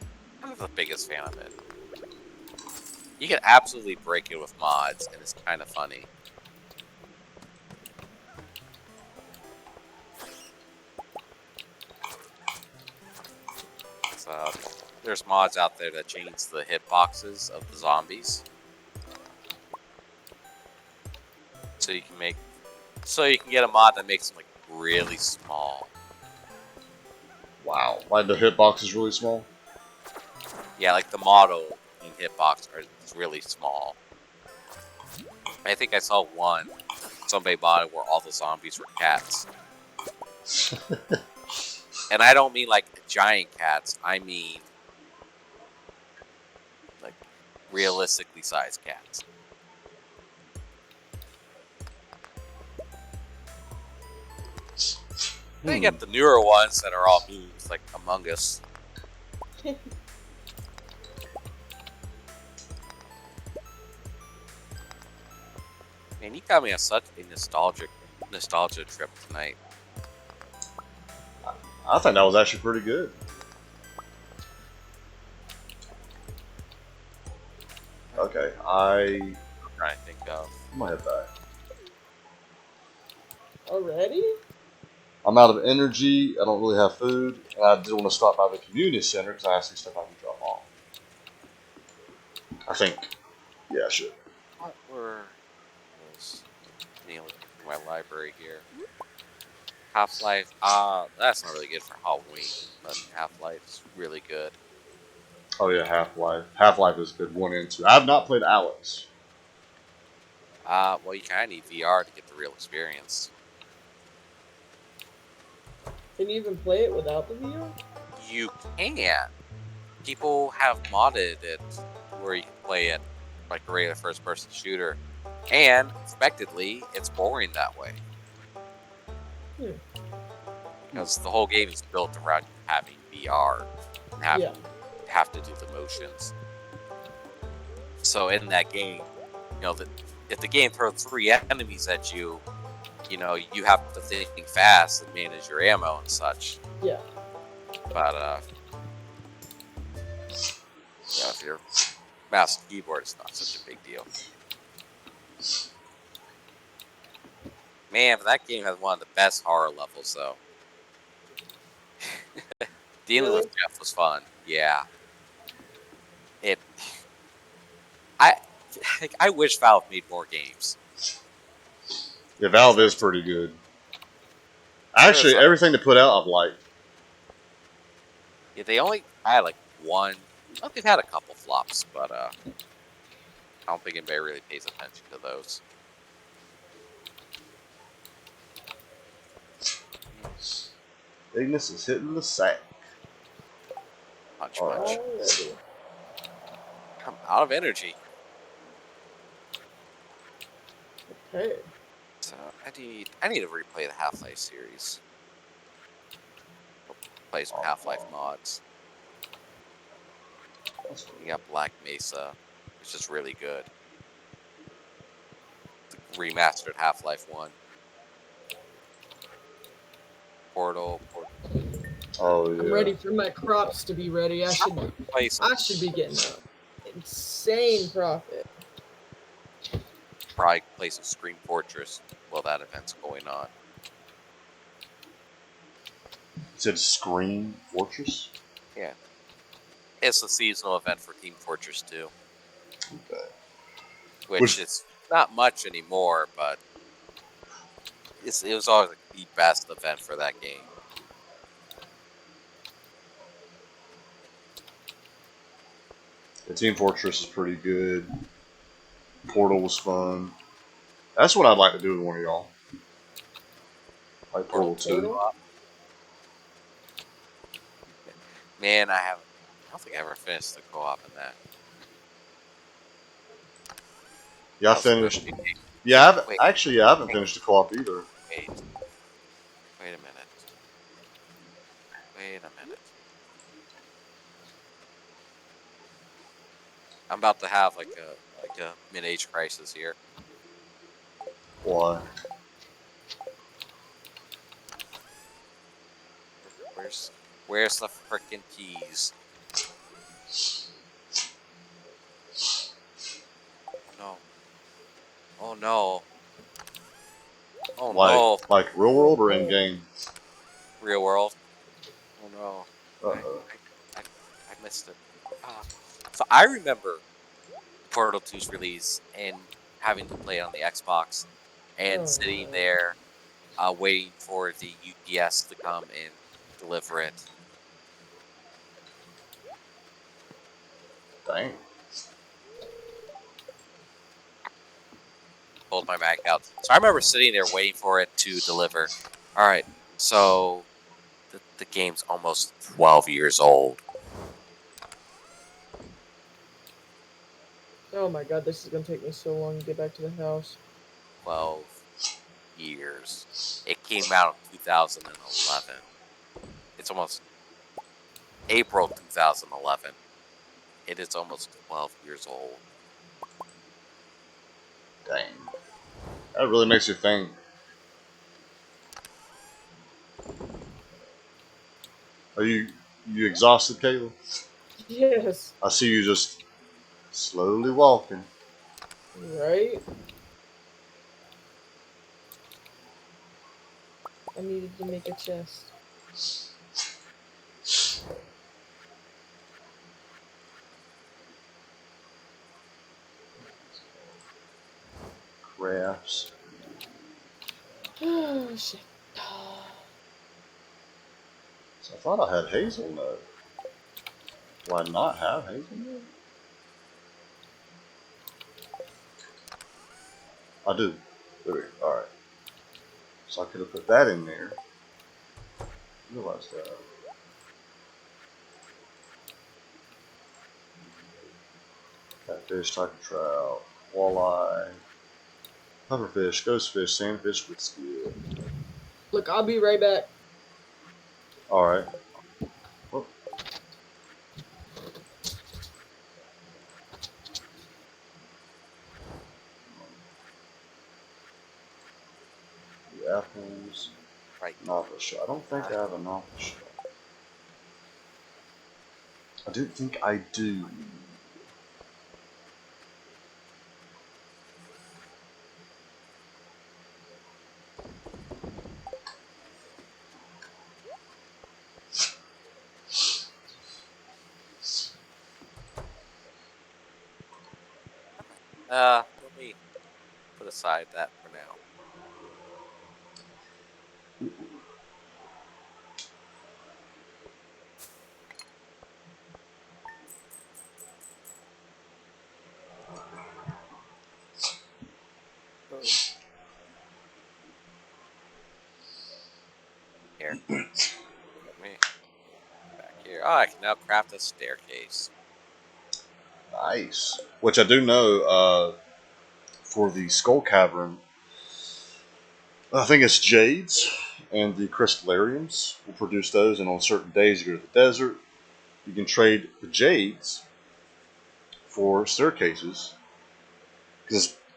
not the biggest fan of it. You can absolutely break it with mods, and it's kind of funny. So, there's mods out there that change the hitboxes of the zombies. So you can get a mod that makes them like really small. Wow. Like the hitbox is really small? Yeah, like the model in hitbox is really small. I think I saw one. Somebody bought it where all the zombies were cats. And I don't mean like giant cats. I mean like realistically sized cats. Then you get the newer ones that are all memes, like Among Us. Man, you got me on such a nostalgia trip tonight. I think that was actually pretty good. Okay, I'm trying to think of. might have that. Already? I'm out of energy. I don't really have food. And I did want to stop by the community center because I have some stuff I can drop off. I think. Yeah, I should. What were nailing my library here? Half-Life. That's not really good for Halloween, but Half-Life's really good. Oh yeah, Half-Life. Half-Life is good 1 and 2. I have not played Alex. Well, you kind of need VR to get the real experience. Can you even play it without the VR? You can. People have modded it where you can play it like a regular first-person shooter, and expectedly, it's boring that way. Because the whole game is built around you having VR and have to do the motions. So in that game, if the game throws 3 enemies at you, you have to think fast and manage your ammo and such. Yeah. But if you're mouse and keyboard, it's not such a big deal. Man, but that game has one of the best horror levels, though. Dealing with Jeff was fun. Yeah. I wish Valve made more games. Yeah, Valve is pretty good. Actually, everything they put out, I've liked. Yeah, they only had like one. Well, they've had a couple flops, but I don't think anybody really pays attention to those. Ignis is hitting the sack. Punch. Already. I'm out of energy. Okay. So I need to replay the Half-Life series. Play some Half-Life mods. You got Black Mesa, which is really good. The remastered Half-Life 1. Portal. Oh yeah. I'm ready for my crops to be ready. I should be getting an insane profit. Probably play some Scream Fortress while that event's going on. You said Scream Fortress? Yeah. It's a seasonal event for Team Fortress 2. Okay. Which is not much anymore, but it was always like the best event for that game. The Team Fortress is pretty good. Portal was fun. That's what I'd like to do with one of y'all. Like Portal 2. Portal? Man, I don't think I ever finished the co-op in that. Yeah, I That was a good finished. game. Yeah, Wait, I haven't finished the co-op either. wait a minute. Wait a minute. I'm about to have like a mid-age crisis here. Why? Where's the frickin' keys? Oh no. Oh no. Oh no. Like real world or in game? Real world. Oh no. I Uh-oh. I, I missed it. Ah. So I remember Portal 2's release and having to play it on the Xbox and Oh, sitting no. there waiting for the UPS to come and deliver it. Dang. Pulled my Mac out. So I remember sitting there waiting for it to deliver. All right, so the game's almost 12 years old. Oh my god, this is gonna take me so long to get back to the house. 12 years. It came out in 2011. It's almost April 2011. It is almost 12 years old. Dang. That really makes you think. Are you exhausted, Caleb? Yes, I see you just slowly walking. right? I needed to make a chest. Crafts. Oh shit. So I thought I had hazelnut. Do I not have hazelnut? I do. There we go. Alright. So I could have put that in there. Realize that. Catfish, tiger trout, walleye, pufferfish, ghostfish, sandfish with squid. Look, I'll be right back. Alright. Well, the apples. Right. Novel shot. I don't think I have a novel shot. I do think I do. Let me put aside that for now. Here. Let me back here. Oh, I can now craft a staircase. Nice. Which I do know, for the Skull Cavern, I think it's Jades and the Crystallariums will produce those, and on certain days you go to the desert, you can trade the Jades for staircases,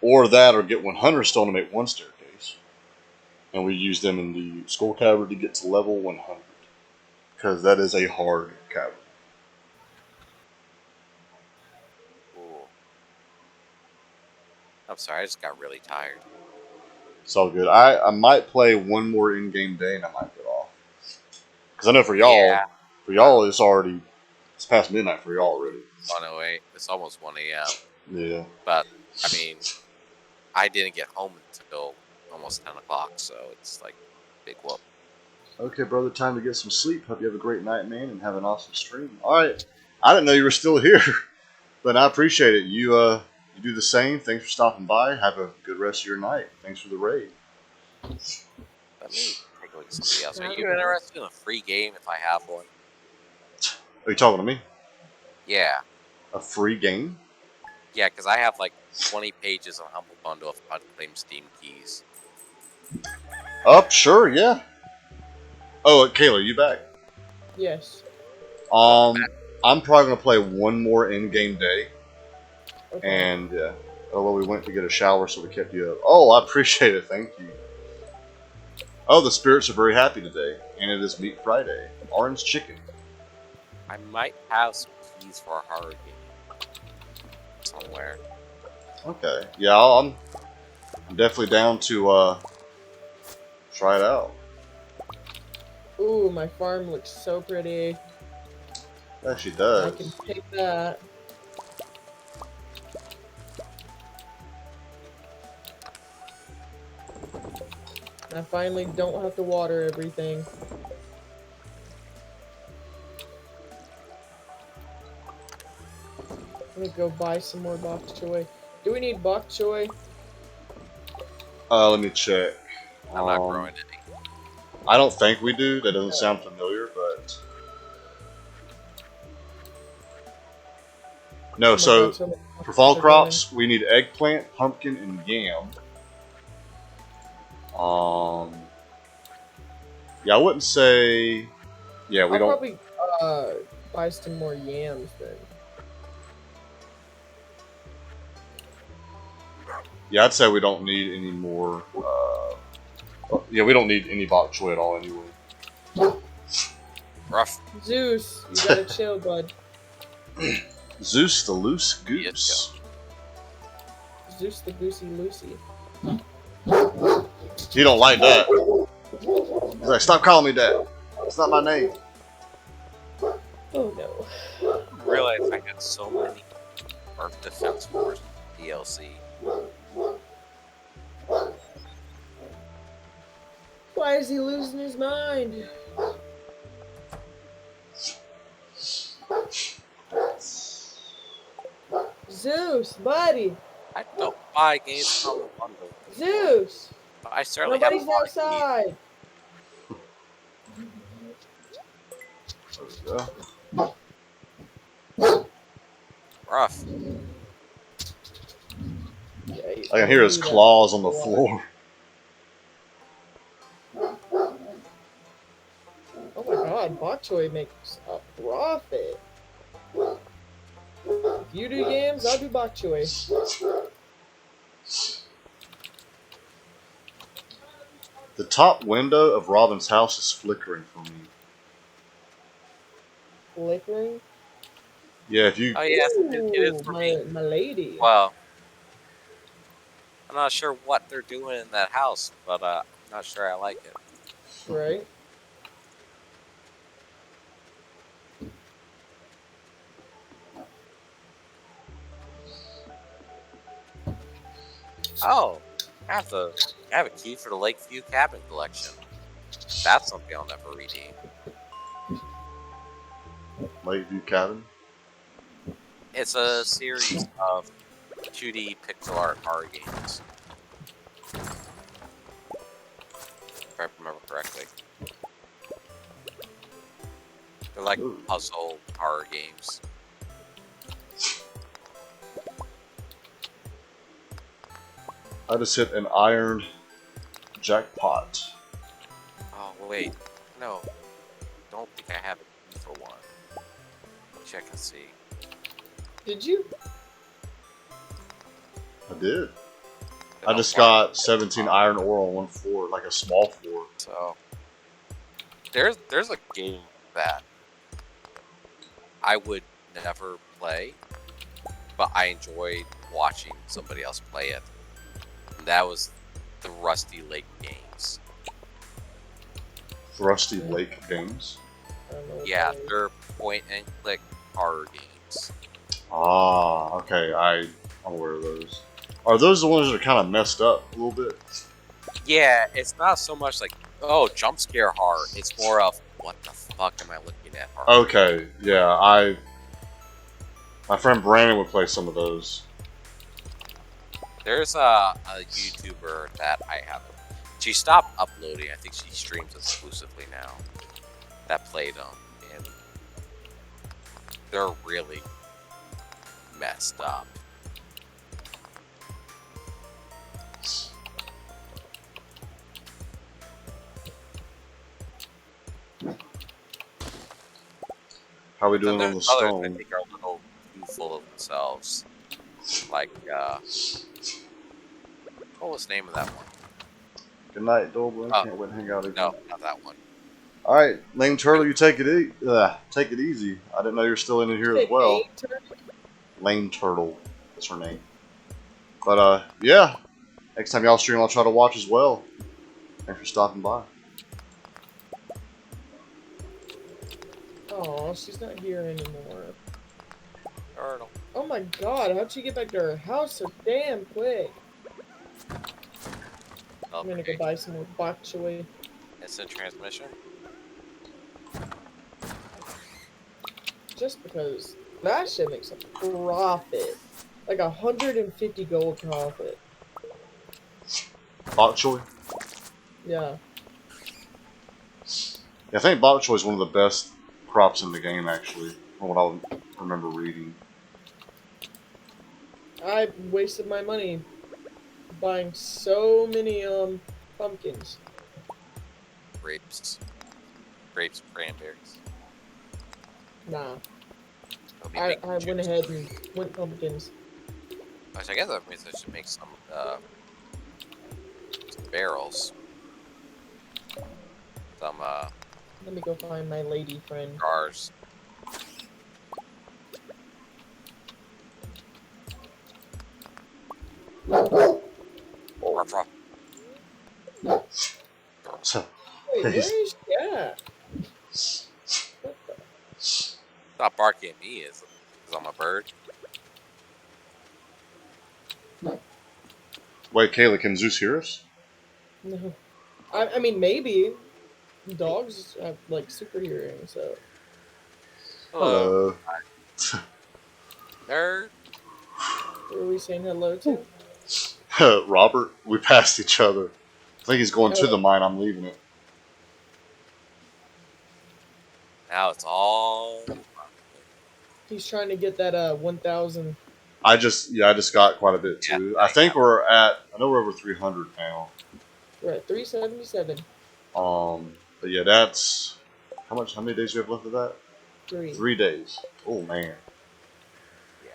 or that, or get 100 stone to make one staircase, and we use them in the Skull Cavern to get to level 100, because that is a hard cavern. Ooh. I'm sorry, I just got really tired. It's all good. I might play one more in-game day and I might get off, because I know for y'all, it's past midnight for y'all already. 108. It's almost 1 a.m. Yeah. But, I mean, I didn't get home until almost 10 o'clock, so it's like big whoop. Okay, brother, time to get some sleep. Hope you have a great night, man, and have an awesome stream. All right. I didn't know you were still here, but I appreciate it. You You do the same. Thanks for stopping by. Have a good rest of your night. Thanks for the raid. Let me take a look at somebody else. Are Not you really. interested in a free game if I have one? Are you talking to me? Yeah. A free game? Yeah, because I have like 20 pages of Humble Bundle of unclaimed Steam keys. Sure, yeah. Oh, Kayla, you back? Yes. I'm probably gonna play one more in-game day, Okay. and although we went to get a shower, so we kept you up. Oh, I appreciate it. Thank you. Oh, the spirits are very happy today, and it is Meat Friday. Orange chicken. I might have some keys for a horror game somewhere. Okay, yeah, I'm definitely down to try it out. Ooh, my farm looks so pretty. It actually I does. can pick that. I finally don't have to water everything. Let me go buy some more bok choy. Do we need bok choy? Let me check. I'm not growing any. I don't think we do. That doesn't sound familiar, but no. Oh my So God, so many for fall are crops, we need eggplant, pumpkin, and yam. Yeah, I wouldn't say. Yeah, we I'll don't. probably buy some more yams then. Yeah, I'd say we don't need any more. Yeah, we don't need any bok choy at all anyway. Rough. Zeus, you gotta chill, bud. Zeus the loose goose. Yes, Zeus the goosey loosey. He don't like that. He's like, stop calling me that. It's not my name. Oh no. I realized I had so many Earth Defense Force DLC. Why is he losing his mind? Zeus, buddy. I don't buy games from the bundle, Zeus. but I certainly Nobody's have a lot of keys. outside. Rough. Yeah, I can hear his claws on the floor. Oh my God, bok choy makes a profit. If you do yams, I'll do bok choy. The top window of Robin's house is flickering for me. Flickering. Yeah, if you. Oh yes, it is for me. My lady. Well, I'm not sure what they're doing in that house, but I'm not sure I like it. Right. Oh, I have a key for the Lakeview Cabin Collection. That's something I'll never redeem. Lakeview Cabin. It's a series of 2D pixel art horror games. If I remember correctly. They're like Ooh. puzzle horror games. I just hit an iron jackpot. Oh, wait. No. Don't think I have a key for one. Check and see. Did you? I did. Then I just I'll got mark 17 it. iron ore on one floor, like a small floor. So there's a game that I would never play, but I enjoyed watching somebody else play it. And that was the Rusty Lake games. Rusty Lake Games. I don't know what Yeah, that is. they're point and click horror games. Ah, okay. I'm aware of those. Are those the ones that are kind of messed up a little bit? Yeah, it's not so much like, oh, jump scare horror. It's more of, what the fuck am I looking at horror? Okay, yeah. My friend Brandon would play some of those. There's a YouTuber that I have. She stopped uploading. I think she streams exclusively now. That played them, and they're really messed up. How we Then doing on there's the others I stone? think are a little too full of themselves. Like, what was the name of that one? Good night, Dullblend. Oh, Can't wait to hang out again. no, not that one. All right, Lame Turtle, you take it take it easy. I didn't know you were still in here as well. Lame Turtle, that's her name. But yeah, next time y'all stream, I'll try to watch as well. Thanks for stopping by. Oh, she's not here anymore. Turtle. Oh my god, how'd she get back to her house so damn quick? I'm gonna go buy some more bok choy. Instant transmission. Just because that shit makes a profit. Like 150 gold profit. Bok choy? Yeah. Yeah, I think bok choy is one of the best crops in the game, actually, from what I remember reading. I wasted my money buying so many pumpkins. Grapes, cranberries. Nah. It'll be I making went juice. ahead and went pumpkins. Which I guess that means I should make some barrels. Some Let me go find my lady friend. jars. Ruff, ruff. So, Wait, where is she at? What the? Stop barking at me, is because I'm a bird. wait, Kayla, can Zeus hear us? No. I mean, maybe. Dogs have, like, super hearing, so. Hello, nerd. Who are we saying hello to? Robert, we passed each other. I think he's going to the mine. I'm leaving it. Now it's all. He's trying to get that 1,000. I just got quite a bit too. Yeah, I think we're at. I know we're over 300 now. We're at 377. But yeah, that's how much. How many days do we have left of that? 3. 3 days. Oh man.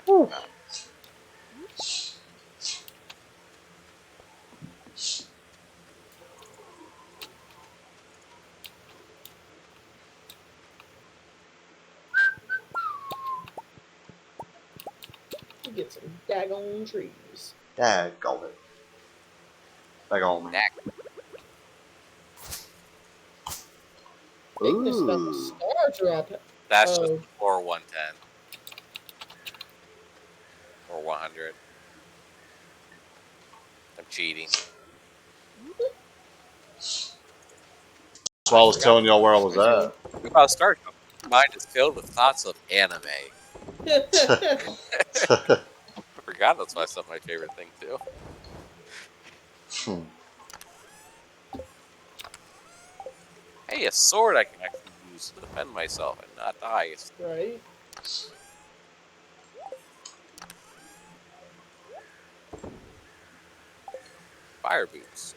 Yeah. We get some daggone trees. Daggone it. Daggone me. Neck. Ignis found a Ooh. star drop. That's Oh. just for 110 or 100. I'm cheating. That's why I was telling y'all where I was at. We're about to start. My mind is filled with thoughts of anime. I forgot that's why some of my favorite thing too. Hey, a sword I can actually use to defend myself and not die. Right? Fire boots.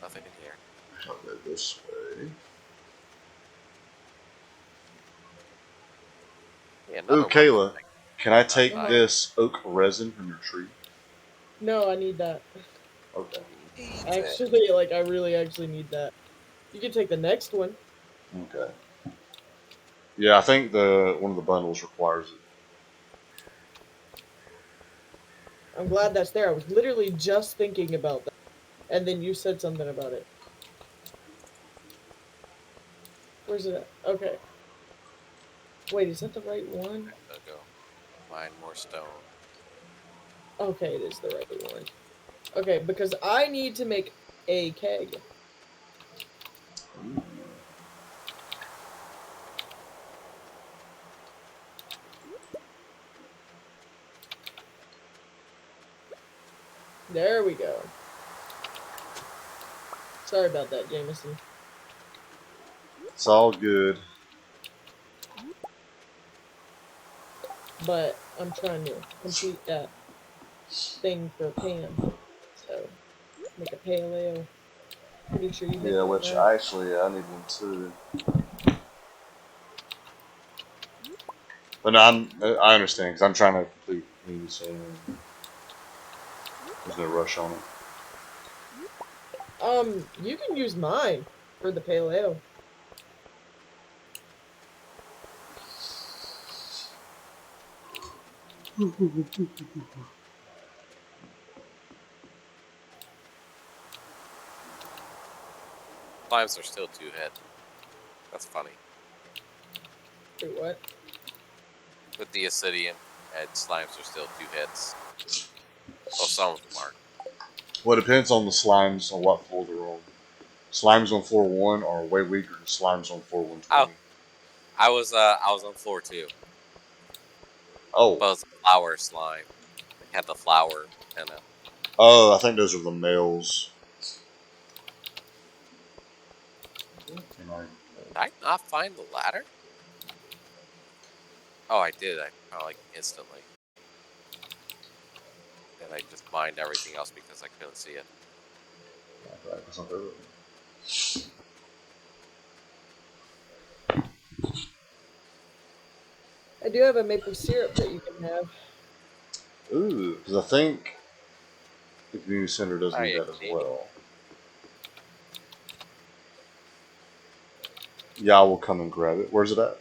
Nothing in here. I'll go this way. Yeah, Ooh, another Kayla, one. can I take Uh-huh. this oak resin from your tree? No, I need that. Okay. Actually, like, I really actually need that. You can take the next one. Okay. Yeah, I think one of the bundles requires it. I'm glad that's there. I was literally just thinking about that. And then you said something about it. Where's it at? Okay. Wait, is that the right one? I'll go mine more stone. Okay, it is the right one. Okay, because I need to make a keg. There we go. Sorry about that, Jameson. It's all good. But I'm trying to complete that thing for Pam. So, make a pale ale. Pretty sure you make Yeah, one, which right? actually I need one too. But no, I understand because I'm trying to complete these, so there's no rush on it. You can use mine for the pale ale. Slimes are still 2-hit. That's funny. Wait, what? With the Acidian, and slimes are still 2 hits. Well, some of them aren't. Well, it depends on the slimes on what floor they're on. Slimes on floor 1 are way weaker than slimes on floor 120. I was on floor 2, Oh, but it was a flower slime. It had the flower in it. oh, I think those are the males. Did I not find the ladder? Oh, I did. I found like instantly. And I just mined everything else because I couldn't see it. I do have a maple syrup that you can have. Ooh, because I think the community center does need Alright, that as Katie. well. Yeah, I will come and grab it. Where's it at?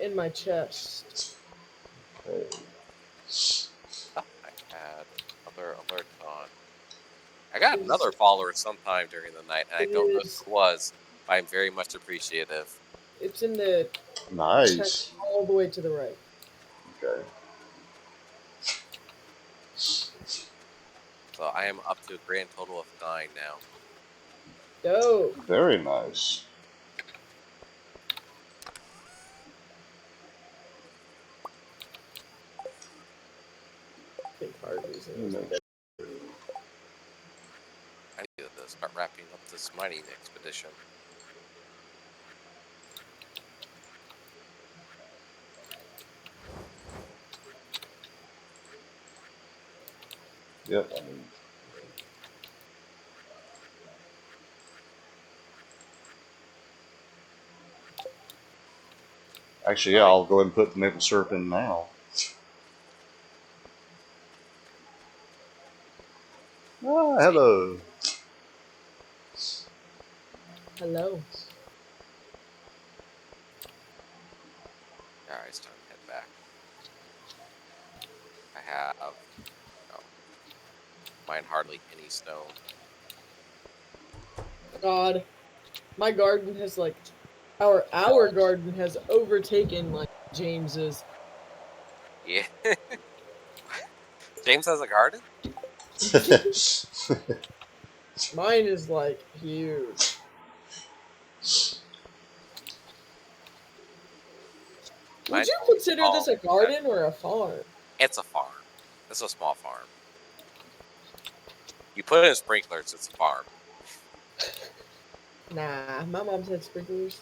In my chest. Okay. I had another alert on. I got Is- another follower sometime during the night, and I It don't know is. who it was, but I'm very much appreciative. It's in the Nice. chest all the way to the right. Okay. So I am up to a grand total of 9 now. Dope. Very nice. I think Harvey's in Let me this. make I need to start wrapping up this mining expedition. Yep. I mean, actually, yeah, I'll go ahead and put the maple syrup in now. Ah, hello. Hello. Alright, it's time to head back. I have mine hardly any stone. God. My garden has like our garden has overtaken like James's. Yeah. James has a garden? Mine is like huge. Would Mine's you only consider small. this a garden or a farm? It's a farm. It's a small farm. You put in sprinklers, it's a farm. Nah, my mom said sprinklers.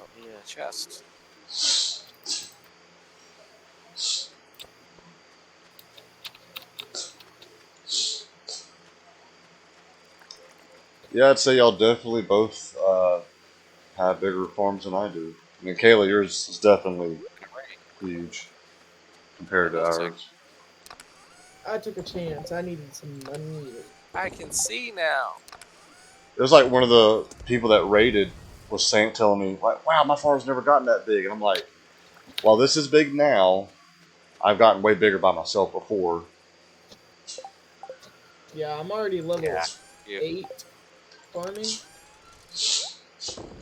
Oh, yeah, chest. Yeah, I'd say y'all definitely both have bigger farms than I do. I mean, Kayla, yours is definitely huge compared to Hold on a sec. ours. I took a chance. I needed some money. I can see now. It was like one of the people that rated was saying, telling me, like, "Wow, my farm's never gotten that big," and I'm like, "Well, this is big now. I've gotten way bigger by myself before." Yeah, I'm already level Yeah. You, 8 farming.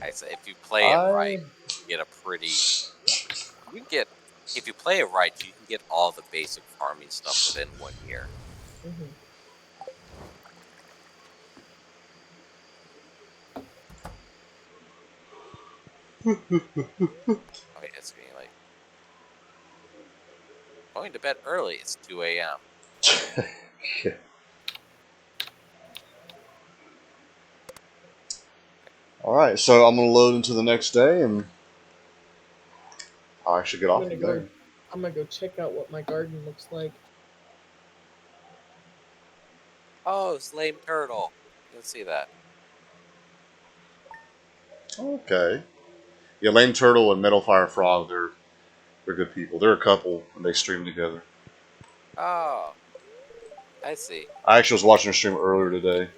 I say if you play it right, I you get a pretty. You can get if you play it right, you can get all the basic farming stuff within 1 year. Hmm. Okay, it's getting late. Going to bed early. It's 2 a.m. Yeah. All right, so I'm gonna load into the next day, and I'll actually get I'm off gonna from go. there. I'm gonna go check out what my garden looks like. Oh, it's lame turtle. Didn't see that. Okay. Yeah, Lame Turtle and Metal Fire Frog, they're good people. They're a couple, and they stream together. Oh, I see. I actually was watching a stream earlier today.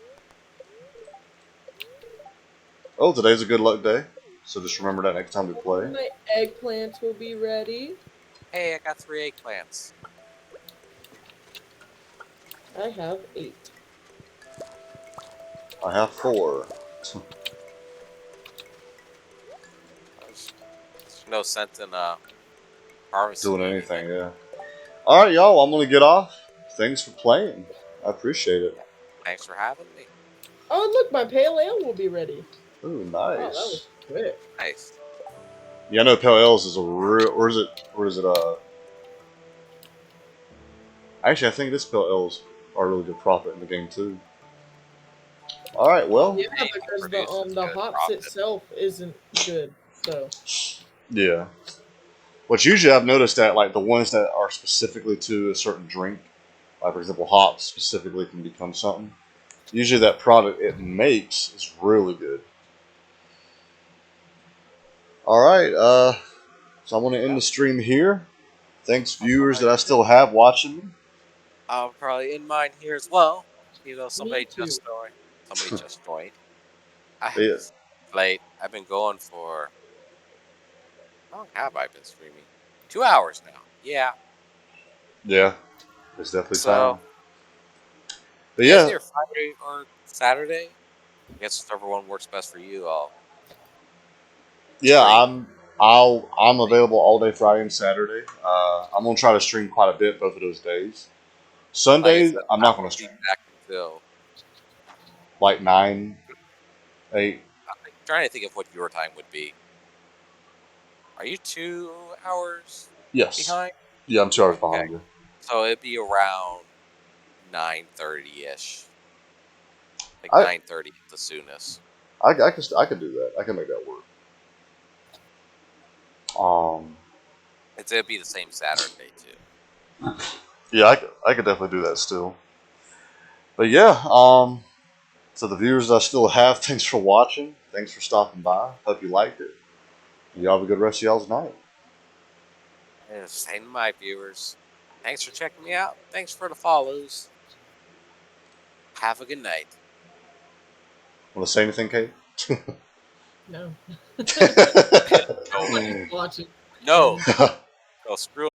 Oh, today's a good luck day, so just remember that next time we play. My eggplants will be ready. Hey, I got 3 eggplants. I have 8. I have 4. There's no sense in harvesting Doing anything. anything, yeah. All right, y'all. I'm gonna get off. Thanks for playing. I appreciate it. Thanks for having me. Oh, look, my pale ale will be ready. Ooh, Wow, that nice. was quick. Nice. Yeah, I know Pale Ales is a real, or is it? Actually, I think this Pale Ales are a really good profit in the game too. All right, well, Yeah, Anything because produces the good hops profit. itself isn't good. So yeah. But usually I've noticed that like the ones that are specifically to a certain drink, like for example hops specifically can become something. Usually that product it makes is really good. All right, so I want to end Well, the stream here. Thanks I'll viewers that probably I still have watching me. I'll probably end mine here as well. me too. Somebody just joined. I Yeah, late. I've been going for how long have I been streaming? 2 hours now. Yeah. yeah, it's definitely So time. But yeah, it's yeah, either Friday or Saturday. I guess whichever one works best for you. I'll yeah, stream. I'm available all day Friday and Saturday. I'm gonna try to stream quite a bit both of those days. Like I Sunday said, I'm I not gonna won't be stream. back until Like 9, 8. I'm trying to think of what your time would be. Are you 2 hours Yes. behind? Yeah, I'm 2 hours Okay. behind you. So it'd be around 9:30 ish. Like I 9:30 at the soonest. I could do that. I can make that work. Um, It'd be the same Saturday too. yeah, I could definitely do that still. But yeah, to the viewers I still have, thanks for watching. Thanks for stopping by. Hope you liked it. Y'all have a good rest of y'all's night. And same to my viewers. Thanks for checking me out. Thanks for the follows. Have a good night. Want to say anything, Kate? No. No, Watching. no, no, screw